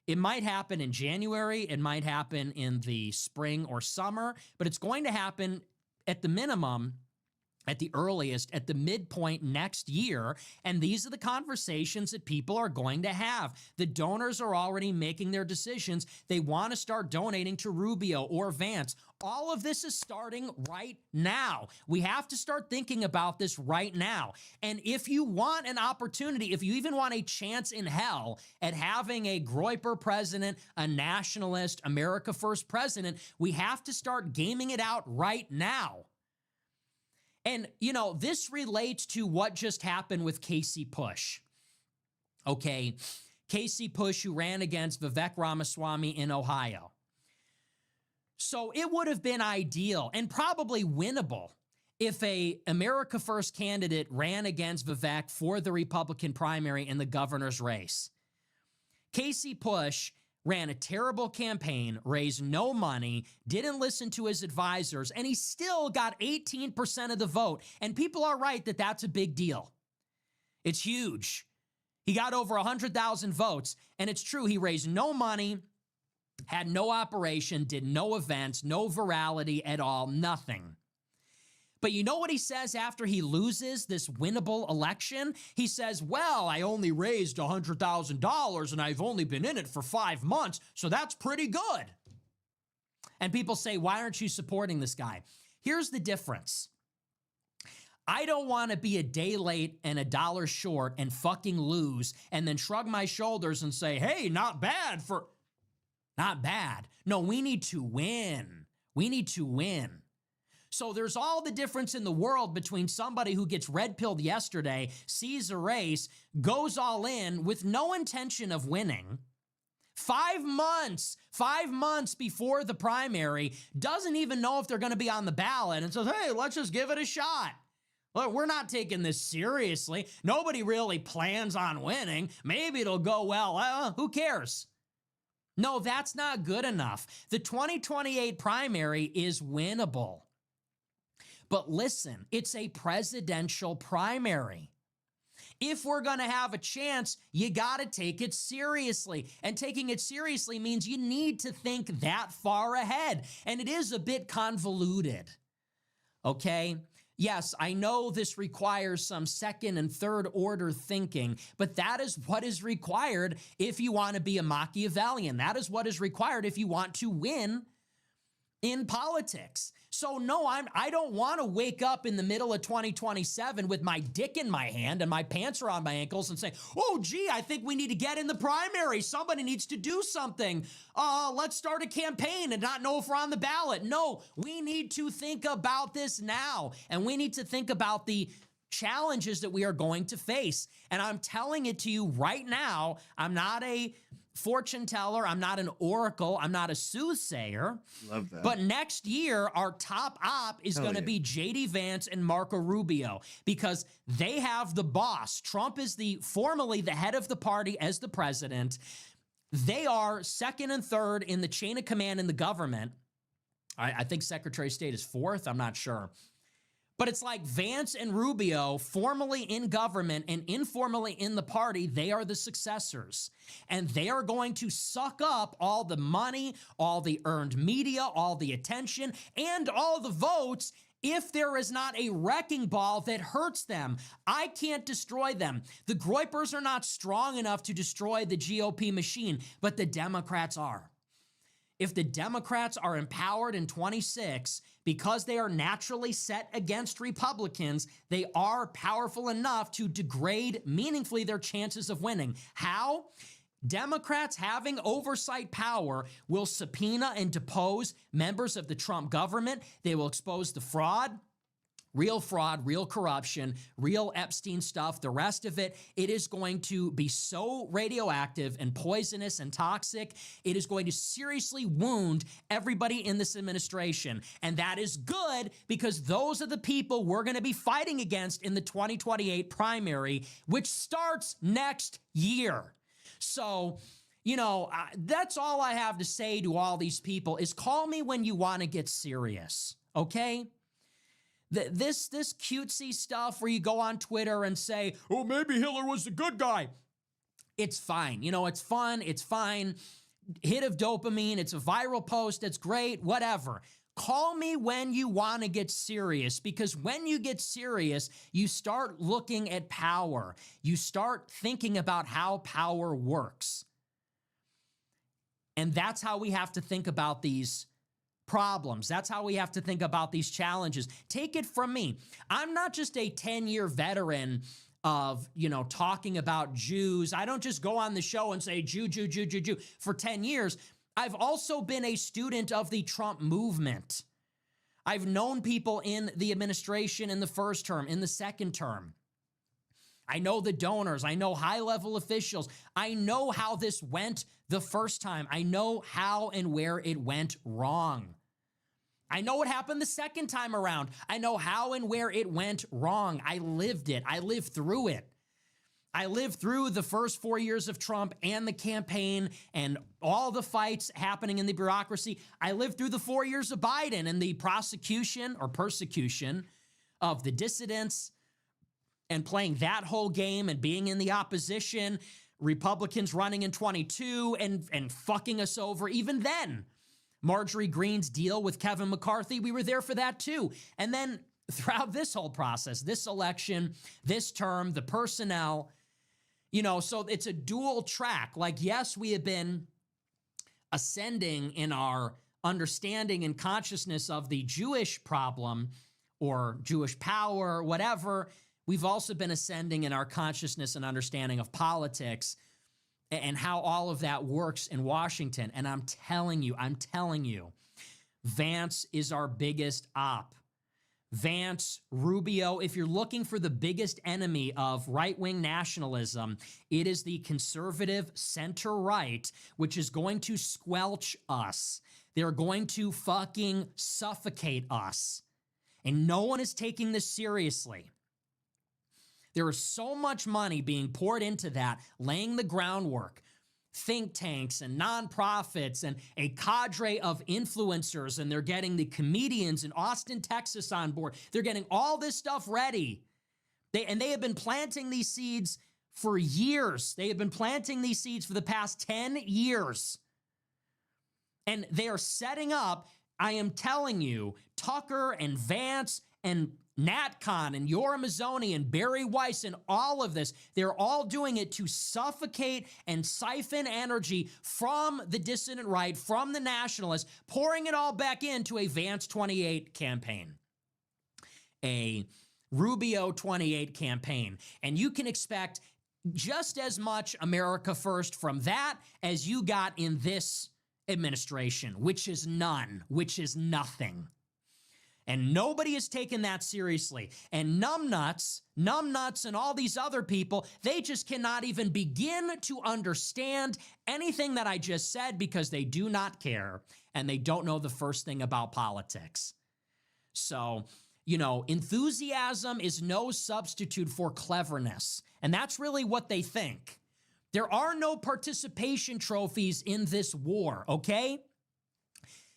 it might happen in January, it might happen in the spring or summer, but it's going to happen at the minimum, at the earliest, at the midpoint next year. And these are the conversations that people are going to have. The donors are already making their decisions. They want to start donating to Rubio or Vance. All of this is starting right now. We have to start thinking about this right now. And if you want an opportunity, if you even want a chance in hell at having a Groyper president, a nationalist, America First president, we have to start gaming it out right now. And, you know, this relates to what just happened with Casey Push. Okay, Casey Push, who ran against Vivek Ramaswamy in Ohio. So it would have been ideal and probably winnable if a America First candidate ran against Vivek for the Republican primary in the governor's race. Casey Push ran a terrible campaign, raised no money, didn't listen to his advisors, and he still got 18% of the vote. And people are right that that's a big deal. It's huge. He got over 100,000 votes, and it's true, he raised no money, had no operation, did no events, no virality at all, nothing. But you know what he says after he loses this winnable election? He says, well, I only raised $100,000 and I've only been in it for 5 months, so that's pretty good. And people say, why aren't you supporting this guy? Here's the difference. I don't want to be a day late and $1 short and fucking lose and then shrug my shoulders and say, hey, not bad. No, we need to win. We need to win. So there's all the difference in the world between somebody who gets red-pilled yesterday, sees a race, goes all in with no intention of winning, 5 months before the primary, doesn't even know if they're going to be on the ballot, and says, hey, let's just give it a shot. Look, we're not taking this seriously. Nobody really plans on winning. Maybe it'll go well. Who cares? No, that's not good enough. The 2028 primary is winnable. But listen, it's a presidential primary. If we're going to have a chance, you got to take it seriously. And taking it seriously means you need to think that far ahead. And it is a bit convoluted. Okay? Yes, I know this requires some second and third order thinking, but that is what is required if you want to be a Machiavellian. That is what is required if you want to win in politics. So no, I don't want to wake up in the middle of 2027 with my dick in my hand and my pants are on my ankles and say, oh, gee, I think we need to get in the primary. Somebody needs to do something. Let's start a campaign and not know if we're on the ballot. No, we need to think about this now. And we need to think about the challenges that we are going to face. And I'm telling it to you right now. I'm not a fortune teller. I'm not an oracle. I'm not a soothsayer. Love that. But next year, our top op is going to be J.D. Vance and Marco Rubio because they have the boss. Trump is formally the head of the party as the president. They are second and third in the chain of command in the government. I think Secretary of State is fourth. I'm not sure. But it's like Vance and Rubio, formally in government and informally in the party, they are the successors. And they are going to suck up all the money, all the earned media, all the attention, and all the votes if there is not a wrecking ball that hurts them. I can't destroy them. The Groypers are not strong enough to destroy the GOP machine, but the Democrats are. If the Democrats are empowered in 26, because they are naturally set against Republicans, they are powerful enough to degrade meaningfully their chances of winning. How? Democrats having oversight power will subpoena and depose members of the Trump government. They will expose the fraud. real fraud, real corruption, real Epstein stuff. The rest of it, it is going to be so radioactive and poisonous and toxic. It is going to seriously wound everybody in this administration. And that is good because those are the people we're going to be fighting against in the 2028 primary, which starts next year. So, that's all I have to say to all these people is call me when you want to get serious, okay? This cutesy stuff where you go on Twitter and say, oh, maybe Hitler was the good guy. It's fine. It's fun. It's fine. Hit of dopamine. It's a viral post. It's great. Whatever. Call me when you want to get serious, because when you get serious, you start looking at power. You start thinking about how power works. And that's how we have to think about these problems. That's how we have to think about these challenges. Take it from me. I'm not just a 10-year veteran of, talking about Jews. I don't just go on the show and say Jew for 10 years. I've also been a student of the Trump movement. I've known people in the administration in the first term, in the second term. I know the donors. I know high-level officials. I know how this went the first time. I know how and where it went wrong. I know what happened the second time around. I know how and where it went wrong. I lived it. I lived through it. I lived through the first 4 years of Trump and the campaign and all the fights happening in the bureaucracy. I lived through the 4 years of Biden and the prosecution or persecution of the dissidents and playing that whole game and being in the opposition, Republicans running in 22 and fucking us over even then. Marjorie Greene's deal with Kevin McCarthy, we were there for that too. And then throughout this whole process, this election, this term, the personnel, so it's a dual track. Like, yes, we have been ascending in our understanding and consciousness of the Jewish problem or Jewish power, whatever. We've also been ascending in our consciousness and understanding of politics and how all of that works in Washington. And I'm telling you, Vance is our biggest op. Vance, Rubio, if you're looking for the biggest enemy of right-wing nationalism, it is the conservative center-right, which is going to squelch us. They're going to fucking suffocate us. And no one is taking this seriously. There is so much money being poured into that, laying the groundwork. Think tanks and nonprofits and a cadre of influencers, and they're getting the comedians in Austin, Texas on board. They're getting all this stuff ready. They have been planting these seeds for years. They have been planting these seeds for the past 10 years. And they are setting up, I am telling you, Tucker and Vance and NatCon and Yoram Mazzoni and Barry Weiss and all of this, they're all doing it to suffocate and siphon energy from the dissident right, from the nationalists, pouring it all back into a Vance 28 campaign, a Rubio 28 campaign. And you can expect just as much America First from that as you got in this administration, which is none, which is nothing. And nobody has taken that seriously. And numbnuts, and all these other people, they just cannot even begin to understand anything that I just said because they do not care and they don't know the first thing about politics. So, enthusiasm is no substitute for cleverness. And that's really what they think. There are no participation trophies in this war, okay?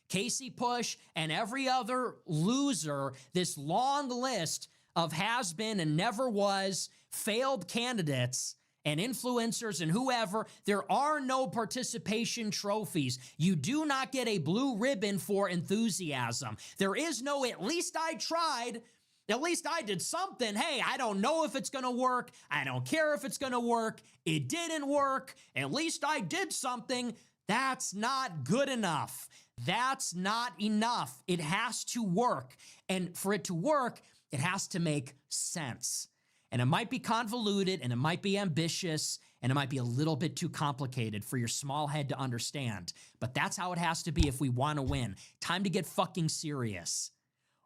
Casey Push and every other loser, this long list of has-been and never was, failed candidates and influencers and whoever, there are no participation trophies. You do not get a blue ribbon for enthusiasm. There is no, at least I tried, at least I did something. Hey, I don't know if it's going to work. I don't care if it's going to work. It didn't work. At least I did something. That's not good enough. That's not enough. It has to work. And for it to work, it has to make sense. And it might be convoluted, and it might be ambitious, and it might be a little bit too complicated for your small head to understand. But that's how it has to be if we want to win. Time to get fucking serious.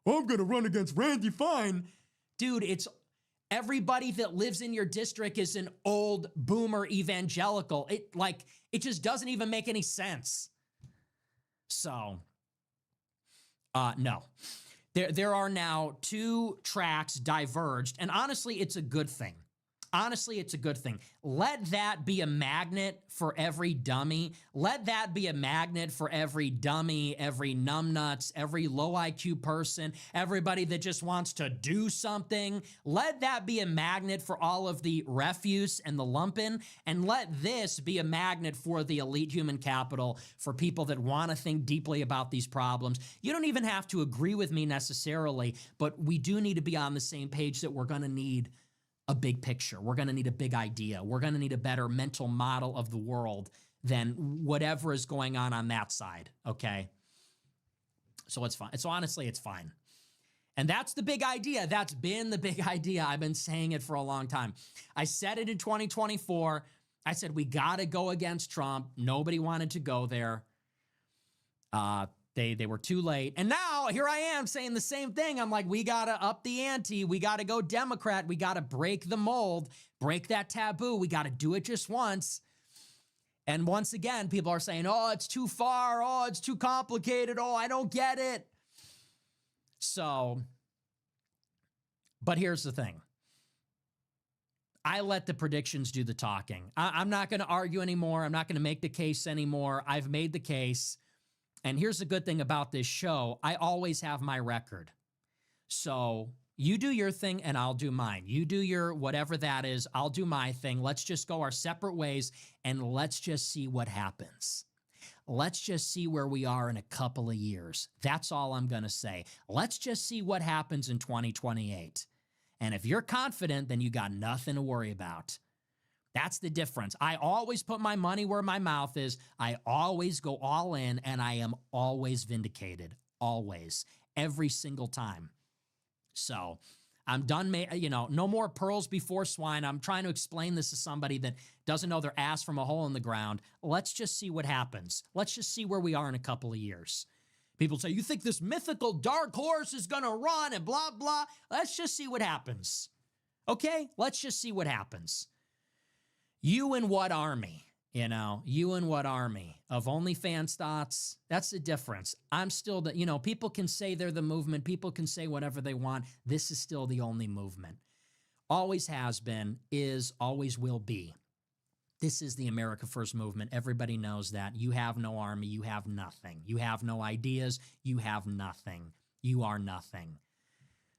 I'm going to run against Randy Fine. Dude, it's everybody that lives in your district is an old boomer evangelical. It just doesn't even make any sense. So, no. There are now 2 tracks diverged, and honestly, it's a good thing. Honestly, it's a good thing. Let that be a magnet for every dummy. Let that be a magnet for every dummy, every numbnuts, every low IQ person, everybody that just wants to do something. Let that be a magnet for all of the refuse and the lumpen, and let this be a magnet for the elite human capital, for people that want to think deeply about these problems. You don't even have to agree with me necessarily, but we do need to be on the same page that we're going to need a big picture. We're going to need a big idea. We're going to need a better mental model of the world than whatever is going on that side, okay? So it's fine. So honestly, it's fine. And that's the big idea. That's been the big idea. I've been saying it for a long time. I said it in 2024. I said, we got to go against Trump. Nobody wanted to go there. They were too late. And now here I am saying the same thing. I'm like, we got to up the ante. We got to go Democrat. We got to break the mold, break that taboo. We got to do it just once. And once again, people are saying, oh, it's too far. Oh, it's too complicated. Oh, I don't get it. So, but here's the thing. I let the predictions do the talking. I'm not going to argue anymore. I'm not going to make the case anymore. I've made the case. And here's the good thing about this show. I always have my record. So you do your thing and I'll do mine. You do your whatever that is, I'll do my thing. Let's just go our separate ways and let's just see what happens. Let's just see where we are in a couple of years. That's all I'm going to say. Let's just see what happens in 2028. And if you're confident, then you got nothing to worry about. That's the difference. I always put my money where my mouth is. I always go all in, and I am always vindicated. Always. Every single time. So I'm done. No more pearls before swine. I'm trying to explain this to somebody that doesn't know their ass from a hole in the ground. Let's just see what happens. Let's just see where we are in a couple of years. People say, you think this mythical dark horse is going to run and blah, blah. Let's just see what happens. Okay? Let's just see what happens. You and what army? You and what army? Of OnlyFans thoughts? That's the difference. I'm still people can say they're the movement. People can say whatever they want. This is still the only movement. Always has been, is, always will be. This is the America First movement. Everybody knows that. You have no army. You have nothing. You have no ideas. You have nothing. You are nothing.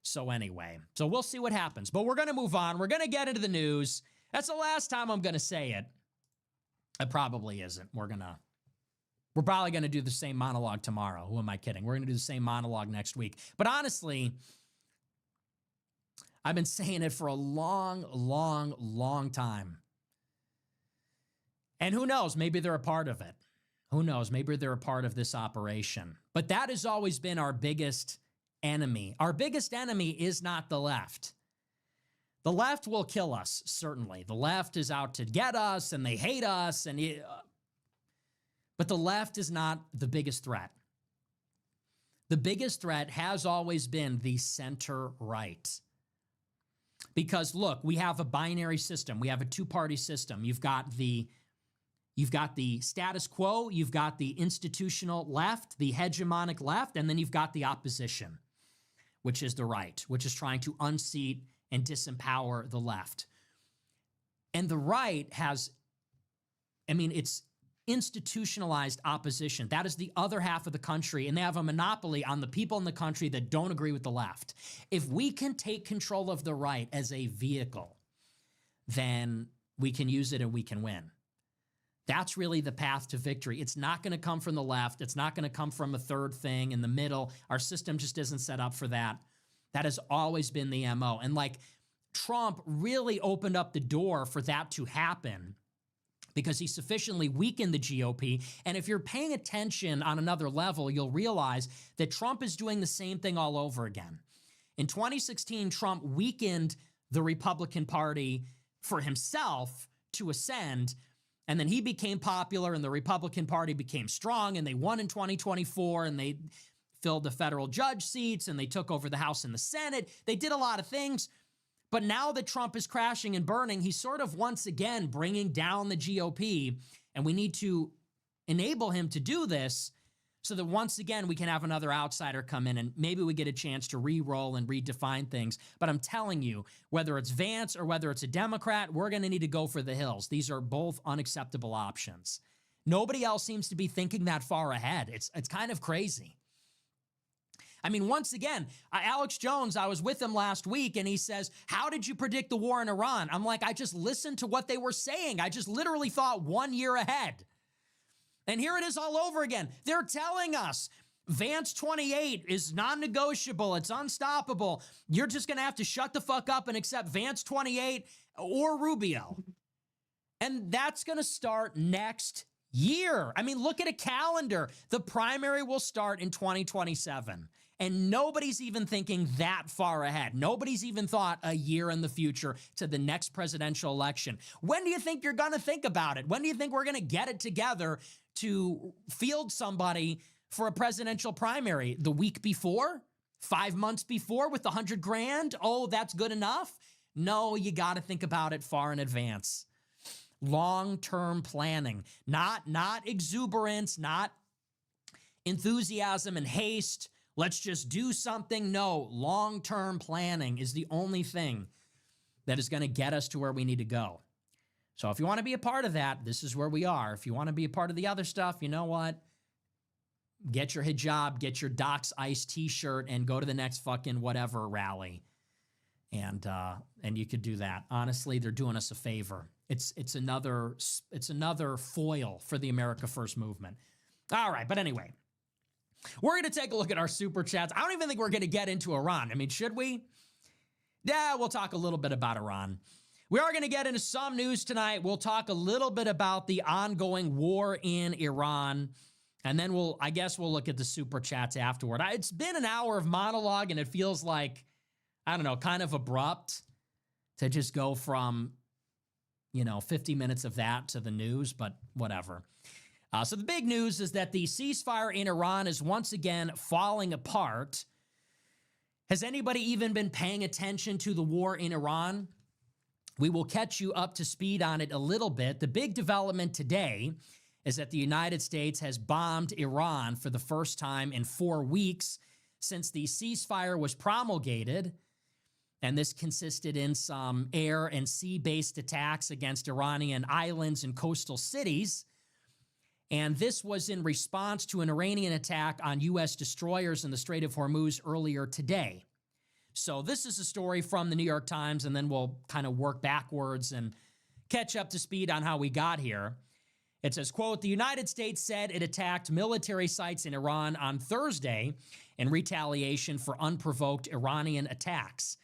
So anyway, we'll see what happens. But we're going to move on. We're going to get into the news. That's the last time I'm going to say it. It probably isn't. We're probably going to do the same monologue tomorrow. Who am I kidding? We're going to do the same monologue next week. But honestly, I've been saying it for a long, long, long time. And who knows? Maybe they're a part of it. Who knows? Maybe they're a part of this operation. But that has always been our biggest enemy. Our biggest enemy is not the left. The left will kill us, certainly. The left is out to get us, and they hate us. But the left is not the biggest threat. The biggest threat has always been the center right. Because, look, we have a binary system. We have a two-party system. You've got the status quo, you've got the institutional left, the hegemonic left, and then you've got the opposition, which is the right, which is trying to unseat and disempower the left. And the right it's institutionalized opposition. That is the other half of the country, and they have a monopoly on the people in the country that don't agree with the left. If we can take control of the right as a vehicle, then we can use it and we can win. That's really the path to victory. It's not going to come from the left. It's not going to come from a third thing in the middle. Our system just isn't set up for that. That has always been the MO. And Trump really opened up the door for that to happen because he sufficiently weakened the GOP. And if you're paying attention on another level, you'll realize that Trump is doing the same thing all over again. In 2016, Trump weakened the Republican Party for himself to ascend, and then he became popular and the Republican Party became strong and they won in 2024 and they filled the federal judge seats and they took over the House and the Senate. They did a lot of things. But now that Trump is crashing and burning, he's sort of once again bringing down the GOP. And we need to enable him to do this so that once again we can have another outsider come in and maybe we get a chance to re-roll and redefine things. But I'm telling you, whether it's Vance or whether it's a Democrat, we're going to need to go for the hills. These are both unacceptable options. Nobody else seems to be thinking that far ahead. It's kind of crazy. I mean, once again, Alex Jones, I was with him last week and he says, how did you predict the war in Iran? I'm like, I just listened to what they were saying. I just literally thought 1 year ahead. And here it is all over again. They're telling us Vance 28 is non-negotiable. It's unstoppable. You're just going to have to shut the fuck up and accept Vance 28 or Rubio. And that's going to start next year. I mean, look at a calendar. The primary will start in 2027. And nobody's even thinking that far ahead. Nobody's even thought a year in the future to the next presidential election. When do you think you're going to think about it? When do you think we're going to get it together to field somebody for a presidential primary? The week before? 5 months before with $100,000? Oh, that's good enough? No, you got to think about it far in advance. Long-term planning, not exuberance, not enthusiasm and haste. Let's just do something. No, long-term planning is the only thing that is going to get us to where we need to go. So if you want to be a part of that, this is where we are. If you want to be a part of the other stuff, you know what? Get your hijab, get your Doc's Ice t-shirt, and go to the next fucking whatever rally. And you could do that. Honestly, they're doing us a favor. It's another foil for the America First movement. All right, but anyway, we're going to take a look at our super chats. I don't even think we're going to get into Iran. I mean, should we? Yeah, we'll talk a little bit about Iran. We are going to get into some news tonight. We'll talk a little bit about the ongoing war in Iran. And then I guess we'll look at the super chats afterward. It's been an hour of monologue and it feels like, I don't know, kind of abrupt to just go from, 50 minutes of that to the news, but whatever. So the big news is that the ceasefire in Iran is once again falling apart. Has anybody even been paying attention to the war in Iran? We will catch you up to speed on it a little bit. The big development today is that the United States has bombed Iran for the first time in 4 weeks since the ceasefire was promulgated. And this consisted in some air and sea-based attacks against Iranian islands and coastal cities. And this was in response to an Iranian attack on U.S. destroyers in the Strait of Hormuz earlier today. So this is a story from the New York Times, and then we'll kind of work backwards and catch up to speed on how we got here. It says, quote, the United States said it attacked military sites in Iran on Thursday in retaliation for unprovoked Iranian attacks.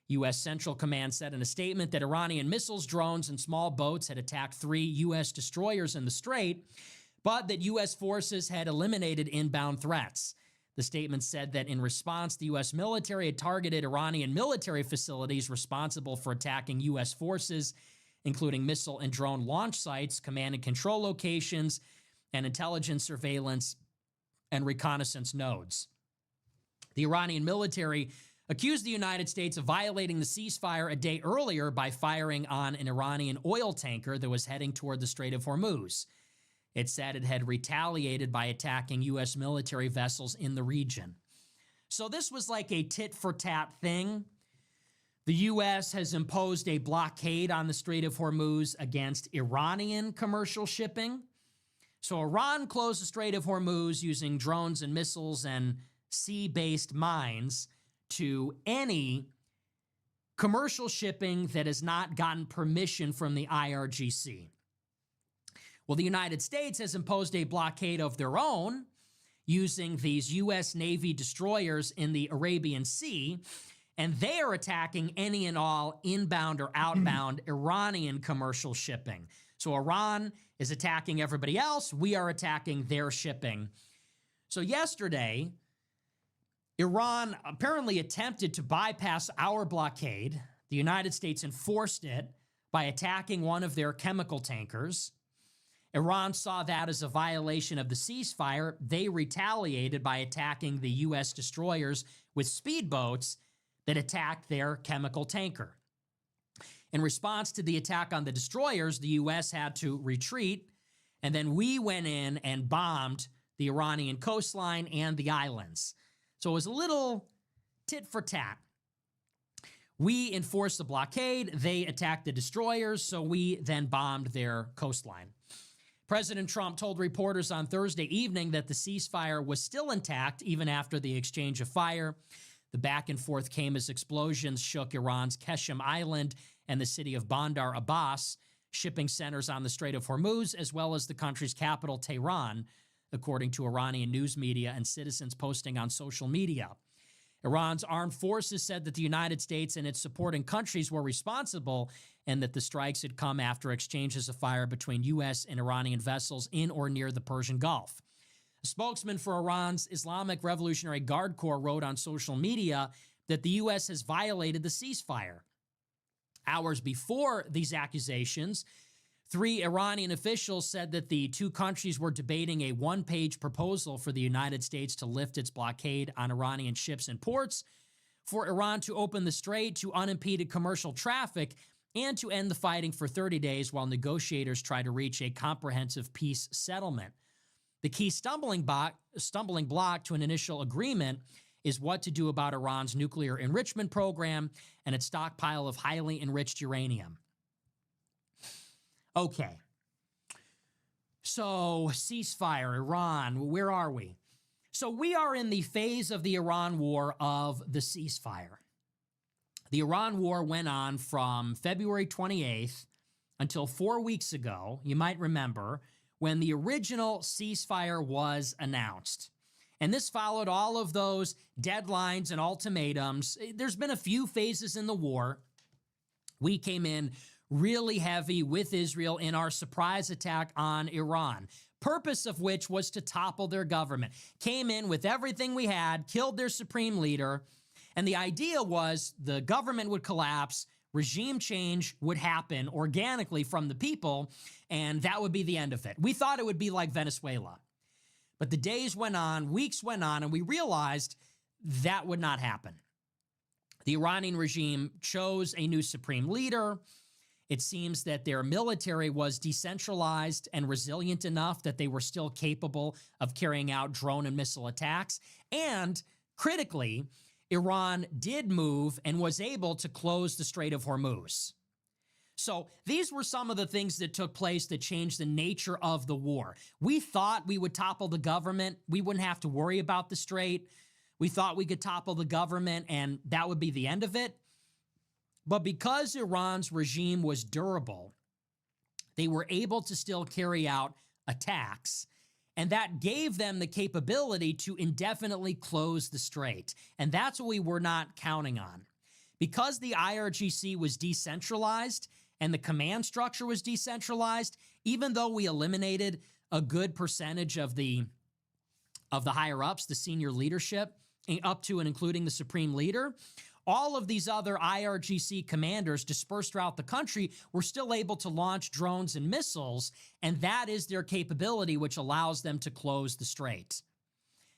U.S. Central Command said in a statement that Iranian missiles, drones, and small boats had attacked 3 U.S. destroyers in the strait, but that U.S. forces had eliminated inbound threats. The statement said that in response, the U.S. military had targeted Iranian military facilities responsible for attacking U.S. forces, including missile and drone launch sites, command and control locations, and intelligence surveillance and reconnaissance nodes. The Iranian military accused the United States of violating the ceasefire a day earlier by firing on an Iranian oil tanker that was heading toward the Strait of Hormuz. It said it had retaliated by attacking U.S. military vessels in the region. So this was like a tit-for-tat thing. The U.S. has imposed a blockade on the Strait of Hormuz against Iranian commercial shipping. So Iran closed the Strait of Hormuz using drones and missiles and sea-based mines to any commercial shipping that has not gotten permission from the IRGC. Well, the United States has imposed a blockade of their own using these U.S. Navy destroyers in the Arabian Sea, and they are attacking any and all inbound or outbound Iranian commercial shipping. So Iran is attacking everybody else. We are attacking their shipping. So yesterday, Iran apparently attempted to bypass our blockade. The United States enforced it by attacking one of their chemical tankers. Iran saw that as a violation of the ceasefire. They retaliated by attacking the U.S. destroyers with speedboats that attacked their chemical tanker. In response to the attack on the destroyers, the U.S. had to retreat, and then we went in and bombed the Iranian coastline and the islands. So it was a little tit for tat. We enforced the blockade, they attacked the destroyers, so we then bombed their coastline. President Trump told reporters on Thursday evening that the ceasefire was still intact even after the exchange of fire. The back and forth came as explosions shook Iran's Qeshm Island and the city of Bandar Abbas, shipping centers on the Strait of Hormuz, as well as the country's capital, Tehran, according to Iranian news media and citizens posting on social media. Iran's armed forces said that the United States and its supporting countries were responsible and that the strikes had come after exchanges of fire between U.S. and Iranian vessels in or near the Persian Gulf. A spokesman for Iran's Islamic Revolutionary Guard Corps wrote on social media that the U.S. has violated the ceasefire. Hours before these accusations, 3 Iranian officials said that the two countries were debating a one-page proposal for the United States to lift its blockade on Iranian ships and ports, for Iran to open the strait to unimpeded commercial traffic, and to end the fighting for 30 days while negotiators try to reach a comprehensive peace settlement. The key stumbling block to an initial agreement is what to do about Iran's nuclear enrichment program and its stockpile of highly enriched uranium. Okay. So, ceasefire, Iran, where are we? So we are in the phase of the Iran war of the ceasefire. The Iran war went on from February 28th until 4 weeks ago, you might remember, when the original ceasefire was announced. And this followed all of those deadlines and ultimatums. There's been a few phases in the war. We came in really heavy with Israel in our surprise attack on Iran, purpose of which was to topple their government. Came in with everything we had, killed their supreme leader, and the idea was the government would collapse, regime change would happen organically from the people, and that would be the end of it. We thought it would be like Venezuela. But the days went on, weeks went on, and we realized that would not happen. The Iranian regime chose a new supreme leader. It seems that their military was decentralized and resilient enough that they were still capable of carrying out drone and missile attacks. And critically, Iran did move and was able to close the Strait of Hormuz. So these were some of the things that took place that changed the nature of the war. We thought we would topple the government. We wouldn't have to worry about the strait. We thought we could topple the government and that would be the end of it. But because Iran's regime was durable, they were able to still carry out attacks, and that gave them the capability to indefinitely close the strait. And that's what we were not counting on. Because the IRGC was decentralized and the command structure was decentralized, even though we eliminated a good percentage of the higher-ups, the senior leadership, up to and including the supreme leader, all of these other IRGC commanders dispersed throughout the country were still able to launch drones and missiles, and that is their capability, which allows them to close the strait.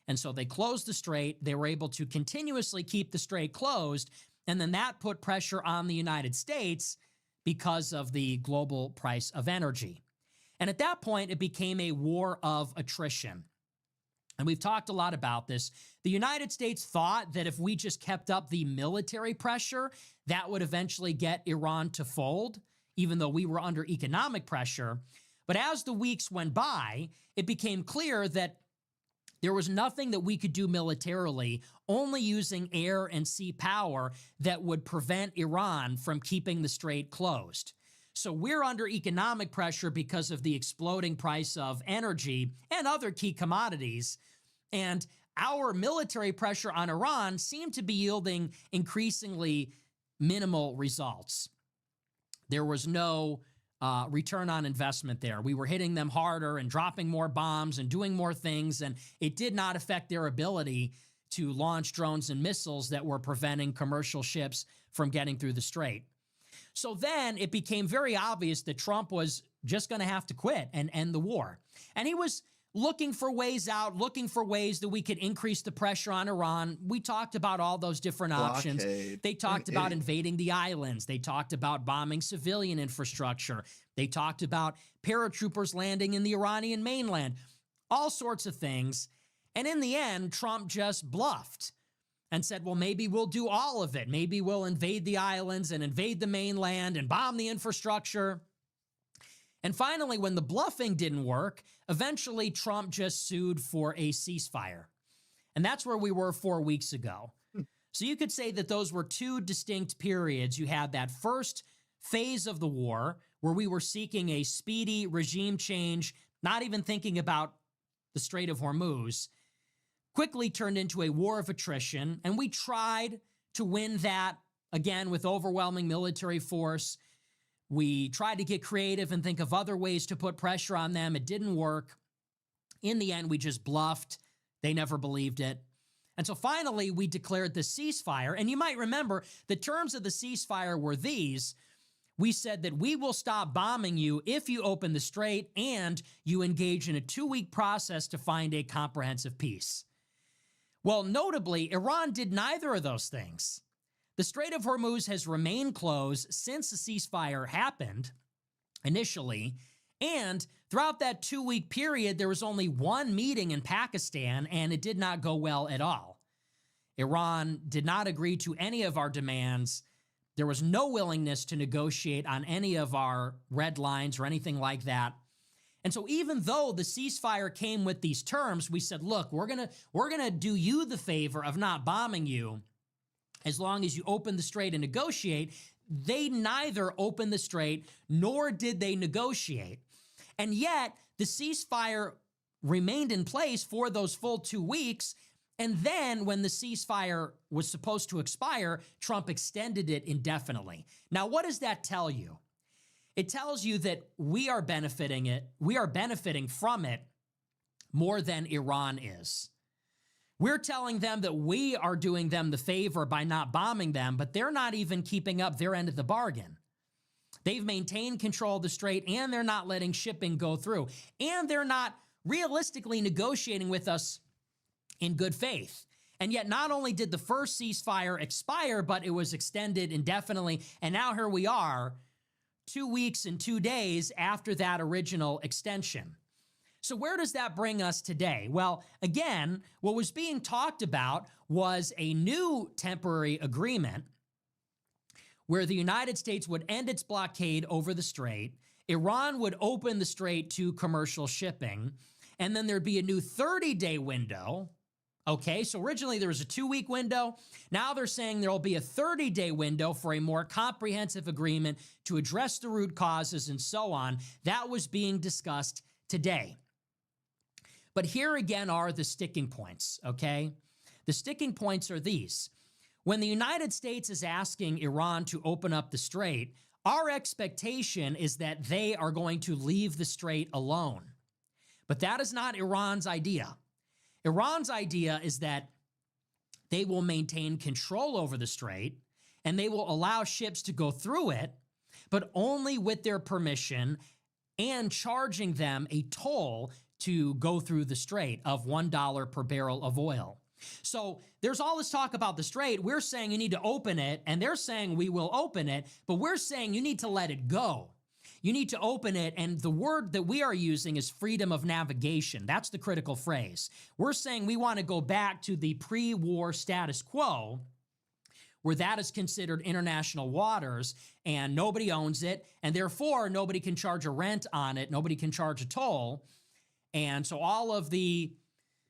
And so they closed the strait, they were able to continuously keep the strait closed, and then that put pressure on the United States because of the global price of energy. And at that point, it became a war of attrition. And we've talked a lot about this. The United States thought that if we just kept up the military pressure, that would eventually get Iran to fold, even though we were under economic pressure. But as the weeks went by, it became clear that there was nothing that we could do militarily, only using air and sea power, that would prevent Iran from keeping the strait closed. So we're under economic pressure because of the exploding price of energy and other key commodities. And our military pressure on Iran seemed to be yielding increasingly minimal results. There was no return on investment there. We were hitting them harder and dropping more bombs and doing more things, and it did not affect their ability to launch drones and missiles that were preventing commercial ships from getting through the strait. So then it became very obvious that Trump was just going to have to quit and end the war. And he was looking for ways out, looking for ways that we could increase the pressure on Iran. We talked about all those different options. Blockade. They talked about invading the islands. They talked about bombing civilian infrastructure. They talked about paratroopers landing in the Iranian mainland, all sorts of things. And in the end, Trump just bluffed and said, well, maybe we'll do all of it. Maybe we'll invade the islands and invade the mainland and bomb the infrastructure. And finally, when the bluffing didn't work, eventually Trump just sued for a ceasefire. And that's where we were 4 weeks ago. So you could say that those were two distinct periods. You had that first phase of the war where we were seeking a speedy regime change, not even thinking about the Strait of Hormuz, quickly turned into a war of attrition. And we tried to win that, again, with overwhelming military force. We tried to get creative and think of other ways to put pressure on them. It didn't work. In the end, we just bluffed. They never believed it. And so finally, we declared the ceasefire. And you might remember the terms of the ceasefire were these. We said that we will stop bombing you if you open the strait and you engage in a 2-week process to find a comprehensive peace. Well, notably, Iran did neither of those things. The Strait of Hormuz has remained closed since the ceasefire happened initially, and throughout that 2-week period, there was only one meeting in Pakistan, and it did not go well at all. Iran did not agree to any of our demands. There was no willingness to negotiate on any of our red lines or anything like that. And so even though the ceasefire came with these terms, we said, look, we're gonna do you the favor of not bombing you as long as you open the strait and negotiate. They neither opened the strait nor did they negotiate. And yet the ceasefire remained in place for those full 2 weeks. And then when the ceasefire was supposed to expire, Trump extended it indefinitely. Now, what does that tell you? It tells you that we are benefiting from it more than Iran is. We're telling them that we are doing them the favor by not bombing them, but they're not even keeping up their end of the bargain. They've maintained control of the strait, and they're not letting shipping go through. And they're not realistically negotiating with us in good faith. And yet not only did the first ceasefire expire, but it was extended indefinitely. And now here we are, 2 weeks and 2 days after that original extension. So where does that bring us today? Well, again, what was being talked about was a new temporary agreement where the United States would end its blockade over the strait, Iran would open the strait to commercial shipping, and then there'd be a new 30-day window. Okay, so originally there was a 2-week window. Now they're saying there'll be a 30-day window for a more comprehensive agreement to address the root causes and so on. That was being discussed today. But here again are the sticking points, okay? The sticking points are these. When the United States is asking Iran to open up the strait, our expectation is that they are going to leave the strait alone. But that is not Iran's idea. Iran's idea is that they will maintain control over the strait and they will allow ships to go through it, but only with their permission, and charging them a toll to go through the strait of $1 per barrel of oil. So there's all this talk about the strait. We're saying you need to open it, and they're saying we will open it, but we're saying you need to let it go. You need to open it, and the word that we are using is freedom of navigation. That's the critical phrase. We're saying we want to go back to the pre-war status quo, where that is considered international waters, and nobody owns it, and therefore nobody can charge a rent on it, nobody can charge a toll. And so all of the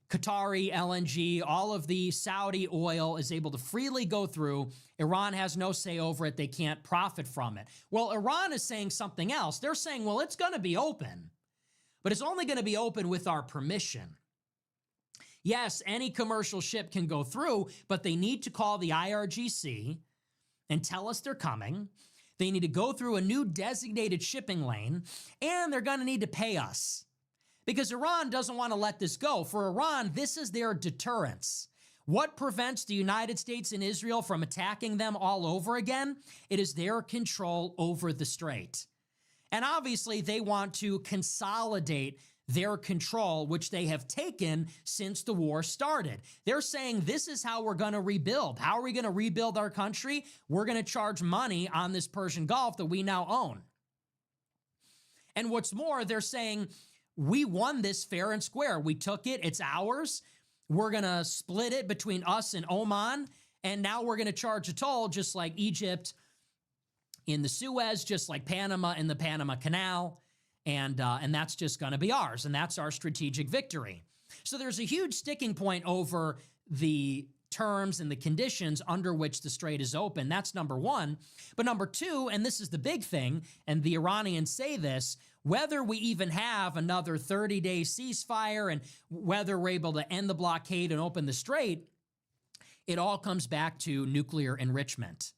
Qatari LNG, all of the Saudi oil is able to freely go through. Iran has no say over it. They can't profit from it. Well, Iran is saying something else. They're saying, well, it's going to be open, but it's only going to be open with our permission. Yes, any commercial ship can go through, but they need to call the IRGC and tell us they're coming. They need to go through a new designated shipping lane, and they're going to need to pay us. Because Iran doesn't want to let this go. For Iran, this is their deterrence. What prevents the United States and Israel from attacking them all over again? It is their control over the strait. And obviously, they want to consolidate their control, which they have taken since the war started. They're saying, this is how we're going to rebuild. How are we going to rebuild our country? We're going to charge money on this Persian Gulf that we now own. And what's more, they're saying, we won this fair and square. We took it. It's ours. We're going to split it between us and Oman. And now we're going to charge a toll, just like Egypt in the Suez, just like Panama in the Panama Canal. And that's just going to be ours. And that's our strategic victory. So there's a huge sticking point over the terms and the conditions under which the strait is open. That's number one. But number two, and this is the big thing, and the Iranians say this, whether we even have another 30-day ceasefire and whether we're able to end the blockade and open the strait, it all comes back to nuclear enrichment.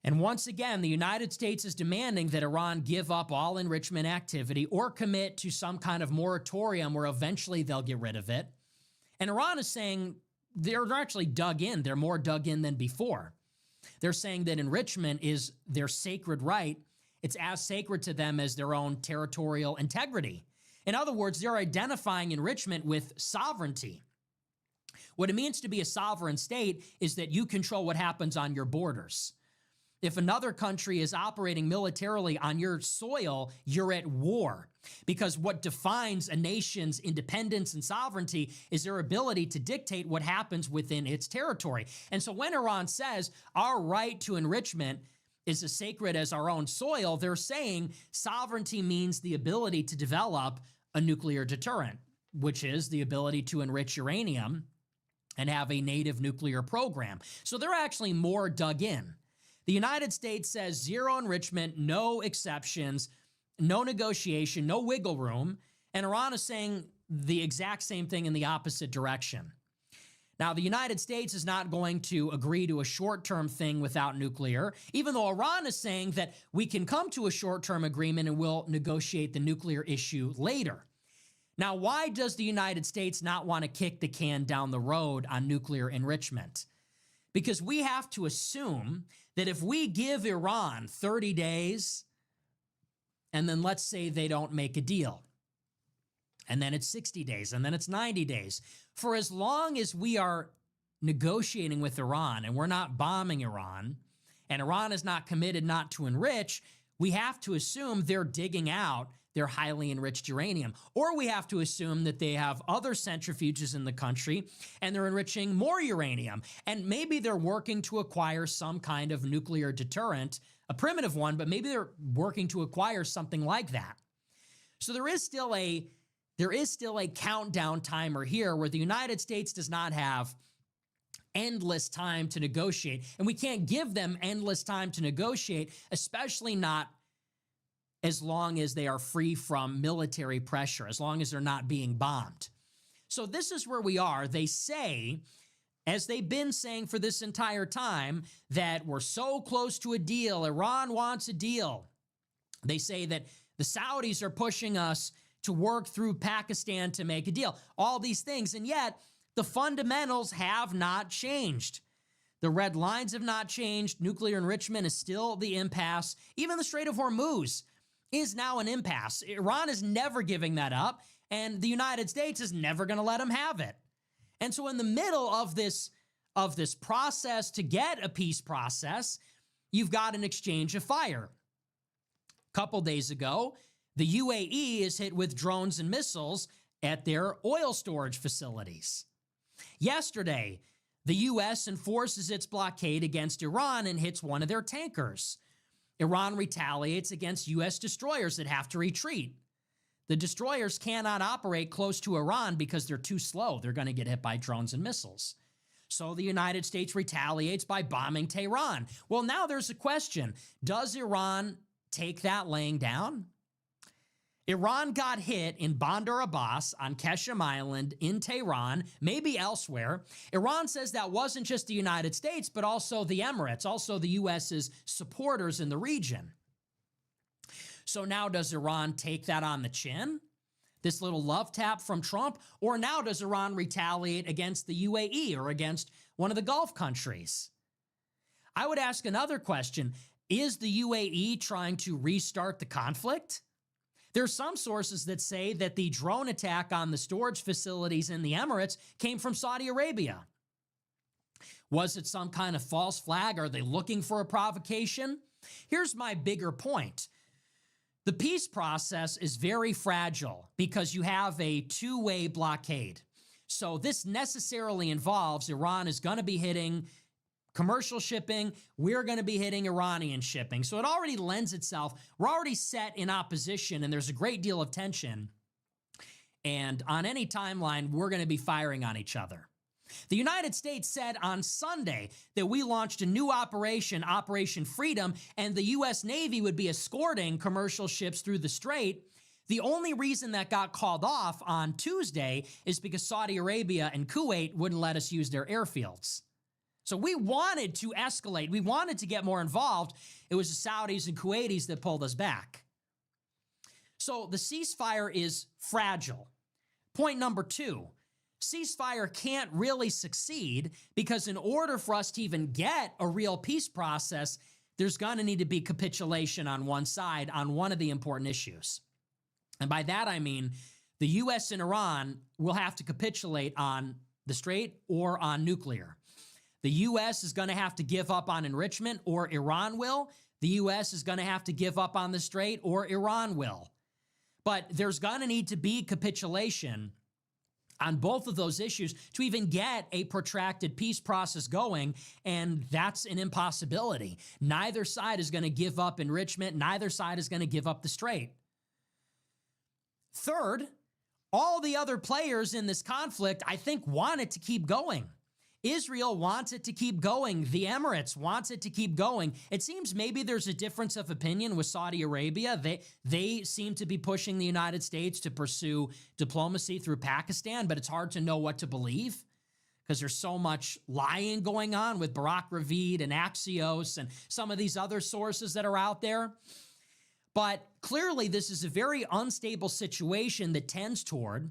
And once again, the United States is demanding that Iran give up all enrichment activity or commit to some kind of moratorium where eventually they'll get rid of it. And Iran is saying they're actually dug in. They're more dug in than before. They're saying that enrichment is their sacred right. It's as sacred to them as their own territorial integrity. In other words, they're identifying enrichment with sovereignty. What it means to be a sovereign state is that you control what happens on your borders. If another country is operating militarily on your soil, you're at war. Because what defines a nation's independence and sovereignty is their ability to dictate what happens within its territory. And so when Iran says our right to enrichment is as sacred as our own soil, they're saying sovereignty means the ability to develop a nuclear deterrent, which is the ability to enrich uranium and have a native nuclear program. So they're actually more dug in. The United States says zero enrichment, no exceptions, no negotiation, no wiggle room. And Iran is saying the exact same thing in the opposite direction. Now, the United States is not going to agree to a short-term thing without nuclear, even though Iran is saying that we can come to a short-term agreement and we'll negotiate the nuclear issue later. Now, why does the United States not want to kick the can down the road on nuclear enrichment? Because we have to assume that if we give Iran 30 days, and then let's say they don't make a deal, and then it's 60 days, and then it's 90 days, for as long as we are negotiating with Iran and we're not bombing Iran, and Iran is not committed not to enrich, we have to assume they're digging out their highly enriched uranium. Or we have to assume that they have other centrifuges in the country and they're enriching more uranium. And maybe they're working to acquire some kind of nuclear deterrent, a primitive one, but maybe they're working to acquire something like that. So there is still a countdown timer here where the United States does not have endless time to negotiate. And we can't give them endless time to negotiate, especially not as long as they are free from military pressure, as long as they're not being bombed. So this is where we are. They say, as they've been saying for this entire time, that we're so close to a deal. Iran wants a deal. They say that the Saudis are pushing us to work through Pakistan to make a deal. All these things, and yet the fundamentals have not changed. The red lines have not changed. Nuclear enrichment is still the impasse. Even the Strait of Hormuz is now an impasse. Iran is never giving that up, and the United States is never going to let them have it. And so in the middle of this process to get a peace process, you've got an exchange of fire. A couple days ago, the UAE is hit with drones and missiles at their oil storage facilities. Yesterday, the U.S. enforces its blockade against Iran and hits one of their tankers. Iran retaliates against U.S. destroyers that have to retreat. The destroyers cannot operate close to Iran because they're too slow. They're going to get hit by drones and missiles. So the United States retaliates by bombing Tehran. Well, now there's a question. Does Iran take that laying down? Iran got hit in Bandar Abbas on Qeshm Island in Tehran, maybe elsewhere. Iran says that wasn't just the United States, but also the Emirates, also the U.S.'s supporters in the region. So now does Iran take that on the chin? This little love tap from Trump? Or now does Iran retaliate against the UAE or against one of the Gulf countries? I would ask another question. Is the UAE trying to restart the conflict? There are some sources that say that the drone attack on the storage facilities in the Emirates came from Saudi Arabia. Was it some kind of false flag? Are they looking for a provocation? Here's my bigger point. The peace process is very fragile because you have a two-way blockade. So this necessarily involves Iran is going to be hitting commercial shipping. We're going to be hitting Iranian shipping. So it already lends itself. We're already set in opposition, and there's a great deal of tension. And on any timeline, we're going to be firing on each other. The United States said on Sunday that we launched a new operation, Operation Freedom, and the U.S. Navy would be escorting commercial ships through the strait. The only reason that got called off on Tuesday is because Saudi Arabia and Kuwait wouldn't let us use their airfields. So we wanted to escalate. We wanted to get more involved. It was the Saudis and Kuwaitis that pulled us back. So the ceasefire is fragile. Point number 2, ceasefire can't really succeed because in order for us to even get a real peace process, there's going to need to be capitulation on one side on one of the important issues. And by that, I mean the U.S. and Iran will have to capitulate on the strait or on nuclear. The U.S. is going to have to give up on enrichment or Iran will. The U.S. is going to have to give up on the strait or Iran will. But there's going to need to be capitulation on both of those issues to even get a protracted peace process going, and that's an impossibility. Neither side is going to give up enrichment. Neither side is going to give up the strait. Third, all the other players in this conflict, I think, want it to keep going. Israel wants it to keep going. The Emirates wants it to keep going. It seems maybe there's a difference of opinion with Saudi Arabia. They seem to be pushing the United States to pursue diplomacy through Pakistan, but it's hard to know what to believe because there's so much lying going on with Barak Ravid and Axios and some of these other sources that are out there. But clearly, this is a very unstable situation that tends toward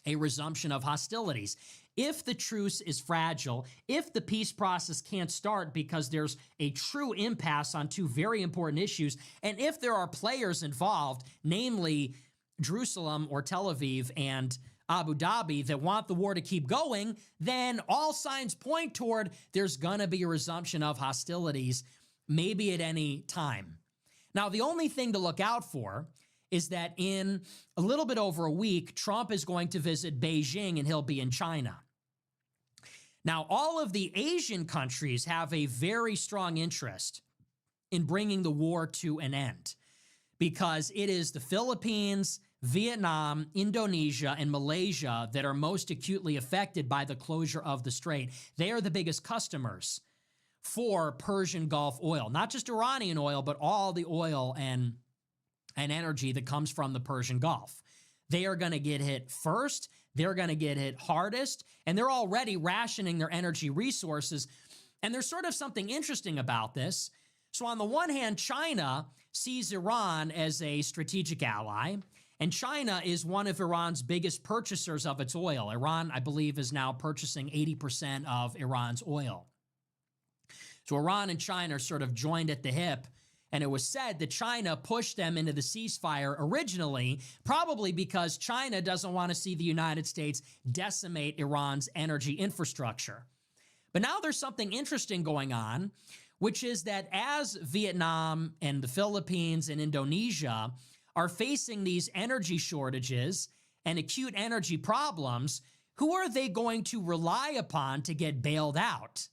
a resumption of hostilities. If the truce is fragile, if the peace process can't start because there's a true impasse on two very important issues, and if there are players involved, namely Jerusalem or Tel Aviv and Abu Dhabi, that want the war to keep going, then all signs point toward there's going to be a resumption of hostilities, maybe at any time. Now, the only thing to look out for is that in a little bit over a week, Trump is going to visit Beijing and he'll be in China. Now, all of the Asian countries have a very strong interest in bringing the war to an end because it is the Philippines, Vietnam, Indonesia, and Malaysia that are most acutely affected by the closure of the strait. They are the biggest customers for Persian Gulf oil, not just Iranian oil, but all the oil and energy that comes from the Persian Gulf. They are going to get hit first. They're going to get hit hardest, and they're already rationing their energy resources. And there's sort of something interesting about this. So on the one hand, China sees Iran as a strategic ally, and China is one of Iran's biggest purchasers of its oil. Iran, I believe, is now purchasing 80% of Iran's oil. So Iran and China are sort of joined at the hip. And it was said that China pushed them into the ceasefire originally, probably because China doesn't want to see the United States decimate Iran's energy infrastructure. But now there's something interesting going on, which is that as Vietnam and the Philippines and Indonesia are facing these energy shortages and acute energy problems, who are they going to rely upon to get bailed out?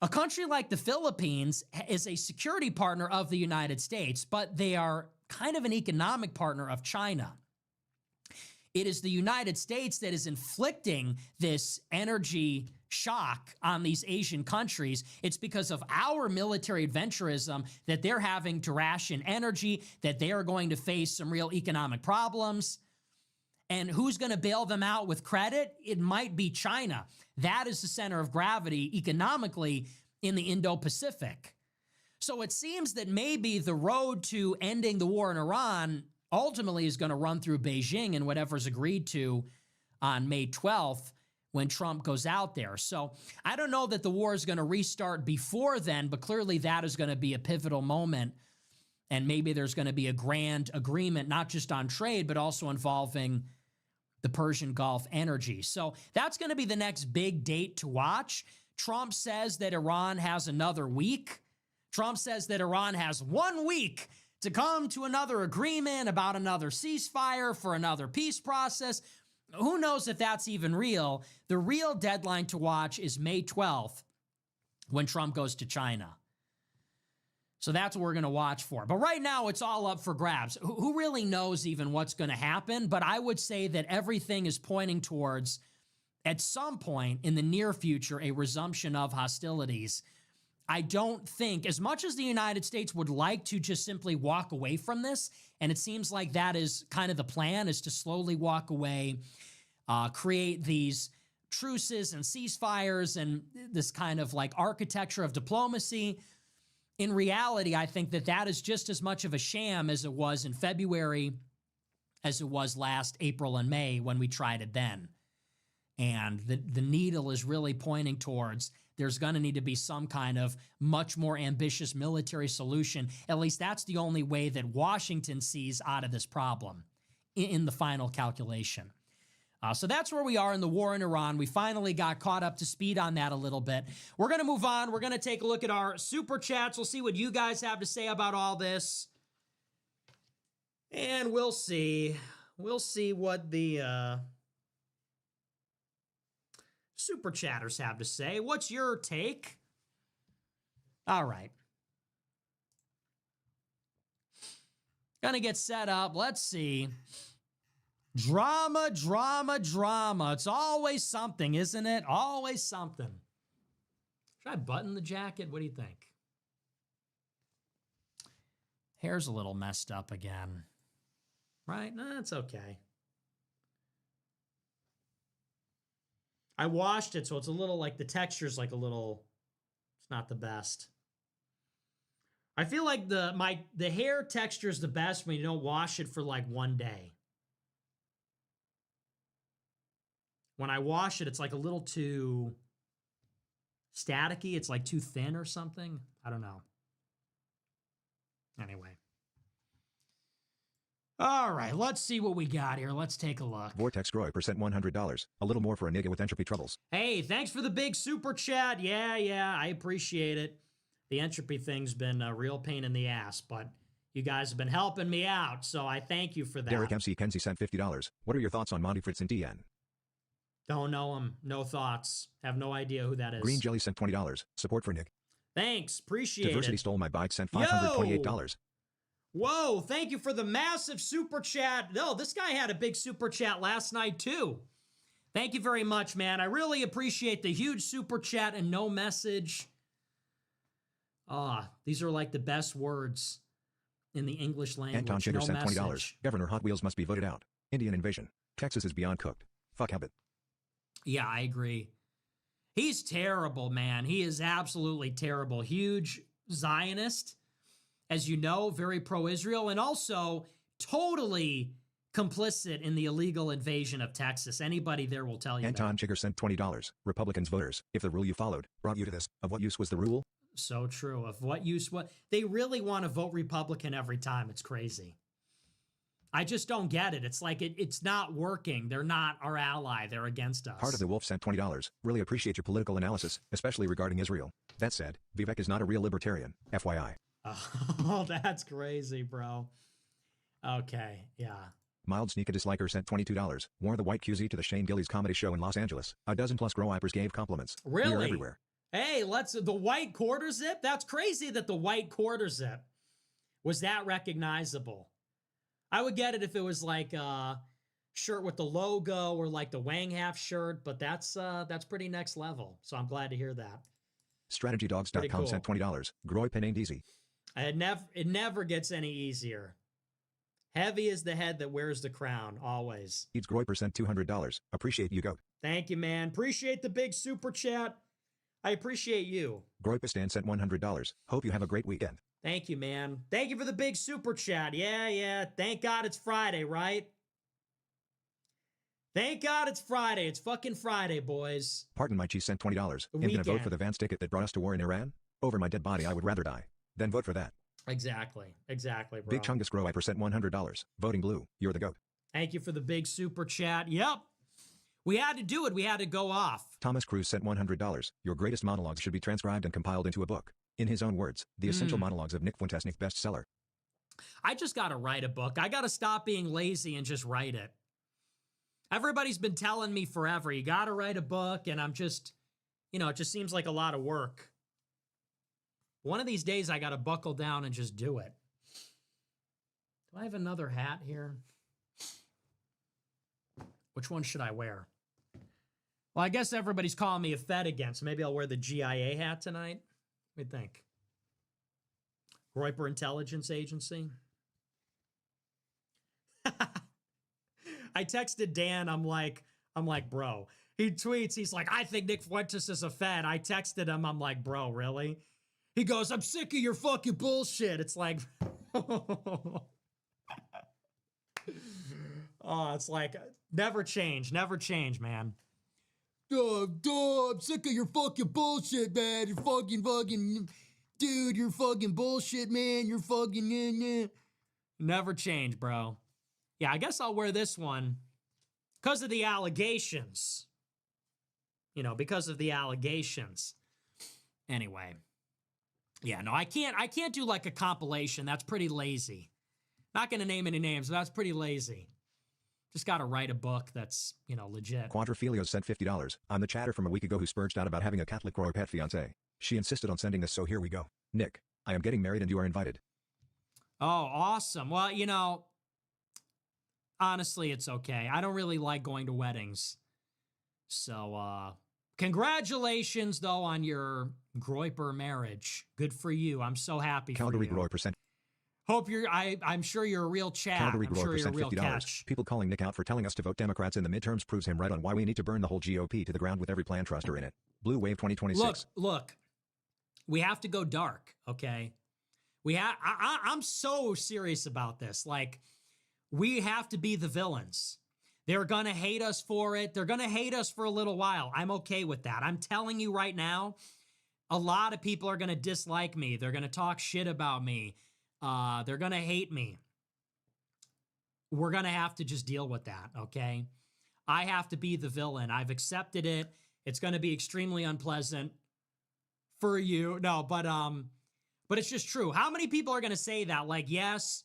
A country like the Philippines is a security partner of the United States, but they are kind of an economic partner of China. It is the United States that is inflicting this energy shock on these Asian countries. It's because of our military adventurism that they're having to ration energy, that they are going to face some real economic problems. And who's going to bail them out with credit? It might be China. That is the center of gravity economically in the Indo-Pacific. So it seems that maybe the road to ending the war in Iran ultimately is going to run through Beijing, and whatever's agreed to on May 12th when Trump goes out there. So I don't know that the war is going to restart before then, but clearly that is going to be a pivotal moment. And maybe there's going to be a grand agreement, not just on trade, but also involving the Persian Gulf energy. So that's going to be the next big date to watch. Trump says that Iran has another week. Trump says that Iran has 1 week to come to another agreement about another ceasefire for another peace process. Who knows if that's even real? The real deadline to watch is May 12th when Trump goes to China. So that's what we're going to watch for. But right now, it's all up for grabs. Who really knows even what's going to happen? But I would say that everything is pointing towards, at some point in the near future, a resumption of hostilities. I don't think, as much as the United States would like to just simply walk away from this, and it seems like that is kind of the plan, is to slowly walk away, create these truces and ceasefires and this kind of like architecture of diplomacy. In reality, I think that that is just as much of a sham as it was in February, as it was last April and May when we tried it then. And the needle is really pointing towards there's going to need to be some kind of much more ambitious military solution. At least that's the only way that Washington sees out of this problem in the final calculation. So that's where we are in the war in Iran. We finally got caught up to speed on that a little bit. We're going to move on. We're going to take a look at our super chats. We'll see what you guys have to say about all this. And we'll see. We'll see what the super chatters have to say. What's your take? All right. Gonna get set up. Let's see. Drama, drama, drama. It's always something, isn't it? Always something. Should I button the jacket? What do you think? Hair's a little messed up again. Right? No, it's okay. I washed it, so it's a little like the texture's like a little, it's not the best. I feel like the hair texture is the best when you don't wash it for like 1 day. When I wash it, it's like a little too staticky. It's like too thin or something. I don't know. Anyway. All right, let's see what we got here. Let's take a look. Vortex Groy % $100. A little more for a nigga with entropy troubles. Hey, thanks for the big super chat. Yeah, I appreciate it. The entropy thing's been a real pain in the ass, but you guys have been helping me out, so I thank you for that. Derek MC Kenzie sent $50. What are your thoughts on Monty Fritz and DN? Don't know him. No thoughts. Have no idea who that is. Green Jelly sent $20. Support for Nick. Thanks. Appreciate Diversity it. Stole My Bike sent $528. Whoa, thank you for the massive super chat. No, this guy had a big super chat last night too. Thank you very much, man. I really appreciate the huge super chat and no message. These are like the best words in the English language. Anton Chigger no sent $20. message. Governor Hot Wheels must be voted out. Indian invasion. Texas is beyond cooked. Fuck habit. Yeah, I agree. He's terrible, man. He is absolutely terrible. Huge Zionist, as you know, very pro-Israel, and also totally complicit in the illegal invasion of Texas. Anybody there will tell you Anton that. Chigger sent $20. Republicans voters, if the rule you followed brought you to this, of what use was the rule? So true. Of what use? What they really want to vote Republican every time. It's crazy. I just don't get it. It's like it's not working. They're not our ally. They're against us. Heart of the Wolf sent $20. Really appreciate your political analysis, especially regarding Israel. That said, Vivek is not a real libertarian. FYI. Oh, that's crazy, bro. Okay, yeah. Mild Sneaker Disliker sent $22. Wore the white QZ to the Shane Gillies comedy show in Los Angeles. A dozen plus grow wipers gave compliments. Really? We're everywhere. Hey, the white quarter zip? That's crazy that the white quarter zip was that recognizable. I would get it if it was like a shirt with the logo or like the Wang Half shirt, but that's pretty next level. So I'm glad to hear that. StrategyDogs.com cool. sent $20. Groy pen ain't easy. It never gets any easier. Heavy is the head that wears the crown, always. Eats Groy % $200. Appreciate you, goat. Thank you, man. Appreciate the big super chat. I appreciate you. Groypistan sent $100. Hope you have a great weekend. Thank you, man. Thank you for the big super chat. Yeah. Thank God it's Friday, right? Thank God it's Friday. It's fucking Friday, boys. Pardon my cheese sent $20. The I'm gonna vote weekend. for the Vance ticket that brought us to war in Iran? Over my dead body I would rather die. Then vote for that. Exactly, bro. Big Chungus Grow I percent $100. Voting blue. You're the GOAT. Thank you for the big super chat. Yep. We had to do it. We had to go off. Thomas Cruz sent $100. Your greatest monologues should be transcribed and compiled into a book. In his own words, the essential monologues of Nick Fuentes bestseller. I just got to write a book. I got to stop being lazy and just write it. Everybody's been telling me forever, you got to write a book, and I'm just, it just seems like a lot of work. One of these days, I got to buckle down and just do it. Do I have another hat here? Which one should I wear? Well, I guess everybody's calling me a Fed again, so maybe I'll wear the GIA hat tonight. What do you think? Reuther Intelligence Agency. I texted Dan, I'm like, bro. He tweets, he's like, I think Nick Fuentes is a Fed. I texted him, I'm like, bro, really? He goes, I'm sick of your fucking bullshit. It's like, oh, it's like, never change, man. I'm sick of your fucking bullshit, man. You're fucking, dude, you're fucking bullshit, man. You're fucking, Never change, bro. Yeah, I guess I'll wear this one because of the allegations. Because of the allegations. Anyway. Yeah, no, I can't do like a compilation. That's pretty lazy. Not going to name any names, but that's pretty lazy. Just got to write a book that's, legit. Quadrophilio sent $50. I'm the chatter from a week ago who spurged out about having a Catholic royal pet fiancé. She insisted on sending this, so here we go. Nick, I am getting married and you are invited. Oh, awesome. Well, honestly, it's okay. I don't really like going to weddings. So, congratulations, though, on your Groyper marriage. Good for you. I'm so happy Calgary for you. Groy %. Hope I'm sure you're a real chat. Calgary I'm sure Groy you're a real $50. catch. People calling Nick out for telling us to vote Democrats in the midterms proves him right on why we need to burn the whole GOP to the ground with every plan truster in it. Blue Wave 2026. Look. We have to go dark, okay? I'm so serious about this. Like, we have to be the villains. They're going to hate us for it. They're going to hate us for a little while. I'm okay with that. I'm telling you right now, a lot of people are going to dislike me. They're going to talk shit about me. They're going to hate me. We're going to have to just deal with that, okay? I have to be the villain. I've accepted it. It's going to be extremely unpleasant for you. No, but it's just true. How many people are going to say that? Like, yes,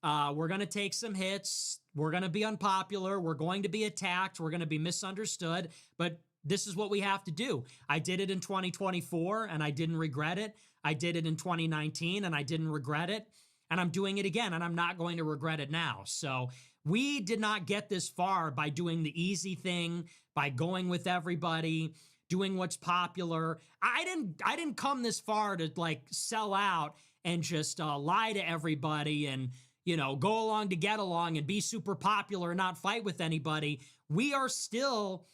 we're going to take some hits. We're going to be unpopular. We're going to be attacked. We're going to be misunderstood. But this is what we have to do. I did it in 2024 and I didn't regret it. I did it in 2019 and I didn't regret it. And I'm doing it again and I'm not going to regret it now. So we did not get this far by doing the easy thing, by going with everybody, doing what's popular. I didn't come this far to like sell out and just lie to everybody and, go along to get along and be super popular and not fight with anybody. We are still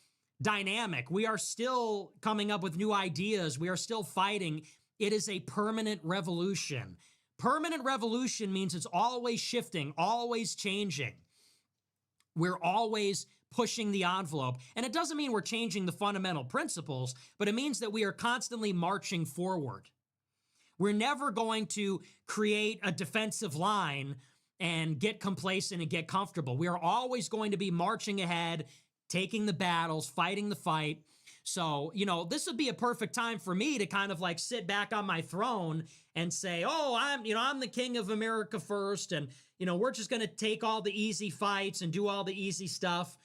dynamic. We are still coming up with new ideas. We are still fighting. It is a permanent revolution. Permanent revolution means it's always shifting, always changing. We're always pushing the envelope. And it doesn't mean we're changing the fundamental principles, but it means that we are constantly marching forward. We're never going to create a defensive line and get complacent and get comfortable. We are always going to be marching ahead, taking the battles, fighting the fight. So, this would be a perfect time for me to kind of like sit back on my throne and say, oh, I'm the king of America first. And, we're just going to take all the easy fights and do all the easy stuff.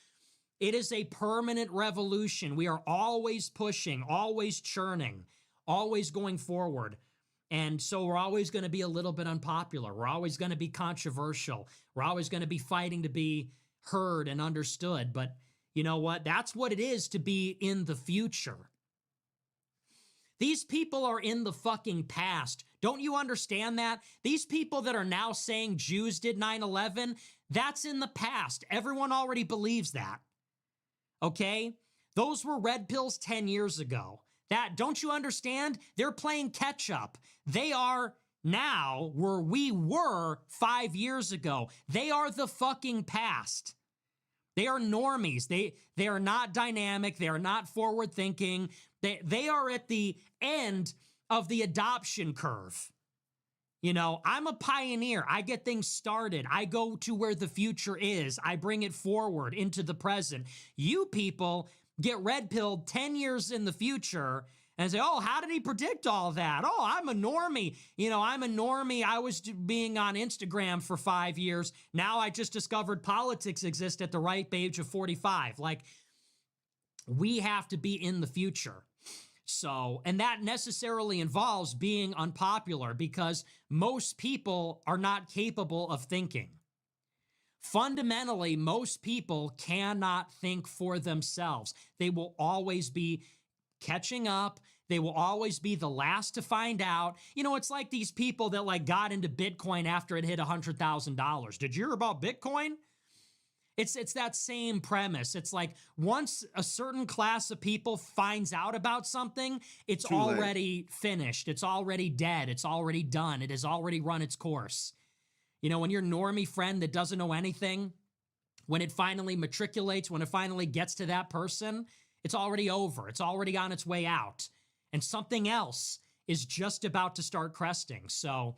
It is a permanent revolution. We are always pushing, always churning, always going forward. And so we're always going to be a little bit unpopular. We're always going to be controversial. We're always going to be fighting to be heard and understood. But you know what? That's what it is to be in the future. These people are in the fucking past. Don't you understand that? These people that are now saying Jews did 9/11, that's in the past. Everyone already believes that. Okay? Those were red pills 10 years ago. Don't you understand? They're playing catch up. They are now where we were 5 years ago. They are the fucking past. They are normies. They are not dynamic. They are not forward thinking. They are at the end of the adoption curve. You know, I'm a pioneer. I get things started. I go to where the future is. I bring it forward into the present. You people get red pilled 10 years in the future and say, oh, how did he predict all that? Oh, I'm a normie. You know, I'm a normie. I was being on Instagram for 5 years. Now I just discovered politics exist at the ripe age of 45. Like, we have to be in the future. So, and that necessarily involves being unpopular because most people are not capable of thinking. Fundamentally, most people cannot think for themselves. They will always be catching up. They will always be the last to find out. You know, it's like these people that like got into Bitcoin after it hit $100,000. Did you hear about Bitcoin? It's that same premise. It's like once a certain class of people finds out about something, it's already finished. It's already dead. It's already done. It has already run its course. You know, when your normie friend that doesn't know anything, when it finally matriculates, when it finally gets to that person, it's already over. It's already on its way out. And something else is just about to start cresting. So,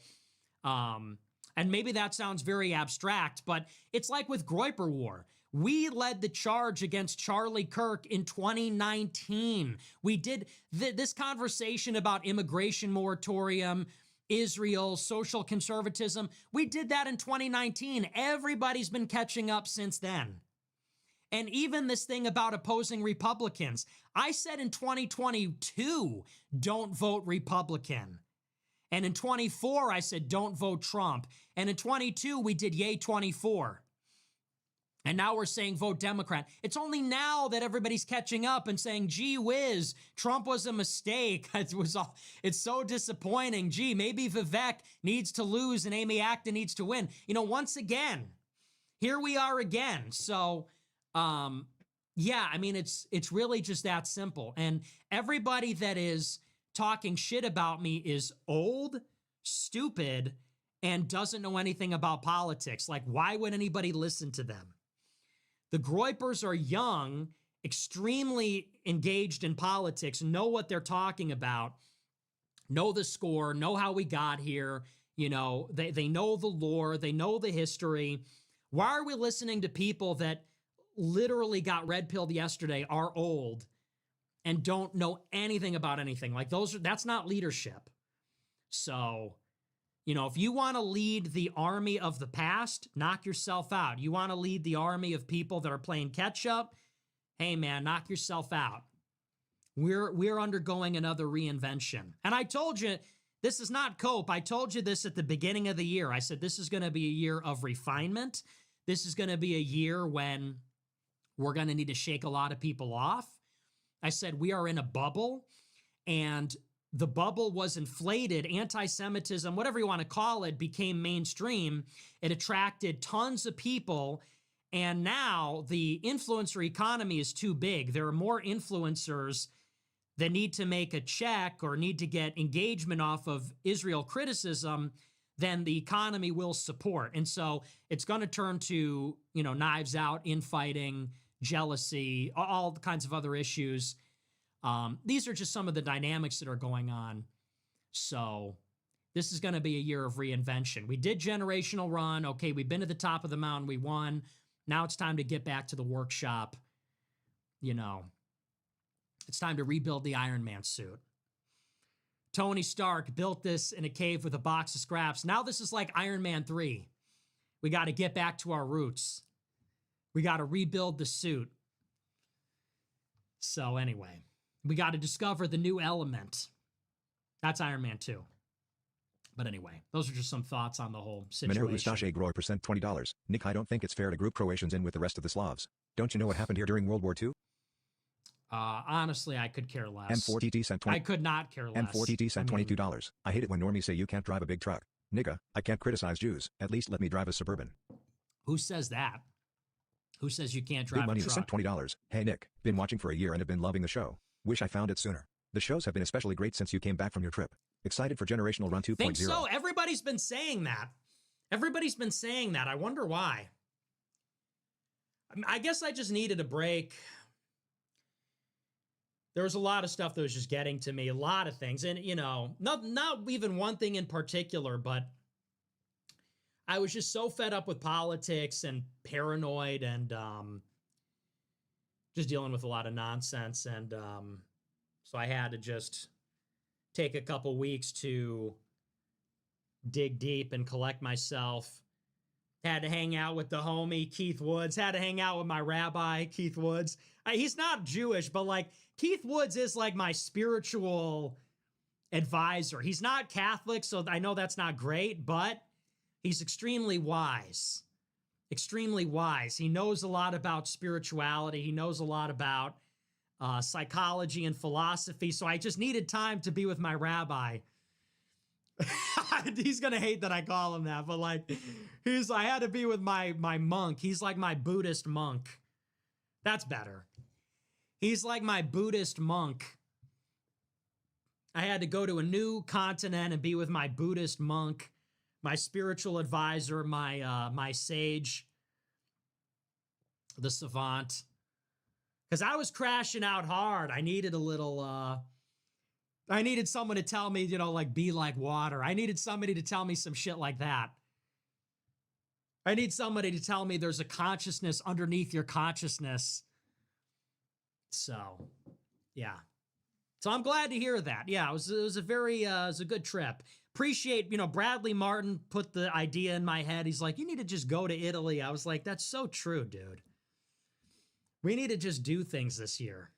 and maybe that sounds very abstract, but it's like with Groyper War. We led the charge against Charlie Kirk in 2019. We did this conversation about immigration moratorium, Israel, social conservatism. We did that in 2019. Everybody's been catching up since then. And even this thing about opposing Republicans. I said in 2022, don't vote Republican. And in 24, I said, don't vote Trump. And in 22, we did yay 24. And now we're saying vote Democrat. It's only now that everybody's catching up and saying, gee whiz, Trump was a mistake. It's so disappointing. Gee, maybe Vivek needs to lose and Amy Acton needs to win. You know, once again, here we are again. So, yeah, I mean, it's really just that simple. And everybody that is talking shit about me is old, stupid, and doesn't know anything about politics. Like, why would anybody listen to them? The Groypers are young, extremely engaged in politics, know what they're talking about, know the score, know how we got here. You know, they know the lore, they know the history. Why are we listening to people that literally got red pilled yesterday, are old, and don't know anything about anything? Like, that's not leadership. So, you know, if you want to lead the army of the past, knock yourself out. You want to lead the army of people that are playing catch up, hey man, knock yourself out. We're undergoing another reinvention. And I told you, this is not cope. I told you this at the beginning of the year. I said, this is going to be a year of refinement. This is going to be a year when we're going to need to shake a lot of people off. I said, we are in a bubble, and the bubble was inflated. Anti-Semitism, whatever you want to call it, became mainstream. It attracted tons of people. And now the influencer economy is too big. There are more influencers that need to make a check or need to get engagement off of Israel criticism than the economy will support. And so it's going to turn to, you know, knives out, infighting, jealousy, all kinds of other issues. These are just some of the dynamics that are going on. So this is going to be a year of reinvention. We did generational run. Okay, we've been to the top of the mountain. We won. Now it's time to get back to the workshop. You know, it's time to rebuild the Iron Man suit. Tony Stark built this in a cave with a box of scraps. Now this is like Iron Man 3. We got to get back to our roots. We got to rebuild the suit. So anyway, we got to discover the new element. That's Iron Man 2. But anyway, those are just some thoughts on the whole situation. Minero Ustache Groy % $20. Nick, I don't think it's fair to group Croatians in with the rest of the Slavs. Don't you know what happened here during World War II? Honestly, I could care less. M4TT sent 20. I could not care less. M4TT sent $22. I hate it when normies say you can't drive a big truck. Nigga, I can't criticize Jews. At least let me drive a Suburban. Who says that? Who says you can't drive Big Money a truck? sent $20. Hey Nick, been watching for a year and have been loving the show. Wish I found it sooner. The shows have been especially great since you came back from your trip. Excited for Generational Run 2.0. Think so. Everybody's been saying that. Everybody's been saying that. I wonder why. I guess I just needed a break. There was a lot of stuff that was just getting to me, a lot of things. And, you know, not even one thing in particular, but I was just so fed up with politics and paranoid and just dealing with a lot of nonsense. And so I had to just take a couple weeks to dig deep and collect myself. Had to hang out with the homie Keith Woods. Had to hang out with my rabbi, Keith Woods. He's not Jewish, but like Keith Woods is like my spiritual advisor. He's not Catholic, so I know that's not great, but he's extremely wise. Extremely wise. He knows a lot about spirituality. He knows a lot about psychology and philosophy. So I just needed time to be with my rabbi. He's gonna hate that I call him that, but like, I had to be with my monk. He's like my Buddhist monk. That's better. He's like my Buddhist monk. I had to go to a new continent and be with my Buddhist monk, my spiritual advisor, my sage, the savant. Because I was crashing out hard. I needed a little. I needed someone to tell me, you know, like, be like water. I needed somebody to tell me some shit like that. I need somebody to tell me there's a consciousness underneath your consciousness. So, yeah. So I'm glad to hear that. Yeah, it was a very, it was a good trip. Appreciate, you know, Bradley Martin put the idea in my head. He's like, you need to just go to Italy. I was like, that's so true, dude. We need to just do things this year.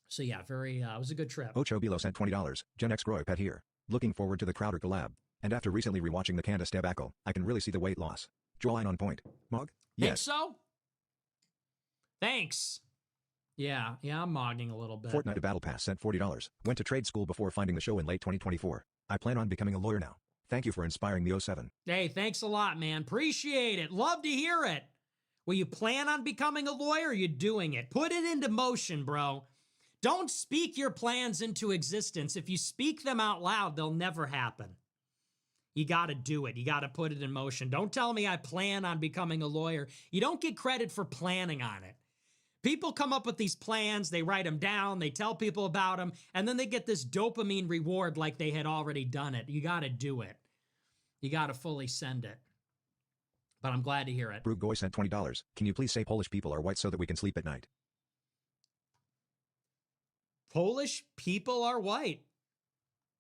So yeah, it was a good trip. Ocho Bilo sent $20. Gen X Groy Pet here. Looking forward to the Crowder collab. And after recently rewatching the Candace debacle, I can really see the weight loss. Jawline on point. Mog? Think Yes. so? Thanks. Yeah, I'm mogging a little bit. Fortnite Battle Pass sent $40. Went to trade school before finding the show in late 2024. I plan on becoming a lawyer now. Thank you for inspiring me 07. Hey, thanks a lot, man. Appreciate it. Love to hear it. Will you plan on becoming a lawyer or are you doing it? Put it into motion, bro. Don't speak your plans into existence. If you speak them out loud, they'll never happen. You got to do it. You got to put it in motion. Don't tell me I plan on becoming a lawyer. You don't get credit for planning on it. People come up with these plans, they write them down, they tell people about them, and then they get this dopamine reward like they had already done it. You got to do it. You got to fully send it. But I'm glad to hear it. Bruggoy sent $20. Can you please say Polish people are white so that we can sleep at night? Polish people are white.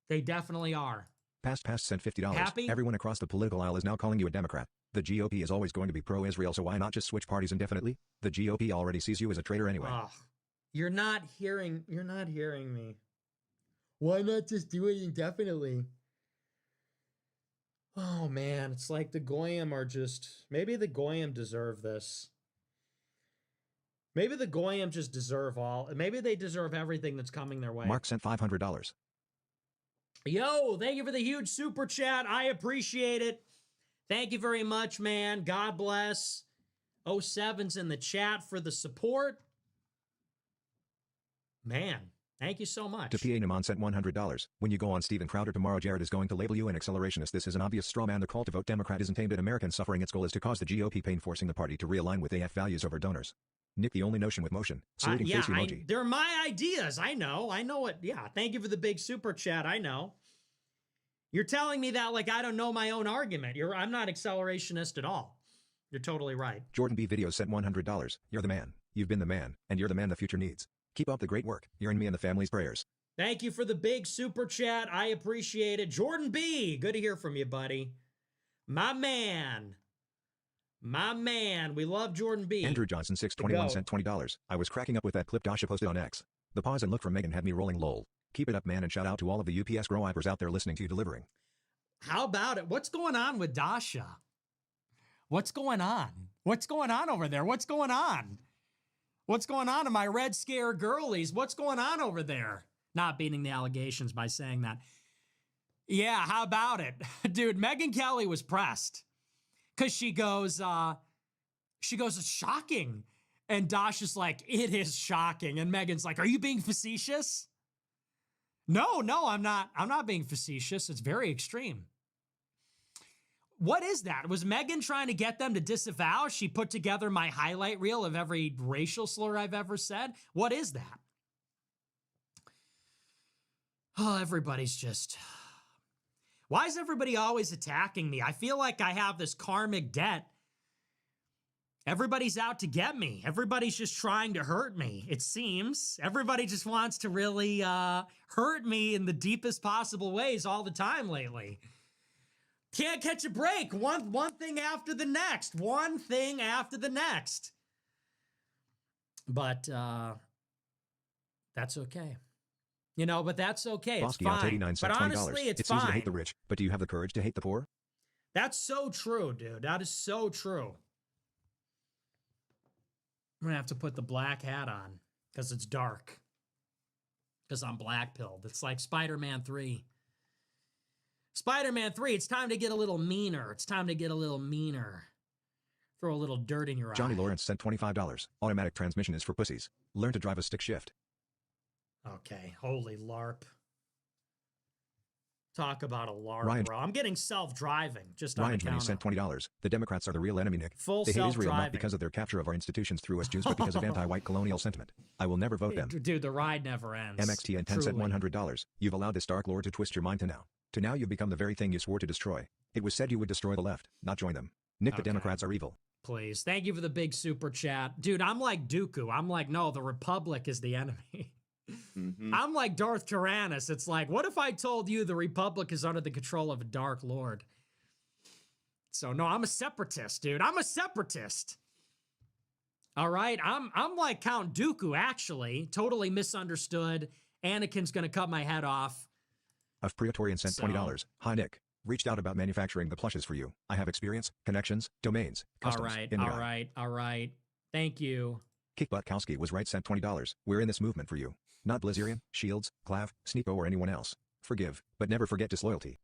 They definitely are. Past sent $50. Happy? Everyone across the political aisle is now calling you a Democrat. The GOP is always going to be pro-Israel, so why not just switch parties indefinitely? The GOP already sees you as a traitor anyway. Ugh. You're not hearing me. Why not just do it indefinitely? Oh man, it's like the Goyim are just, maybe the Goyim deserve this. Maybe the Goyim just deserve maybe they deserve everything that's coming their way. Mark sent $500. Yo, thank you for the huge super chat. I appreciate it. Thank you very much, man. God bless. 07's in the chat for the support. Man, thank you so much. To PA Naman sent $100. When you go on Steven Crowder tomorrow, Jared is going to label you an accelerationist. This is an obvious straw man. The call to vote Democrat isn't aimed at American suffering. Its goal is to cause the GOP pain, forcing the party to realign with AF values over donors. Nick, the only notion with motion. Saluting face emoji. They're my ideas. I know what. Yeah, thank you for the big super chat. I know. You're telling me that like I don't know my own argument. I'm not accelerationist at all. You're totally right. Jordan B. Videos sent $100. You're the man. You've been the man, and you're the man the future needs. Keep up the great work. You're in me and the family's prayers. Thank you for the big super chat. I appreciate it. Jordan B. Good to hear from you, buddy. My man. We love Jordan B. Andrew Johnson 621 sent $20. I was cracking up with that clip Dasha posted on X. The pause and look from Megan had me rolling lol. Keep it up, man, and shout out to all of the UPS grow-wipers out there listening to you delivering. How about it? What's going on with Dasha? What's going on? What's going on over there? What's going on? What's going on to my Red Scare girlies? What's going on over there? Not beating the allegations by saying that. Yeah, how about it? Dude, Megyn Kelly was pressed. Because she goes, it's shocking. And Dasha's like, it is shocking. And Megan's like, are you being facetious? No, I'm not being facetious. It's very extreme. What is that? Was Megan trying to get them to disavow? She put together my highlight reel of every racial slur I've ever said. What is that? Oh, everybody's just... Why is everybody always attacking me? I feel like I have this karmic debt. Everybody's out to get me. Everybody's just trying to hurt me, it seems. Everybody just wants to really hurt me in the deepest possible ways all the time lately. Can't catch a break. One thing after the next. One thing after the next. But that's okay. You know, but that's okay. It's Bosky out fine. 89 But cents, $20. honestly, it's easy to fine. hate the rich, but do you have the courage to hate the poor? That's so true, dude. That is so true. I'm going to have to put the black hat on because it's dark. Because I'm black-pilled. It's like Spider-Man 3. Spider-Man 3, it's time to get a little meaner. It's time to get a little meaner. Throw a little dirt in your Johnny eye. Lawrence sent $25. Automatic transmission is for pussies. Learn to drive a stick shift. Okay, holy LARP. Talk about a LARP, Ryan- bro. I'm getting self-driving just on Ryan account Jr. of sent $20. The Democrats are the real enemy, Nick. full They hate Israel not self-driving. because of their capture of our institutions through us Jews, but because of anti-white colonial sentiment. I will never vote them. Dude, the ride never ends. MXT and 10 sent Truly. $100. You've allowed this dark lord to twist your mind to now. To now you've become the very thing you swore to destroy. It was said you would destroy the left, not join them. Nick, the Okay. Democrats are evil. Please. Thank you for the big super chat. Dude, I'm like Dooku. I'm like, no, the Republic is the enemy. Mhm. I'm like Darth Tyrannus. It's like, what if I told you the Republic is under the control of a Dark Lord? So, no, I'm a separatist, dude. I'm a separatist. All right? I'm like Count Dooku, actually. Totally misunderstood. Anakin's going to cut my head off. Of Praetorian sent $20. Hi, Nick. Reached out about manufacturing the plushes for you. I have experience, connections, domains, customs. All right. Thank you. Kickbuttkowski was right, sent $20. We're in this movement for you. Not Blizzarian, Shields, Clav, Sneeko, or anyone else. Forgive, but never forget disloyalty.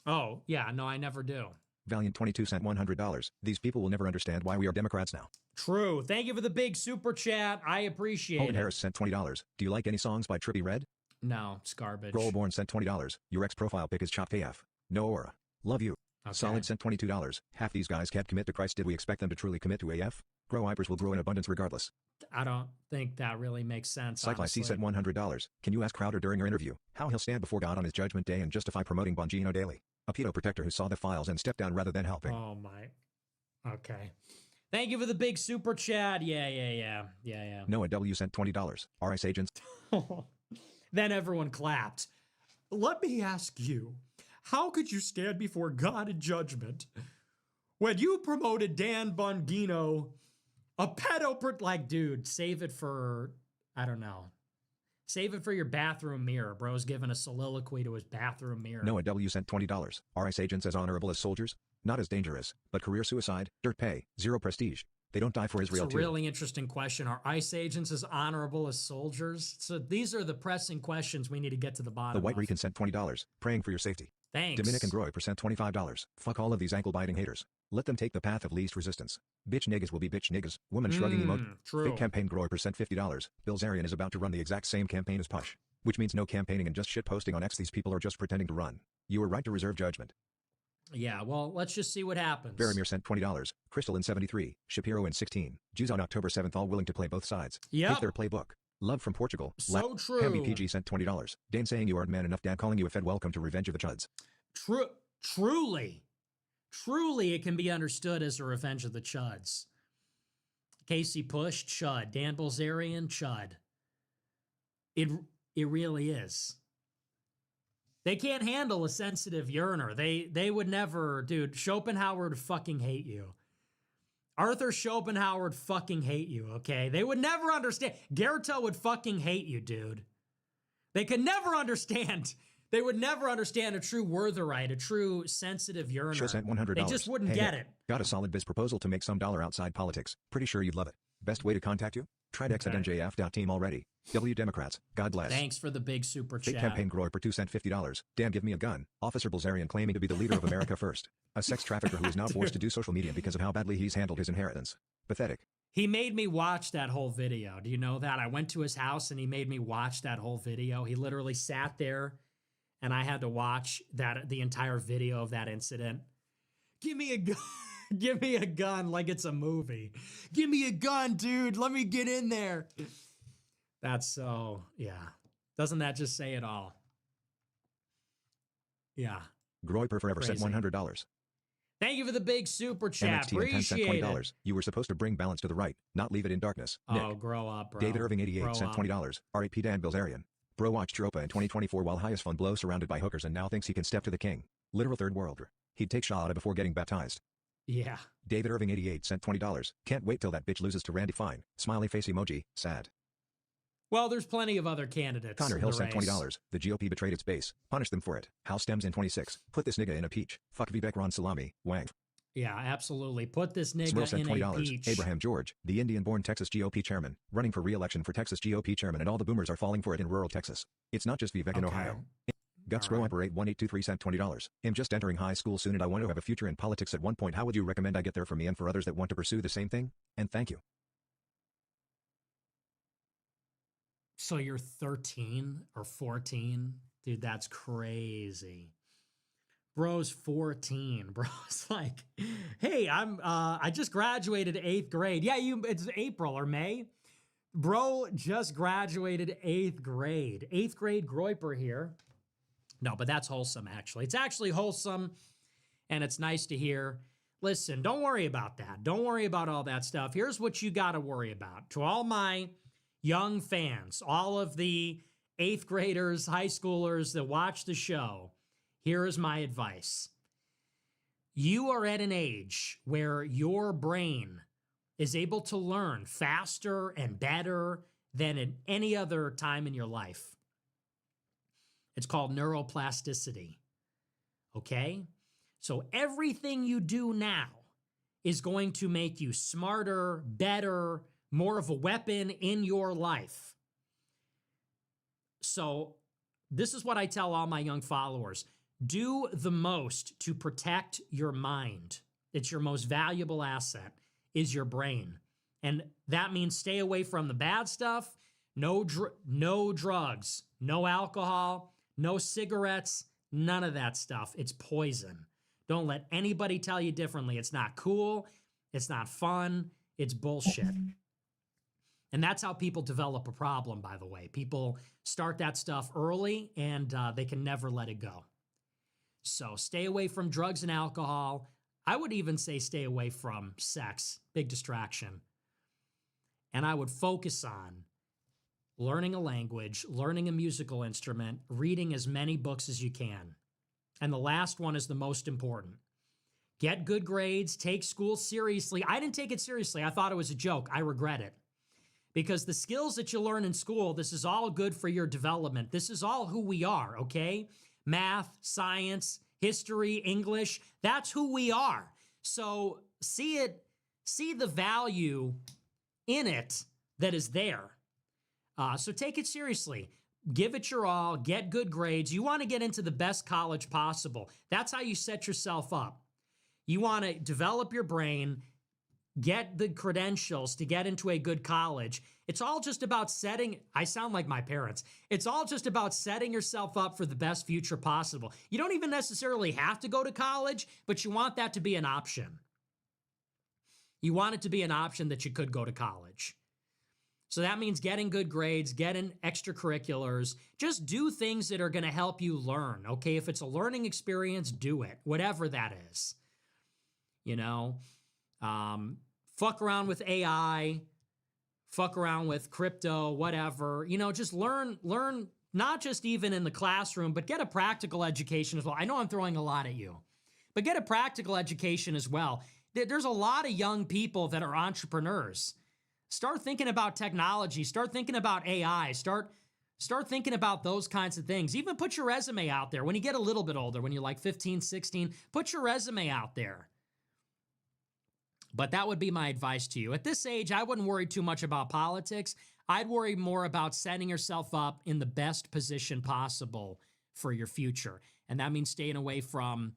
Oh, yeah, no, I never do. Valiant 22 sent $100. These people will never understand why we are Democrats now. True. Thank you for the big super chat. I appreciate Owen it. Harris sent $20. Do you like any songs by Trippie Redd? No, it's garbage. Rollborn sent $20. Your ex-profile pic is chopped AF. No aura. Love you. Okay. Solid sent $22. Half these guys can't commit to Christ. Did we expect them to truly commit to AF? Grow Ipers will grow in abundance regardless. I don't think that really makes sense. Cycli C honestly. sent $100. Can you ask Crowder during your interview how he'll stand before God on his judgment day and justify promoting Bongino daily? A pedo protector who saw the files and stepped down rather than helping. Oh my. Okay. Thank you for the big super chat. Yeah. Noah W sent $20. RS agents. Then everyone clapped. Let me ask you, how could you stand before God in judgment when you promoted Dan Bongino, a pedo, like, dude, save it for, I don't know. Save it for your bathroom mirror. Bro's giving a soliloquy to his bathroom mirror. Noah W sent $20. RS agents as honorable as soldiers? Not as dangerous, but career suicide, dirt pay, zero prestige. They don't die for Israel It's a really interesting question. Are ICE agents as honorable as soldiers? So these are the pressing questions we need to get to the bottom The White of. Rican sent $20. Praying for your safety. Thanks. Dominican Groy sent $25. Fuck all of these ankle-biting haters. Let them take the path of least resistance. Bitch niggas will be bitch niggas. Woman shrugging emoji. True. Fake campaign Groy sent $50. Bill Zarian is about to run the exact same campaign as Push. Which means no campaigning and just shit posting on X. These people are just pretending to run. You were right to reserve judgment. Yeah, well, let's just see what happens. Verimir sent $20. Crystal in 73. Shapiro in 16. Jews on October 7th all willing to play both sides. Yep. Take their playbook. Love from Portugal. So true. Hammy PG sent $20. Dane saying you aren't man enough. Dad calling you a fed. Welcome to Revenge of the Chuds. Truly, it can be understood as a Revenge of the Chuds. Casey Push, Chud. Dan Bilzerian, Chud. It really is. They can't handle a sensitive yearner. They would never, dude. Schopenhauer would fucking hate you. Arthur Schopenhauer would fucking hate you, okay? They would never understand. Goethe would fucking hate you, dude. They could never understand. They would never understand a true Wertherite, a true sensitive yearner. Show sent $100. They just wouldn't Hey, get Nick, it. Got a solid biz proposal to make some dollar outside politics. Pretty sure you'd love it. Best way to contact you? Tridex at Okay. njf.team already. W Democrats. God bless. Thanks for the big super Fake chat. campaign Groy per 2 sent $50. Damn, give me a gun. Officer Bilzerian claiming to be the leader of America first. A sex trafficker who is now forced to do social media because of how badly he's handled his inheritance. Pathetic. He made me watch that whole video. Do you know that? I went to his house and he made me watch that whole video. He literally sat there and I had to watch the entire video of that incident. Give me a gun. Give me a gun like it's a movie. Give me a gun, dude. Let me get in there. That's so, yeah. Doesn't that just say it all? Yeah. Groiper Forever sent Crazy. $100. Thank you for the big super chat. NXT and 10 sent Appreciate $20. it. You were supposed to bring balance to the right, not leave it in darkness. Nick. Oh, grow up, bro. David Irving 88 Grow sent up. $20. R.A.P. Dan Bilzerian. Bro watched Europa in 2024 while high as fun blow surrounded by hookers and now thinks he can step to the king. Literal third worlder. He'd take Shahada before getting baptized. Yeah. David Irving 88 sent $20. Can't wait till that bitch loses to Randy Fine. Smiley face emoji. Sad. Well, there's plenty of other candidates. Connor in Hill the sent race. $20. The GOP betrayed its base. Punish them for it. House stems in 26. Put this nigga in a peach. Fuck Vivek Ron Salami. Wang. Yeah, absolutely. Put this Smurl nigga sent in a $20. peach. Abraham George, the Indian-born Texas GOP chairman, running for re-election for Texas GOP chairman, and all the boomers are falling for it in rural Texas. It's not just Vivek in Okay. Ohio. Guts All Grow right. Operate 1823 sent $20. I'm just entering high school soon and I want to have a future in politics at one point. How would you recommend I get there for me and for others that want to pursue the same thing? And thank you. So you're 13 or 14? Dude, that's crazy. Bro's 14. Bro's like, hey, I just graduated 8th grade. Yeah, it's April or May. Bro just graduated 8th grade. 8th grade Groiper here. No, but that's wholesome, actually. It's actually wholesome, and it's nice to hear. Listen, don't worry about that. Don't worry about all that stuff. Here's what you got to worry about. To all my young fans, all of the 8th graders, high schoolers that watch the show, here is my advice. You are at an age where your brain is able to learn faster and better than at any other time in your life. It's called neuroplasticity. Okay? So everything you do now is going to make you smarter, better, more of a weapon in your life. So this is what I tell all my young followers. Do the most to protect your mind. It's your most valuable asset, is your brain. And that means stay away from the bad stuff, no drugs, no alcohol, no cigarettes, none of that stuff. It's poison. Don't let anybody tell you differently. It's not cool. It's not fun. It's bullshit. And that's how people develop a problem, by the way. People start that stuff early and they can never let it go. So stay away from drugs and alcohol. I would even say stay away from sex, big distraction. And I would focus on learning a language, learning a musical instrument, reading as many books as you can. And the last one is the most important. Get good grades, take school seriously. I didn't take it seriously. I thought it was a joke. I regret it. Because the skills that you learn in school, this is all good for your development. This is all who we are, okay? Math, science, history, English, that's who we are. So see the value in it that is there. So take it seriously. Give it your all. Get good grades. You want to get into the best college possible. That's how you set yourself up. You want to develop your brain, get the credentials to get into a good college. It's all just about I sound like my parents. It's all just about setting yourself up for the best future possible. You don't even necessarily have to go to college, but you want that to be an option. You want it to be an option that you could go to college. So that means getting good grades, getting extracurriculars. Just do things that are going to help you learn, okay? If it's a learning experience, do it, whatever that is. You know, fuck around with AI, fuck around with crypto, whatever. You know, just learn, not just even in the classroom, but get a practical education as well. I know I'm throwing a lot at you, but get a practical education as well. There's a lot of young people that are entrepreneurs. Start thinking about technology. Start thinking about AI. Start thinking about those kinds of things. Even put your resume out there. When you get a little bit older, when you're like 15, 16, put your resume out there. But that would be my advice to you. At this age, I wouldn't worry too much about politics. I'd worry more about setting yourself up in the best position possible for your future. And that means staying away from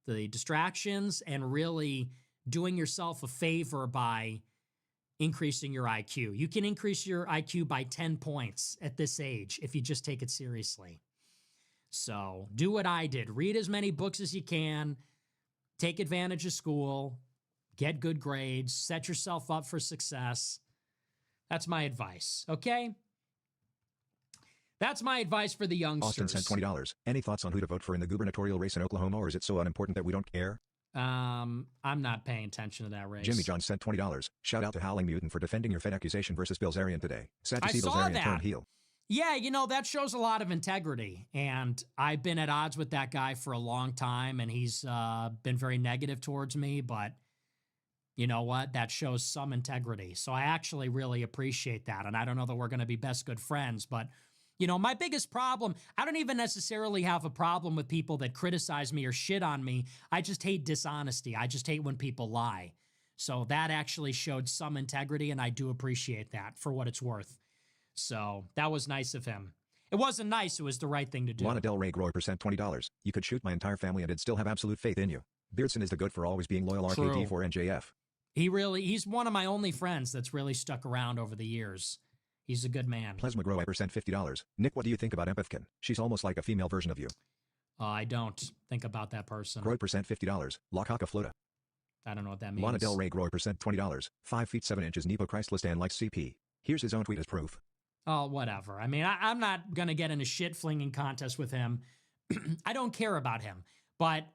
the distractions and really doing yourself a favor by increasing your IQ. You can increase your IQ by 10 points at this age if you just take it seriously. So do what I did. Read as many books as you can. take advantage of school, get good grades, set yourself up for success. That's my advice, okay? That's my advice for the youngsters. Austin sent $20. Any thoughts on who to vote for in the gubernatorial race in Oklahoma, or is it so unimportant that we don't care? I'm not paying attention to that race. Jimmy John sent $20. Shout out to Howling Mutant for defending your Fed accusation versus Bilzerian today. Sad to see Bilzerian turn heel. Yeah, you know, that shows a lot of integrity. And I've been at odds with that guy for a long time, and he's been very negative towards me. But you know what? That shows some integrity. So I actually really appreciate that. And I don't know that we're going to be best good friends, but you know, my biggest problem, I don't even necessarily have a problem with people that criticize me or shit on me. I just hate dishonesty. I just hate when people lie. So that actually showed some integrity, and I do appreciate that for what it's worth. So that was nice of him. It wasn't nice. It was the right thing to do. Lana Del Rey Groy % $20. You could shoot my entire family and I'd still have absolute faith in you. Beardson is the good for always being loyal RKD for NJF. He's one of my only friends that's really stuck around over the years. He's a good man. Plasma Grow % $50. Nick, what do you think about Empathkin? She's almost like a female version of you. I don't think about that person. Groy % $50. La Caca Flota. I don't know what that means. Lana Del Rey Groy % $20. 5 feet 7 inches Nepo Christless and likes CP. Here's his own tweet as proof. Oh, whatever. I mean, I'm not going to get in a shit flinging contest with him. I don't care about him. But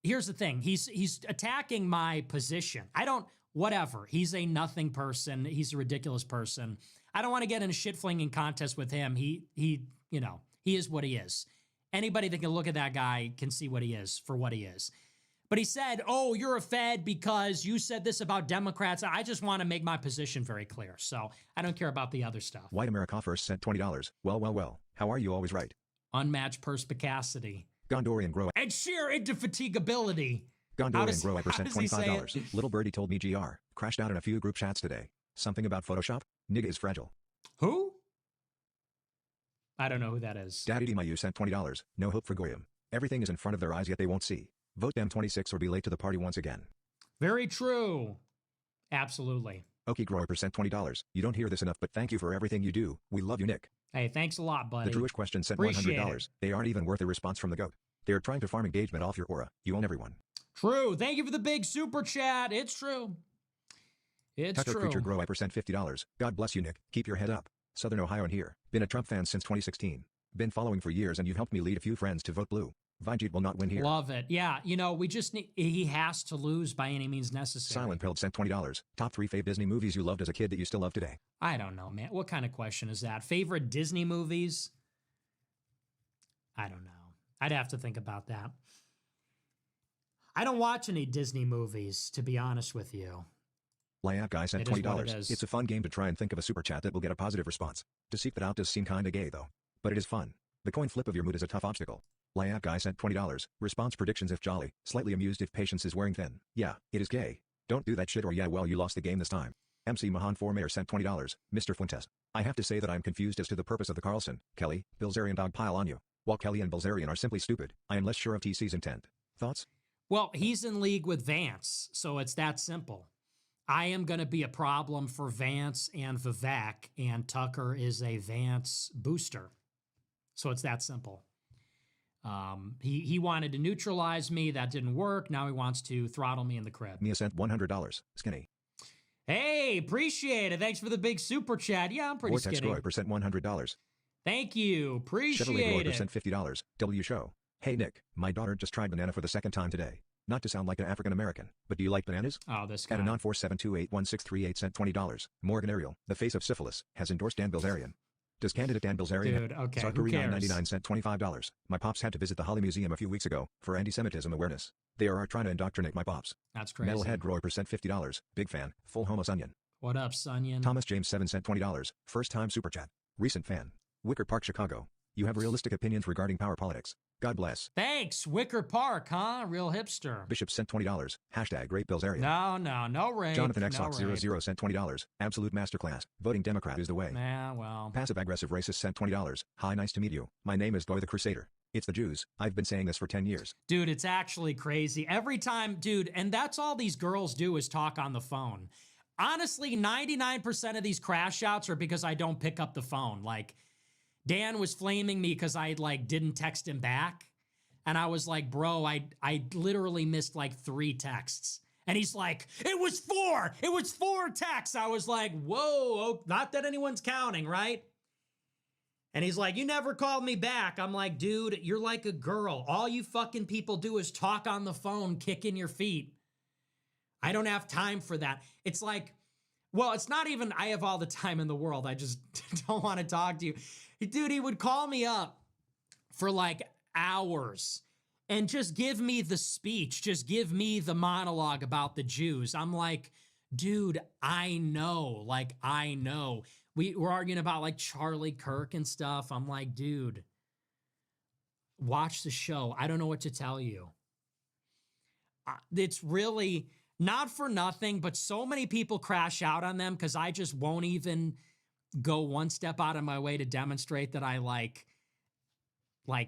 here's the thing. He's attacking my position. Whatever. He's a nothing person. He's a ridiculous person. I don't want to get in a shit flinging contest with him. He is what he is. Anybody that can look at that guy can see what he is for what he is. But he said, oh, you're a Fed because you said this about Democrats. I just want to make my position very clear. So I don't care about the other stuff. White America First sent $20. Well. How are you always right? Unmatched perspicacity. Gondorian Grow. And sheer indefatigability. Gondorian Grow % $25. Little Birdie told me GR. Crashed out in a few group chats today. Something about Photoshop? Nigga is fragile. Who? I don't know who that is. Daddy Mayu sent $20. No hope for Goyim. Everything is in front of their eyes yet they won't see. Vote them 26 or be late to the party once again. Very true. Absolutely. Okie Grower % $20. You don't hear this enough, but thank you for everything you do. We love you, Nick. Hey, thanks a lot, buddy. The Druish question sent Appreciate $100. it. They aren't even worth a response from the GOAT. They are trying to farm engagement off your aura. You own everyone. True. Thank you for the big super chat. It's true. It's Tucker true. Creature Grow % $50. God bless you, Nick. Keep your head up. Southern Ohio and here. Been a Trump fan since 2016. Been following for years and you've helped me lead a few friends to vote blue. Vijay will not win here. Love it. Yeah, you know, we just need, he has to lose by any means necessary. Silent Pilled sent $20. Top 3 fave Disney movies you loved as a kid that you still love today. I don't know, man. What kind of question is that? Favorite Disney movies? I don't know. I'd have to think about that. I don't watch any Disney movies, to be honest with you. Layat Guy sent It is what $20. it is. It's a fun game to try and think of a super chat that will get a positive response. To seek that out does seem kinda gay though. But it is fun. The coin flip of your mood is a tough obstacle. Layat Guy sent $20. Response predictions if jolly, slightly amused if patience is wearing thin. Yeah, it is gay. Don't do that shit or yeah well you lost the game this time. MC Mahan 4 Mayor sent $20. Mr. Fuentes. I have to say that I'm confused as to the purpose of the Carlson, Kelly, Bilzerian dog pile on you. While Kelly and Bilzerian are simply stupid, I am less sure of TC's intent. Thoughts? Well, he's in league with Vance, so it's that simple. I am going to be a problem for Vance and Vivek, and Tucker is a Vance booster. So it's that simple. He wanted to neutralize me. That didn't work. Now he wants to throttle me in the crib. Mia sent $100. Skinny. Hey, appreciate it. Thanks for the big super chat. Yeah, I'm pretty Vortex skinny. Groy $100. Thank you. Appreciate Chevrolet Groy it. $50. W show. Hey Nick, my daughter just tried banana for the second time today. Not to sound like an African American, but do you like bananas? Oh, this guy. At a non-4728168 sent $20. Morgan Ariel, the face of syphilis, has endorsed Dan Bilzerian. Does candidate Dan Bilzerian? Dude, okay, who Sarkari cares? 999 sent $25. My pops had to visit the Holly Museum a few weeks ago for anti-Semitism awareness. They are trying to indoctrinate my pops. That's crazy. Metalhead Grower $50. Big fan. Full homo Sunyon. What up, Sunyon? Thomas James 7 sent $20. First time super chat. Recent fan. Wicker Park, Chicago. You have realistic opinions regarding power politics. God bless. Thanks, Wicker Park, huh? Real hipster. Bishop sent $20. Hashtag Rape Bilzerian. No rape. Jonathan no Xbox rape. 00 sent $20. Absolute masterclass. Voting Democrat is the way. Nah, well. Passive aggressive racist sent $20. Hi, nice to meet you. My name is Goy the Crusader. It's the Jews. I've been saying this for 10 years. Dude, it's actually crazy. Every time, dude, and that's all these girls do is talk on the phone. Honestly, 99% of these crash outs are because I don't pick up the phone. Like, Dan was flaming me because I, didn't text him back. And I was like, bro, I literally missed like 3 texts. And he's like, it was 4. It was 4 texts. I was like, whoa, not that anyone's counting, right? And he's like, you never called me back. I'm like, dude, you're like a girl. All you fucking people do is talk on the phone, kicking your feet. I don't have time for that. It's like, well, it's not even I have all the time in the world. I just don't want to talk to you. Dude, he would call me up for like hours and just give me the speech, just give me the monologue about the Jews. I'm like, dude, I know. We're arguing about like Charlie Kirk and stuff. I'm like, dude, watch the show. I don't know what to tell you. It's really not for nothing, but so many people crash out on them because I just won't even go one step out of my way to demonstrate that I like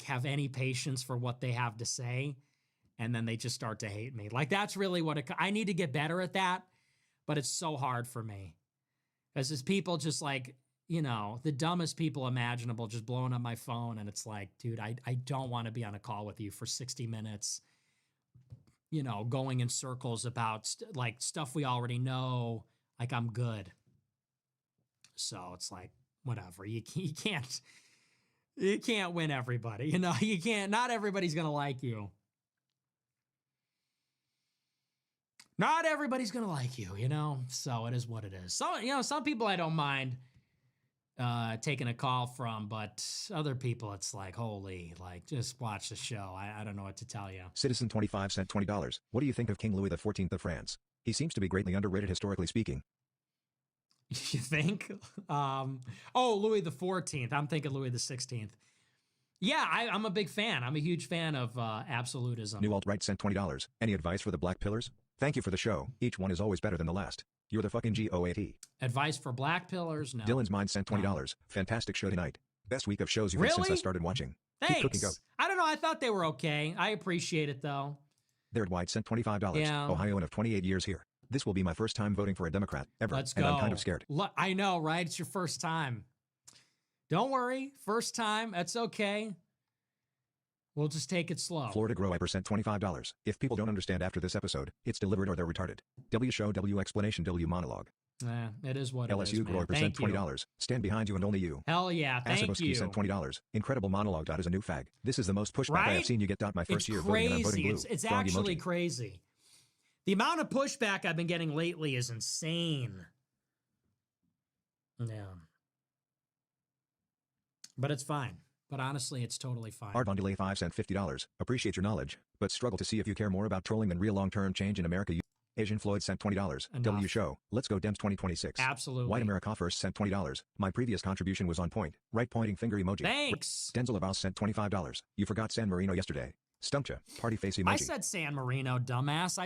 have any patience for what they have to say. And then they just start to hate me. Like, that's really what I need to get better at that, but it's so hard for me. Because there's people just like, you know, the dumbest people imaginable just blowing up my phone. And it's like, dude, I don't want to be on a call with you for 60 minutes, you know, going in circles about like stuff we already know. Like, I'm good. So it's like, whatever. You can't win everybody. You know, you can't, not everybody's going to like you. Not everybody's going to like you, you know? So it is what it is. So, you know, some people I don't mind taking a call from, but other people it's like, holy, like, just watch the show. I don't know what to tell you. Citizen 25 sent $20. What do you think of King Louis XIV of France? He seems to be greatly underrated historically speaking. You think? Louis the 14th. I'm thinking Louis the 16th. Yeah, I'm a big fan. I'm a huge fan of absolutism. New alt-right sent $20. Any advice for the black pillars? Thank you for the show. Each one is always better than the last. You're the fucking GOAT. Advice for black pillars? No. Dylan's Mind sent $20. No. Fantastic show tonight. Best week of shows you've had since I started watching. Thanks. Keep cooking, go. I don't know. I thought they were okay. I appreciate it, though. Third White sent $25. Yeah. Ohioan of 28 years here. This will be my first time voting for a Democrat ever. Let's go. And I'm kind of scared. I know, right? It's your first time. Don't worry. First time. That's okay. We'll just take it slow. Florida Grow Hyper sent $25. If people don't understand after this episode, it's deliberate or they're retarded. W show, W explanation, W monologue. It is what it is, LSU Grow Hyper sent $20. Stand behind you and only you. Hell yeah, thank you. sent $20. Incredible monologue. Is a new fag. This is the most pushback I have seen you get. My first year voting and I'm voting blue. It's actually crazy. The amount of pushback I've been getting lately is insane. Yeah. But it's fine. But honestly, it's totally fine. Art Von Delay 5 sent $50. Appreciate your knowledge, but struggle to see if you care more about trolling than real long-term change in America. Asian Floyd sent $20. Enough. W show. Let's go Dems 2026. Absolutely. White America First sent $20. My previous contribution was on point. Right pointing finger emoji. Thanks. Denzel Avals sent $25. You forgot San Marino yesterday. Stumped ya. Party face emoji. I said San Marino, dumbass.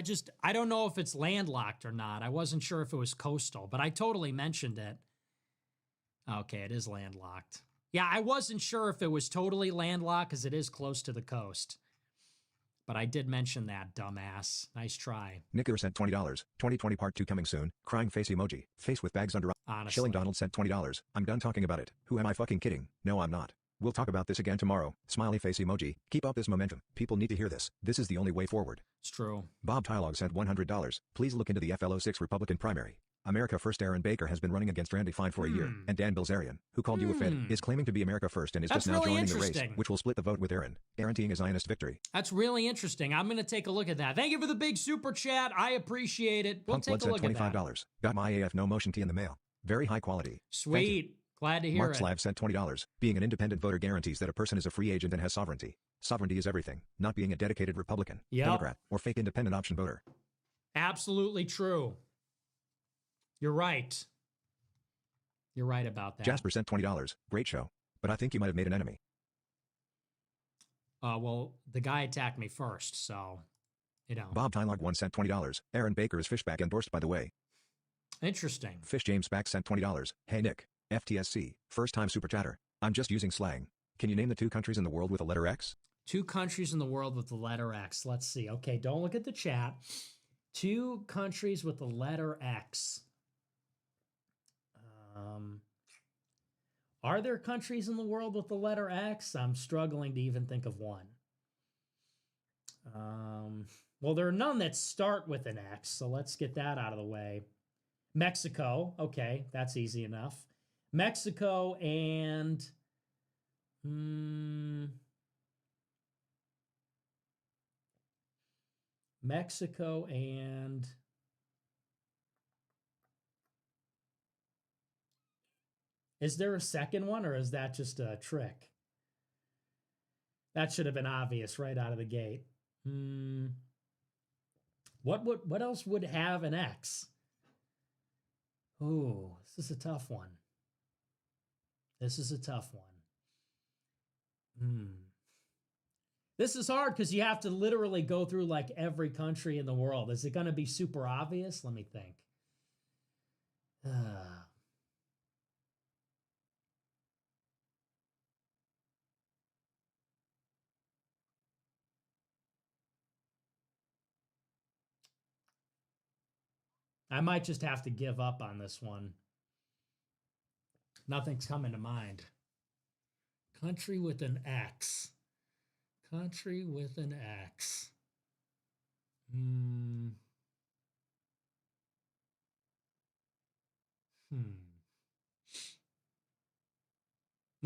I don't know if it's landlocked or not. I wasn't sure if it was coastal, but I totally mentioned it. Okay, it is landlocked. Yeah, I wasn't sure if it was totally landlocked because it is close to the coast. But I did mention that, dumbass. Nice try. Nicker sent $20. 2020 part 2 coming soon. Crying face emoji. Face with bags under. Honestly. Shilling Donald sent $20. I'm done talking about it. Who am I fucking kidding? No, I'm not. We'll talk about this again tomorrow. Smiley face emoji. Keep up this momentum. People need to hear this. This is the only way forward. It's true. Bob Tylog sent $100. Please look into the FL06 Republican primary. America First Aaron Baker has been running against Randy Fine for a year, and Dan Bilzerian, who called you a Fed, is claiming to be America First and is just now joining the race, which will split the vote with Aaron, guaranteeing a Zionist victory. That's really interesting. I'm going to take a look at that. Thank you for the big super chat. I appreciate it. We'll take a look at that. $25. Got my AF no motion tea in the mail. Very high quality. Sweet. Glad to hear Mark it. Slav sent $20. Being an independent voter guarantees that a person is a free agent and has sovereignty. Sovereignty is everything, not being a dedicated Republican, Democrat, or fake independent option voter. Absolutely true. You're right. You're right about that. Jasper sent $20. Great show. But I think you might have made an enemy. Well, the guy attacked me first, so, you know. Bob Tylog 1 sent $20. Aaron Baker is Fishback endorsed, by the way. Interesting. Fish James Back sent $20. Hey Nick, FTSC, first time super chatter. I'm just using slang. Can you name the 2 countries in the world with the letter X? 2 countries in the world with the letter X. Let's see. Okay, don't look at the chat. 2 countries with the letter X. Are there countries in the world with the letter X? I'm struggling to even think of one. Well, there are none that start with an X, so let's get that out of the way. Mexico. Okay, that's easy enough. Mexico and... Mexico and... Is there a second one, or is that just a trick? That should have been obvious right out of the gate. What else would have an X? Oh, this is a tough one. This is a tough one. This is hard because you have to literally go through like every country in the world. Is it going to be super obvious? Let me think. I might just have to give up on this one. Nothing's coming to mind. Country with an X. Country with an X. I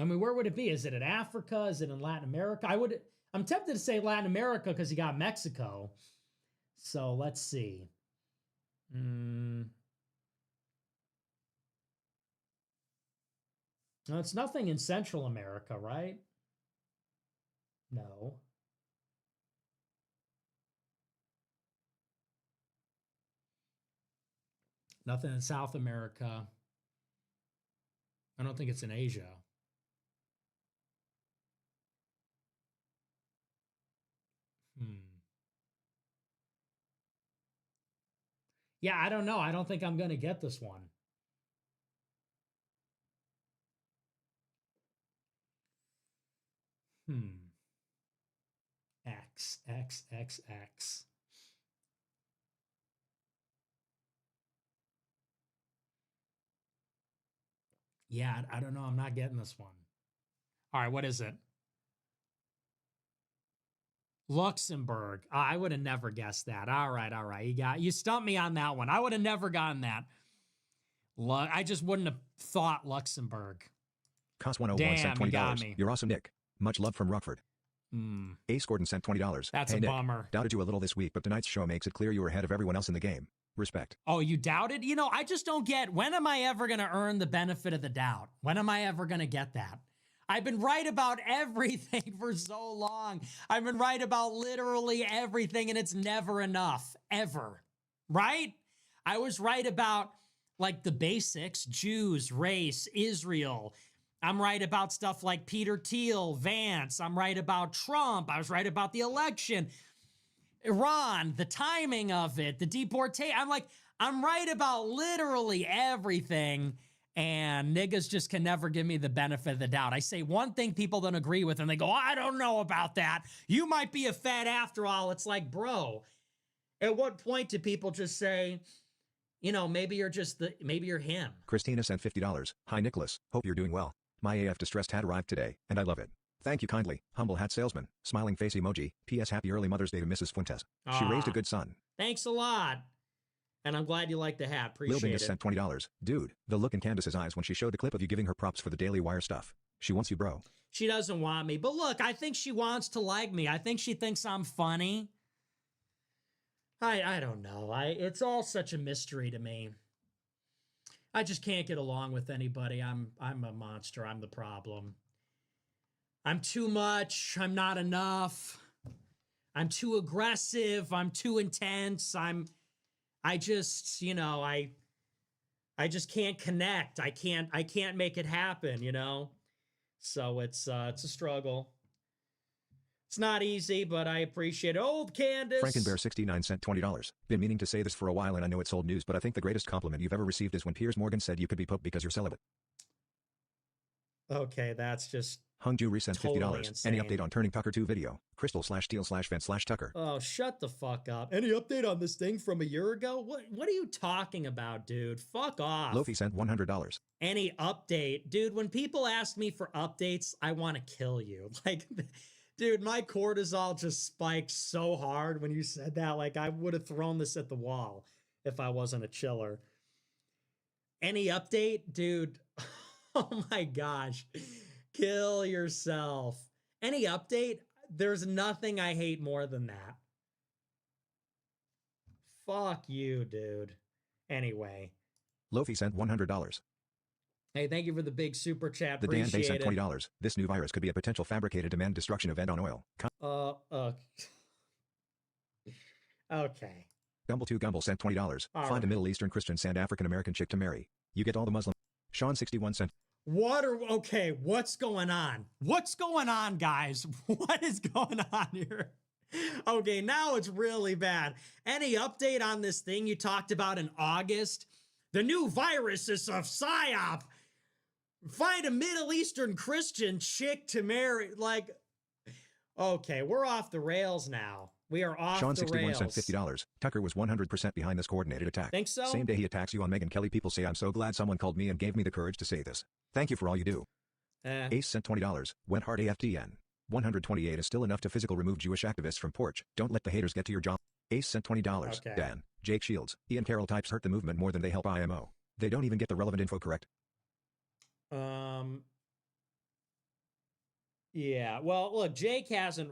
mean, where would it be? Is it in Africa? Is it in Latin America? I'm tempted to say Latin America because you got Mexico. So let's see. No, it's nothing in Central America, right? No. Nothing in South America. I don't think it's in Asia. Yeah, I don't know. I don't think I'm going to get this one. X, X, X, X. Yeah, I don't know. I'm not getting this one. All right, what is it? Luxembourg. I would have never guessed that. All right. You stumped me on that one. I would have never gotten that. I just wouldn't have thought Luxembourg. Cost 101 sent $20. You're awesome, Nick. Much love from Rockford. Ace Gordon sent $20. That's hey, a Nick, bummer. Doubted you a little this week, but tonight's show makes it clear you were ahead of everyone else in the game. Respect. Oh, you doubted? You know, I just don't get, when am I ever going to earn the benefit of the doubt? When am I ever going to get that? I've been right about everything for so long. I've been right about literally everything, and it's never enough, ever. Right? I was right about, like, the basics, Jews, race, Israel. I'm right about stuff like Peter Thiel, Vance. I'm right about Trump. I was right about the election. Iran, the timing of it, the deportation. I'm right about literally everything. And niggas just can never give me the benefit of the doubt. I say one thing people don't agree with, and they go, I don't know about that. You might be a fed after all. It's like, bro, at what point do people just say, you know, maybe you're him? Christina sent $50. Hi, Nicholas. Hope you're doing well. My AF distressed hat arrived today, and I love it. Thank you kindly. Humble hat salesman. Smiling face emoji. P.S. Happy early Mother's Day to Mrs. Fuentes. She raised a good son. Thanks a lot. And I'm glad you like the hat. Appreciate Lil it. sent $20. Dude, the look in Candace's eyes when she showed the clip of you giving her props for the Daily Wire stuff. She wants you, bro. She doesn't want me. But look, I think she wants to like me. I think she thinks I'm funny. I don't know. It's all such a mystery to me. I just can't get along with anybody. I'm a monster. I'm the problem. I'm too much. I'm not enough. I'm too aggressive. I'm too intense. I just, you know, I just can't connect. I can't make it happen, you know? So it's a struggle. It's not easy, but I appreciate it. Old Candace. Frankenbear69 sent $20. Been meaning to say this for a while and I know it's old news, but I think the greatest compliment you've ever received is when Piers Morgan said you could be Pope because you're celibate. Okay, that's just Hungju resent $50. totally insane. Any update on Turning Tucker 2 video? Crystal/Teal/Vent/Tucker. Oh, shut the fuck up. Any update on this thing from a year ago? What are you talking about, dude? Fuck off. Lofi sent $100. Any update? Dude, when people ask me for updates, I want to kill you. Like, Dude, my cortisol just spiked so hard when you said that. Like, I would have thrown this at the wall if I wasn't a chiller. Any update? Dude, oh my gosh. Kill yourself. Any update? There's nothing I hate more than that. Fuck you, dude. Anyway. Lofi sent $100. Hey, thank you for the big super chat. The Dan Bay Appreciate sent it. $20. This new virus could be a potential fabricated demand destruction event on oil. Okay. Gumble2Gumble sent $20. All Find right. a Middle Eastern Christian and African American chick to marry. You get all the Muslim. Sean 61 sent. Okay, what's going on? What's going on, guys? What is going on here? Okay, now it's really bad. Any update on this thing you talked about in August? The new virus is a psyop. Find a Middle Eastern Christian chick to marry. Like, okay, we're off the rails now. We are off Sean the 61 rails. sent $50. Tucker was 100% behind this coordinated attack. Think so? Same day he attacks you on Megyn Kelly. People say, I'm so glad someone called me and gave me the courage to say this. Thank you for all you do. Ace sent $20. Went hard AFTN. 128 is still enough to physical remove Jewish activists from porch. Don't let the haters get to your job. Ace sent $20. Okay. Dan. Jake Shields. Ian Carroll types hurt the movement more than they help IMO. They don't even get the relevant info correct. Yeah, well, look, Jake hasn't,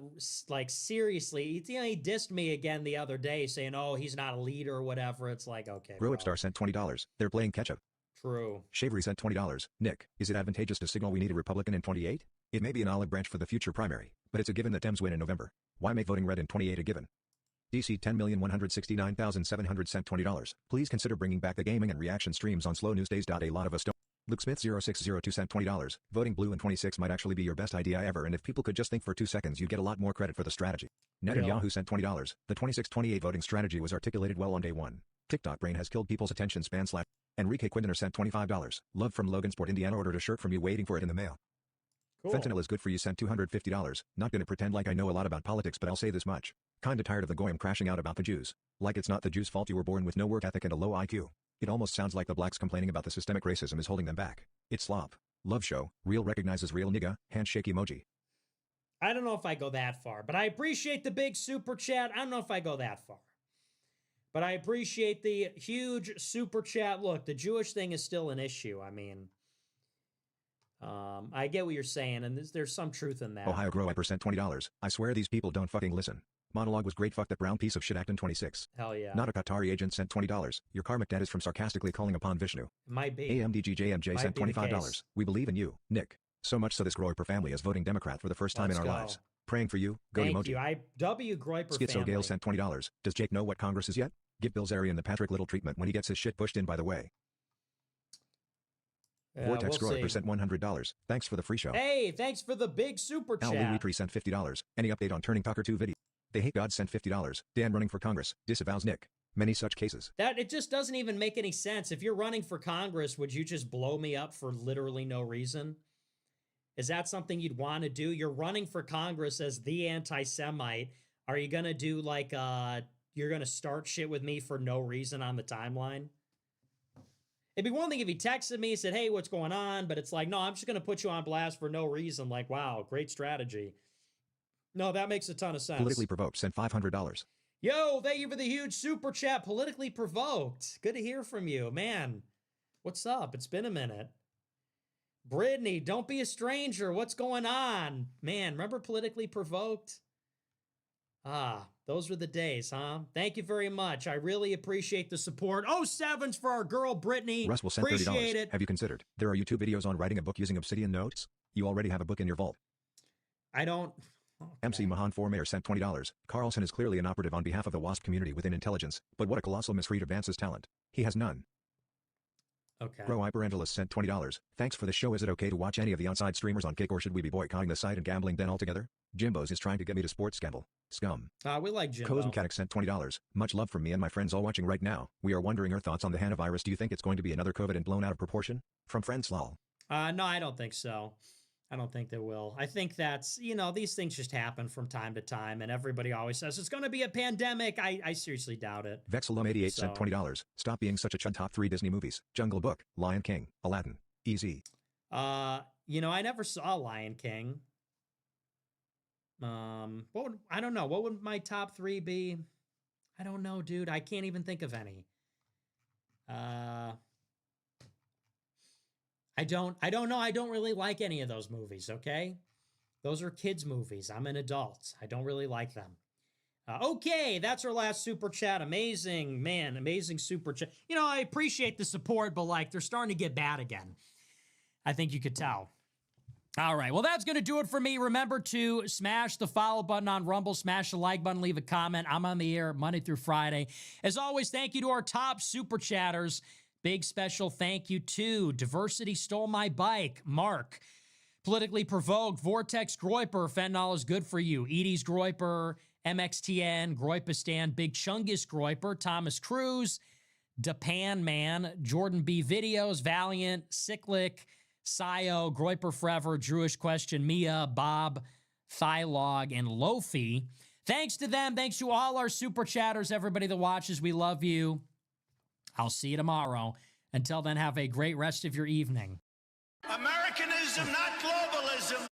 like, seriously, he dissed me again the other day saying, oh, he's not a leader or whatever. It's like, okay, bro. Growupstar sent $20. They're playing catch-up. True. Shavery sent $20. Nick, is it advantageous to signal we need a Republican in 28? It may be an olive branch for the future primary, but it's a given that Dems win in November. Why make voting red in 28 a given? DC 10,169,700 sent $20. Please consider bringing back the gaming and reaction streams on slow news days. A lot of us don't. LukeSmith0602 sent $20. Voting blue in 26 might actually be your best idea ever, and if people could just think for 2 seconds, you'd get a lot more credit for the strategy. Netanyahu sent $20. The 26-28 voting strategy was articulated well on day one. TikTok brain has killed people's attention span. Enrique Quintener sent $25. Love from Logansport, Indiana. Ordered a shirt from you, waiting for it in the mail. Cool. Fentanyl is good for you sent $250. Not gonna pretend like I know a lot about politics, but I'll say this much. Kinda tired of the goyim crashing out about the Jews. Like it's not the Jews' fault you were born with no work ethic and a low IQ. It almost sounds like the blacks complaining about the systemic racism is holding them back. It's slop. Love show. Real recognizes real nigga. Handshake emoji. I don't know if I go that far, but I appreciate the big super chat. I don't know if I go that far, but I appreciate the huge super chat. Look, the Jewish thing is still an issue. I mean, I get what you're saying, and there's some truth in that. Ohio Grow Hyper sent $20. I swear these people don't fucking listen. Monologue was great. Fuck that brown piece of shit. Acton 26. Hell yeah. Not a Qatari agent sent $20. Your karmic debt is from sarcastically calling upon Vishnu. It might be. AMDGJMJ sent Might be the $25. case. We believe in you, Nick. So much so this Groiper family is voting Democrat for the first time Let's in our go. lives. Praying for you. Go Thank emoji. you. W. Groiper Schizo family. Gale sent $20. Does Jake know what Congress is yet? Give Bilzerian the Patrick Little treatment when he gets his shit pushed in, by the way. Vortex we'll Groiper see. sent $100. Thanks for the free show. Hey, thanks for the big super Al Lee chat. Wheatree sent $50. Any update on turning Tucker 2 video? They hate God sent $50. Dan running for Congress. Disavows Nick. Many such cases. That it just doesn't even make any sense. If you're running for Congress, would you just blow me up for literally no reason? Is that something you'd want to do? You're running for Congress as the anti-Semite. Are you going to do like, you're going to start shit with me for no reason on the timeline? It'd be one thing if he texted me and said, hey, what's going on? But it's like, no, I'm just going to put you on blast for no reason. Like, wow, great strategy. No, that makes a ton of sense. Politically provoked sent $500. Yo, thank you for the huge super chat. Politically provoked. Good to hear from you. Man, what's up? It's been a minute. Brittany, don't be a stranger. What's going on? Man, remember Politically Provoked? Ah, those were the days, huh? Thank you very much. I really appreciate the support. Oh, sevens for our girl, Brittany. Russ will send $30. Appreciate it. Have you considered? There are YouTube videos on writing a book using Obsidian notes. You already have a book in your vault. I don't... Okay. MC Mahan Formayer sent $20. Carlson is clearly an operative on behalf of the WASP community within intelligence, but what a colossal misread of Vance's talent. He has none. Okay. Bro Hyperangelus sent $20. Thanks for the show. Is it okay to watch any of the on-site streamers on Kick, or should we be boycotting the site and gambling then altogether? Jimbo's is trying to get me to sports gamble. Scum. We like Jimbo. Kozmkatic sent $20. Much love from me and my friends all watching right now. We are wondering your thoughts on the Hanavirus. Do you think it's going to be another COVID and blown out of proportion? From friends lol. No, I don't think so. I don't think they will. I think that's, these things just happen from time to time, and everybody always says it's going to be a pandemic. I seriously doubt it. Vexelum88 sent $20. Stop being such a chud. Top 3 Disney movies: Jungle Book, Lion King, Aladdin. Easy. I never saw Lion King. I don't know. What would my top 3 be? I don't know, dude. I can't even think of any. I don't know. I don't really like any of those movies, okay? Those are kids' movies. I'm an adult. I don't really like them. Okay, that's our last super chat. Amazing, man. Amazing super chat. You know, I appreciate the support, but like they're starting to get bad again. I think you could tell. All right, well, that's going to do it for me. Remember to smash the follow button on Rumble, smash the like button, leave a comment. I'm on the air Monday through Friday. As always, thank you to our top super chatters. Big special thank you to Diversity Stole My Bike, Mark, Politically Provoked, Vortex Groiper, Fentanyl is Good for You, Edie's Groiper, MXTN, Groipistan, Big Chungus Groiper, Thomas Cruz, Depan Man, Jordan B. Videos, Valiant, Cyclic, Sio, Groiper Forever, Drewish Question, Mia, Bob, Thylog, and Lofi. Thanks to them. Thanks to all our super chatters, everybody that watches. We love you. I'll see you tomorrow. Until then, have a great rest of your evening. Americanism, not globalism.